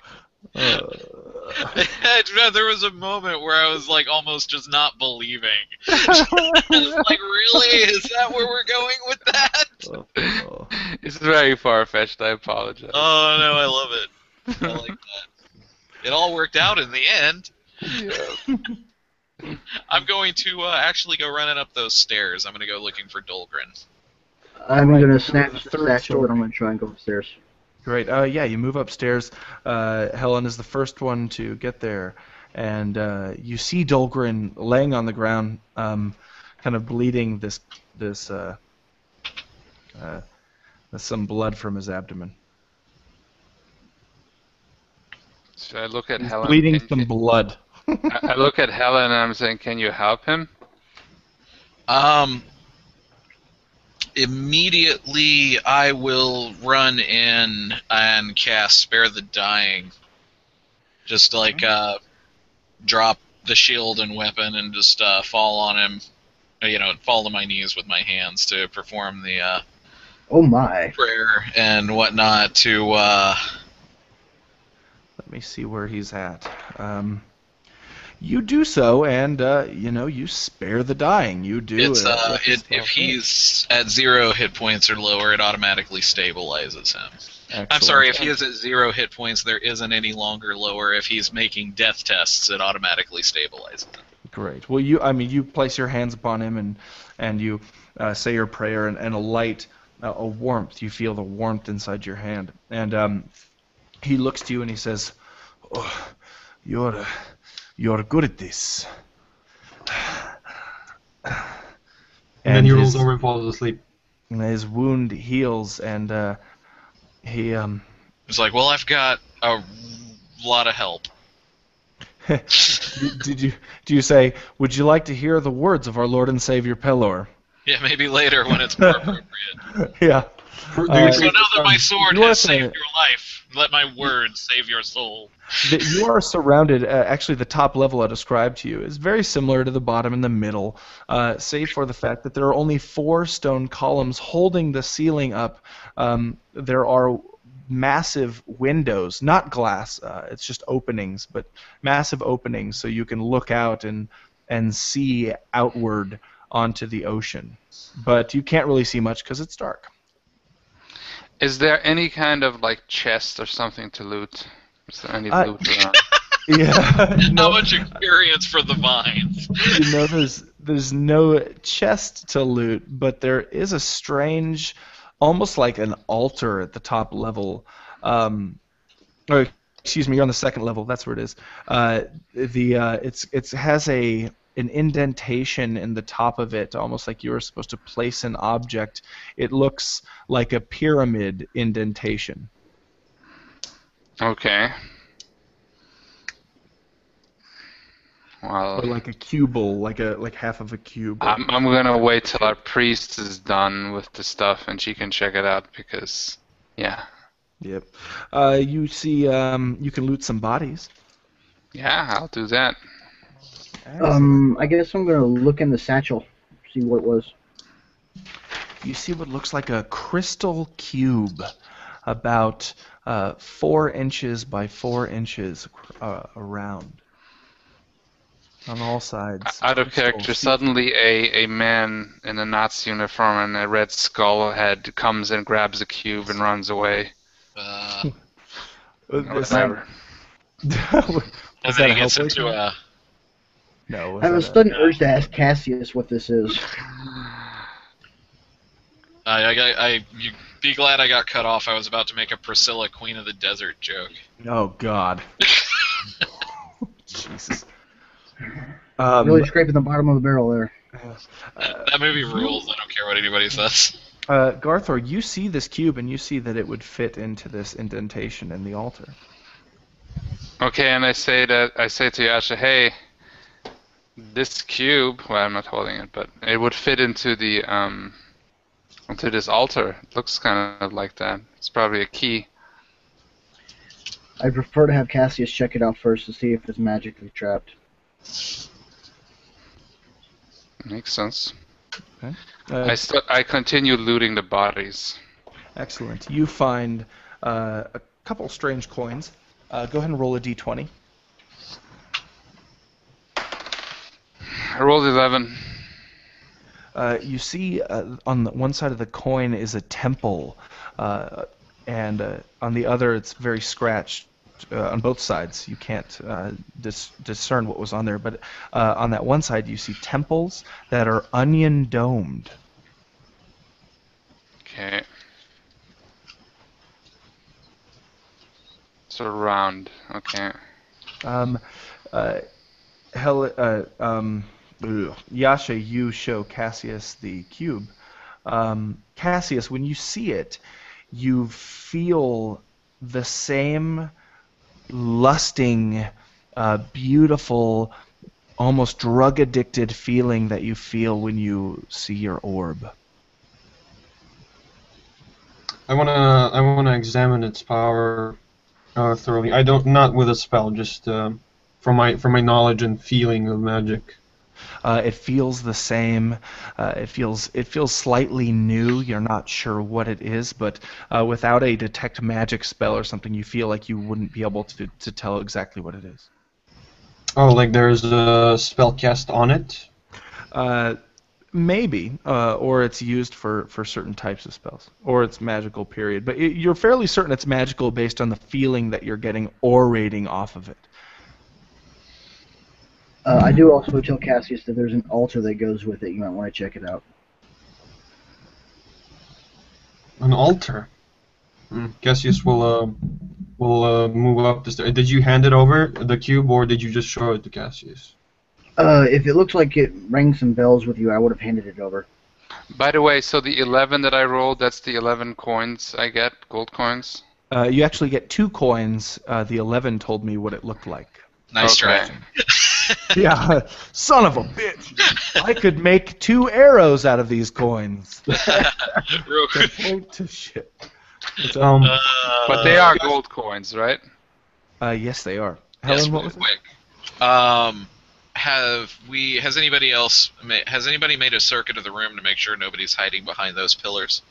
There was a moment where I was like almost just not believing. I was like, really? Is that where we're going with that? It's very far fetched. I apologize. Oh no, I love it. I like that. It all worked out in the end. Yeah. I'm going to actually go running up those stairs. I'm going to go looking for Dolgren. I'm Right, gonna so snatch the the third satchel story. and I'm gonna try and go upstairs. Great. Yeah, you move upstairs. Helen is the first one to get there, and you see Dolgren laying on the ground, kind of bleeding. There's some blood from his abdomen. Should I look at He's Helen? bleeding some blood. I look at Helen and I'm saying, "Can you help him?" Immediately, I will run in and cast Spare the Dying. Just like drop the shield and weapon and just fall on him. Fall to my knees with my hands to perform the Oh my. prayer and whatnot to. Let me see where he's at. You do so, and you spare the dying. You do. It's if he's at 0 hit points or lower, it automatically stabilizes him. Excellent. I'm sorry, if he is at 0 hit points, there isn't any longer lower. If he's making death tests, it automatically stabilizes him. Great. Well, you place your hands upon him, and you say your prayer, and a light, a warmth. You feel the warmth inside your hand, and he looks to you and he says, "Oh, you're good at this." And then he rolls his- over and falls asleep. and his wound heals, and he It's like, well, I've got a lot of help. do you say, "Would you like to hear the words of our Lord and Savior Pelor"? Yeah, maybe later when it's more appropriate. Yeah. Do you Uh, So now that my sword You are has saved saying- your life, let my words save your soul. You are surrounded. Actually, the top level I described to you is very similar to the bottom and the middle, save for the fact that there are only 4 stone columns holding the ceiling up. There are massive windows, not glass. It's just openings, but massive openings, so you can look out and see outward onto the ocean. But you can't really see much because it's dark. Is there any kind of like chest or something to loot? Is there any loot around? Yeah. How much experience for the vines? There's no chest to loot, but there is a strange, almost like an altar at the top level. Or excuse me, you're on the second level. That's where it is. It has an indentation in the top of it, almost like you were supposed to place an object. It looks like a pyramid indentation. Okay. Well, Or like a cubal, like half of a cube. I'm gonna wait till our priest is done with the stuff and she can check it out because, yeah. Yep. You see, you can loot some bodies. Yeah, I'll do that. I guess I'm gonna look in the satchel, see what it was. You see what looks like a crystal cube. about 4 inches by 4 inches around on all sides. Out of Crystal, character, see-through. suddenly a man in a Nazi uniform and a red skull head comes and grabs a cube and runs away. Whatever. Was and that then a he gets Hellboy into thing? a. No, was I have a that sudden urge to ask Cassius what this is. You be glad I got cut off. I was about to make a Priscilla Queen of the Desert joke. Oh God. Jesus. Really scraping the bottom of the barrel there. That movie rules. I don't care what anybody says. Garthor, you see this cube and you see that it would fit into this indentation in the altar. Okay, and I say to Yasha, hey, this cube. Well, I'm not holding it, but it would fit into the into this altar. It looks kind of like that. It's probably a key. I'd prefer to have Cassius check it out first to see if it's magically trapped. Makes sense. Okay. I continue looting the bodies. Excellent. You find a couple strange coins. Go ahead and roll a d20. I rolled 11. You see on the one side of the coin is a temple, and on the other it's very scratched. On both sides, you can't discern what was on there, but on that one side you see temples that are onion domed. Okay. So round. Okay. Yasha, you show Cassius the cube. Cassius, when you see it, you feel the same lusting, beautiful, almost drug-addicted feeling that you feel when you see your orb. I wanna examine its power thoroughly. I don't, not with a spell, just from my knowledge and feeling of magic. It feels the same. It feels slightly new. You're not sure what it is, but without a detect magic spell or something, you feel like you wouldn't be able to tell exactly what it is. Oh, like there's a spell cast on it? Maybe, or it's used for certain types of spells, or it's magical, period. But you're fairly certain it's magical based on the feeling that you're getting orating off of it. I do also tell Cassius that there's an altar that goes with it. You might want to check it out. An altar? Cassius will move up the stairs. Did you hand it over, the cube, or did you just show it to Cassius? If it looks like it rang some bells with you, I would have handed it over. By the way, so the 11 that I rolled, that's the 11 coins I get, gold coins? You actually get 2 coins. The 11 told me what it looked like. Nice try. Yeah, son of a bitch! I could make 2 arrows out of these coins. Real quick. Point to shit. But they are gold coins, right? Yes, they are. Yes, Helen, what real was it? quick. Has anybody made a circuit of the room to make sure nobody's hiding behind those pillars?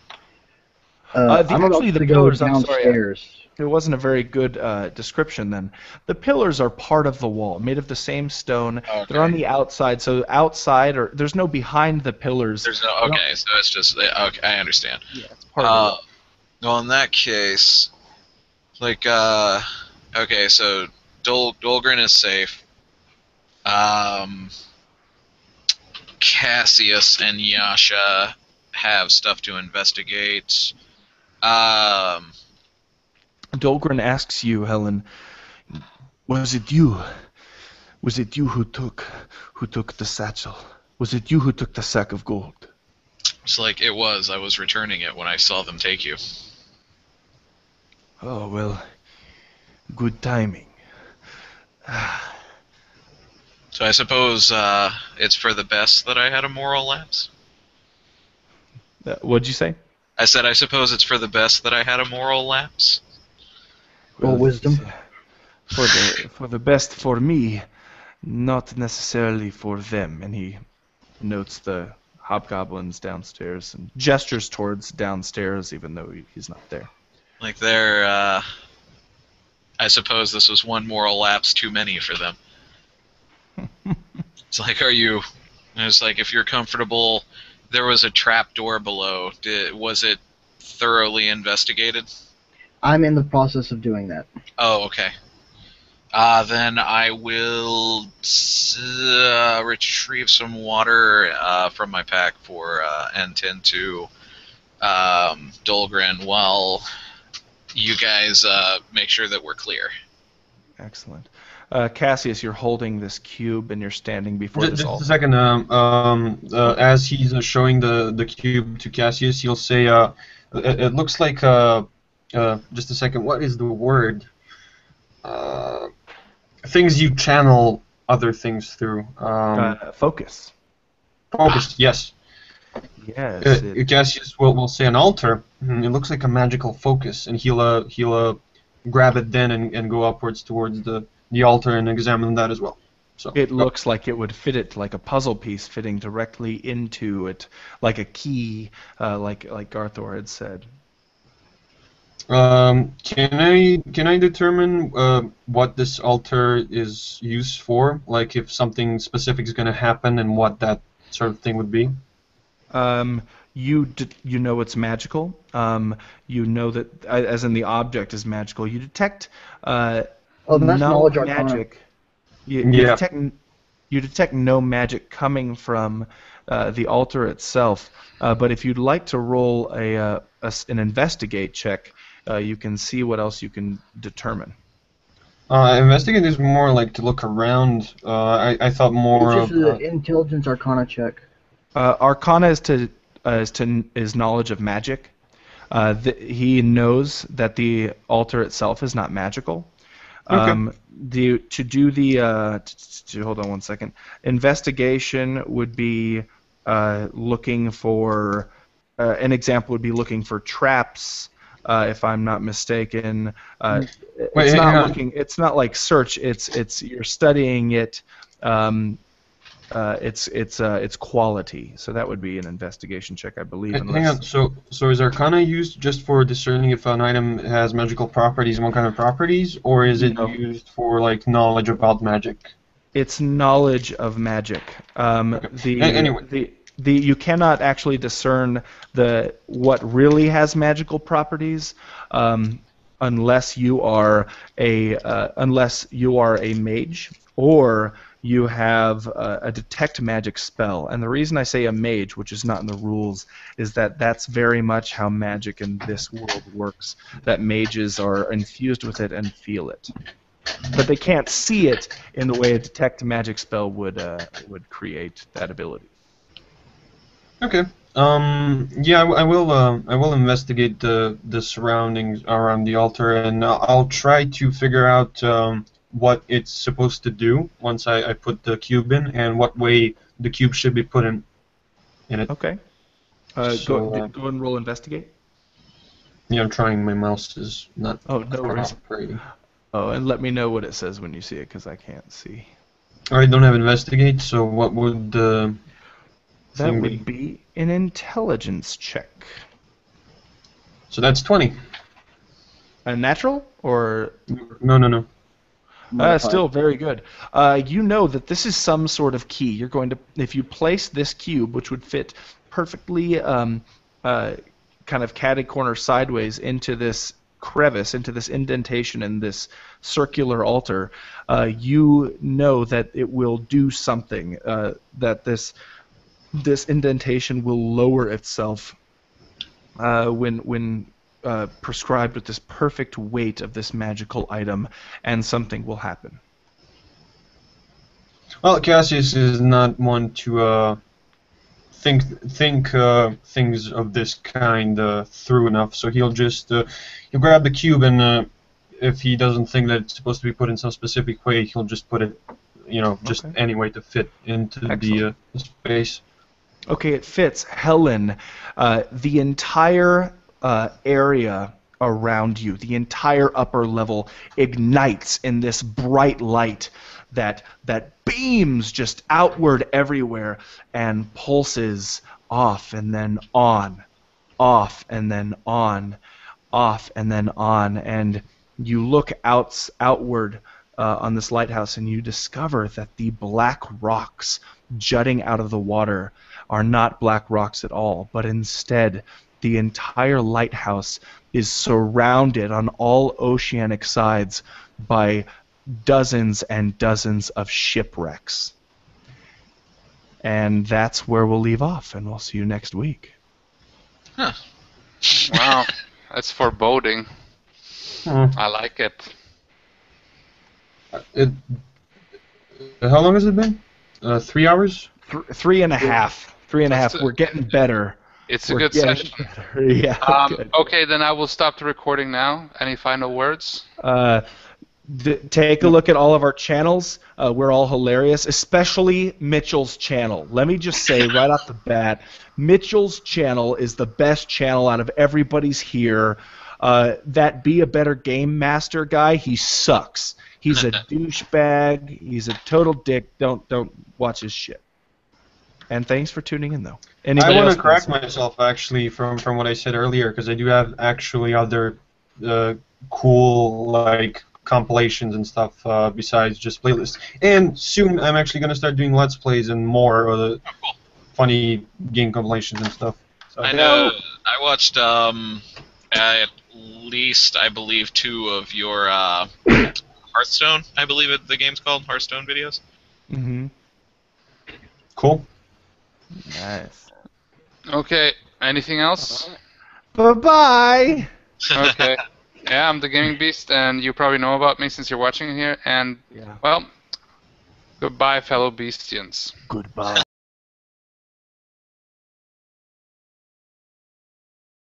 I'm about to go pillars, I'm sorry, downstairs. It wasn't a very good description then. The pillars are part of the wall, made of the same stone. Okay. They're on the outside, so outside, or there's no behind the pillars. There's no. Okay, so it's just. Okay, I understand. Yeah, it's part of the wall. Well, in that case, like, okay, so Dolgren is safe. Cassius and Yasha have stuff to investigate. Dolgren asks you, Helen, was it you? Was it you who took the satchel? Was it you who took the sack of gold? It's like it was. I was returning it when I saw them take you. Oh, well, good timing. So I suppose it's for the best that I had a moral lapse? What'd you say? I said I suppose it's for the best that I had a moral lapse? Roll wisdom. For the best for me, not necessarily for them. And he notes the hobgoblins downstairs and gestures towards downstairs, even though he's not there. Like they're, I suppose this was one moral lapse too many for them. It's like, are you? And it's like, if you're comfortable, there was a trap door below. Was it thoroughly investigated? I'm in the process of doing that. Oh, okay. Then I will retrieve some water from my pack for and tend to Dolgren while you guys make sure that we're clear. Excellent. Cassius, you're holding this cube and you're standing before this Just a altar. second. As he's showing the cube to Cassius, he'll say, "It looks like just a second. What is the word? Things you channel other things through. Focus. Focus. Yes. Yes. Cassius will say an altar. It looks like a magical focus, and he'll grab it then and go upwards towards the altar and examine that as well. So It looks like it would fit it like a puzzle piece fitting directly into it, like a key, like Garthor had said. Can I determine what this altar is used for? Like if something specific is going to happen and what that sort of thing would be? You know it's magical. You know that, as in the object is magical. You detect Oh, that's no knowledge arcana. magic. You Yeah. detect no magic coming from the altar itself. But if you'd like to roll an investigate check, you can see what else you can determine. Investigate is more like to look around. I thought more It's of. just an intelligence arcana check. Arcana is knowledge of magic. He knows that the altar itself is not magical. Okay. Hold on one second. Investigation would be looking for an example would be looking for traps. If I'm not mistaken, Wait, it's hang not on. looking. It's not like search. It's you're studying it. It's quality. So that would be an investigation check, I believe. Hang on. So is Arcana used just for discerning if an item has magical properties and what kind of properties, or is it No. used for like knowledge about magic? It's knowledge of magic. Anyway. You cannot actually discern what really has magical properties unless you are a mage or you have a detect magic spell. And the reason I say a mage, which is not in the rules, is that that's very much how magic in this world works. That mages are infused with it and feel it. But they can't see it in the way a detect magic spell would create that ability. Okay. Yeah, I will investigate the surroundings around the altar, and I'll try to figure out what it's supposed to do once I put the cube in, and what way the cube should be put in it. Okay. So, Go and roll investigate. Yeah, I'm trying. My mouse is not Oh, no worries. cooperating. Oh, and let me know what it says when you see it, because I can't see. I don't have investigate, so what would the That thing would be an intelligence check. So that's 20. A natural or No. still very good. You know that this is some sort of key. You're going to, if you place this cube, which would fit perfectly, kind of catty corner sideways into this crevice, into this indentation in this circular altar, you know that it will do something. That this indentation will lower itself when prescribed with this perfect weight of this magical item, and something will happen. Well, Cassius is not one to think things of this kind through enough, so he'll just he'll grab the cube, and if he doesn't think that it's supposed to be put in some specific way, he'll just put it, just Okay. any way to fit into Excellent. the space. Okay, it fits. Helen, the entire area around you, the entire upper level, ignites in this bright light that beams just outward everywhere and pulses off and then on, off and then on. off and then on, and you look outward on this lighthouse, and you discover that the black rocks jutting out of the water are not black rocks at all, but instead the entire lighthouse is surrounded on all oceanic sides by dozens and dozens of shipwrecks. And that's where we'll leave off, and we'll see you next week. Huh. Wow, that's foreboding. I like it. How long has it been? 3 hours? 3.5. 3.5. That's We're getting better. It's a We're good getting session. better. Yeah. Good. Okay, then I will stop the recording now. Any final words? Take a look at all of our channels. We're all hilarious, especially Mitchell's channel. Let me just say right off the bat, Mitchell's channel is the best channel out of everybody's here. That Be a Better Game Master guy, he sucks. He's a douchebag. He's a total dick. Don't watch his shit. And thanks for tuning in, though. Anybody I want else to correct myself, actually, from what I said earlier, because I do have actually other cool, like, compilations and stuff besides just playlists. And soon I'm actually going to start doing Let's Plays and more funny game compilations and stuff. So, I know. I watched at least, I believe, 2 of your Hearthstone, I believe the game's called, Hearthstone videos. Mm-hmm. Cool. Nice. Okay, anything else? Bye-bye! Okay. Yeah, I'm the Gaming Beast, and you probably know about me since you're watching here. And, Yeah. well, goodbye, fellow Beastians. Goodbye.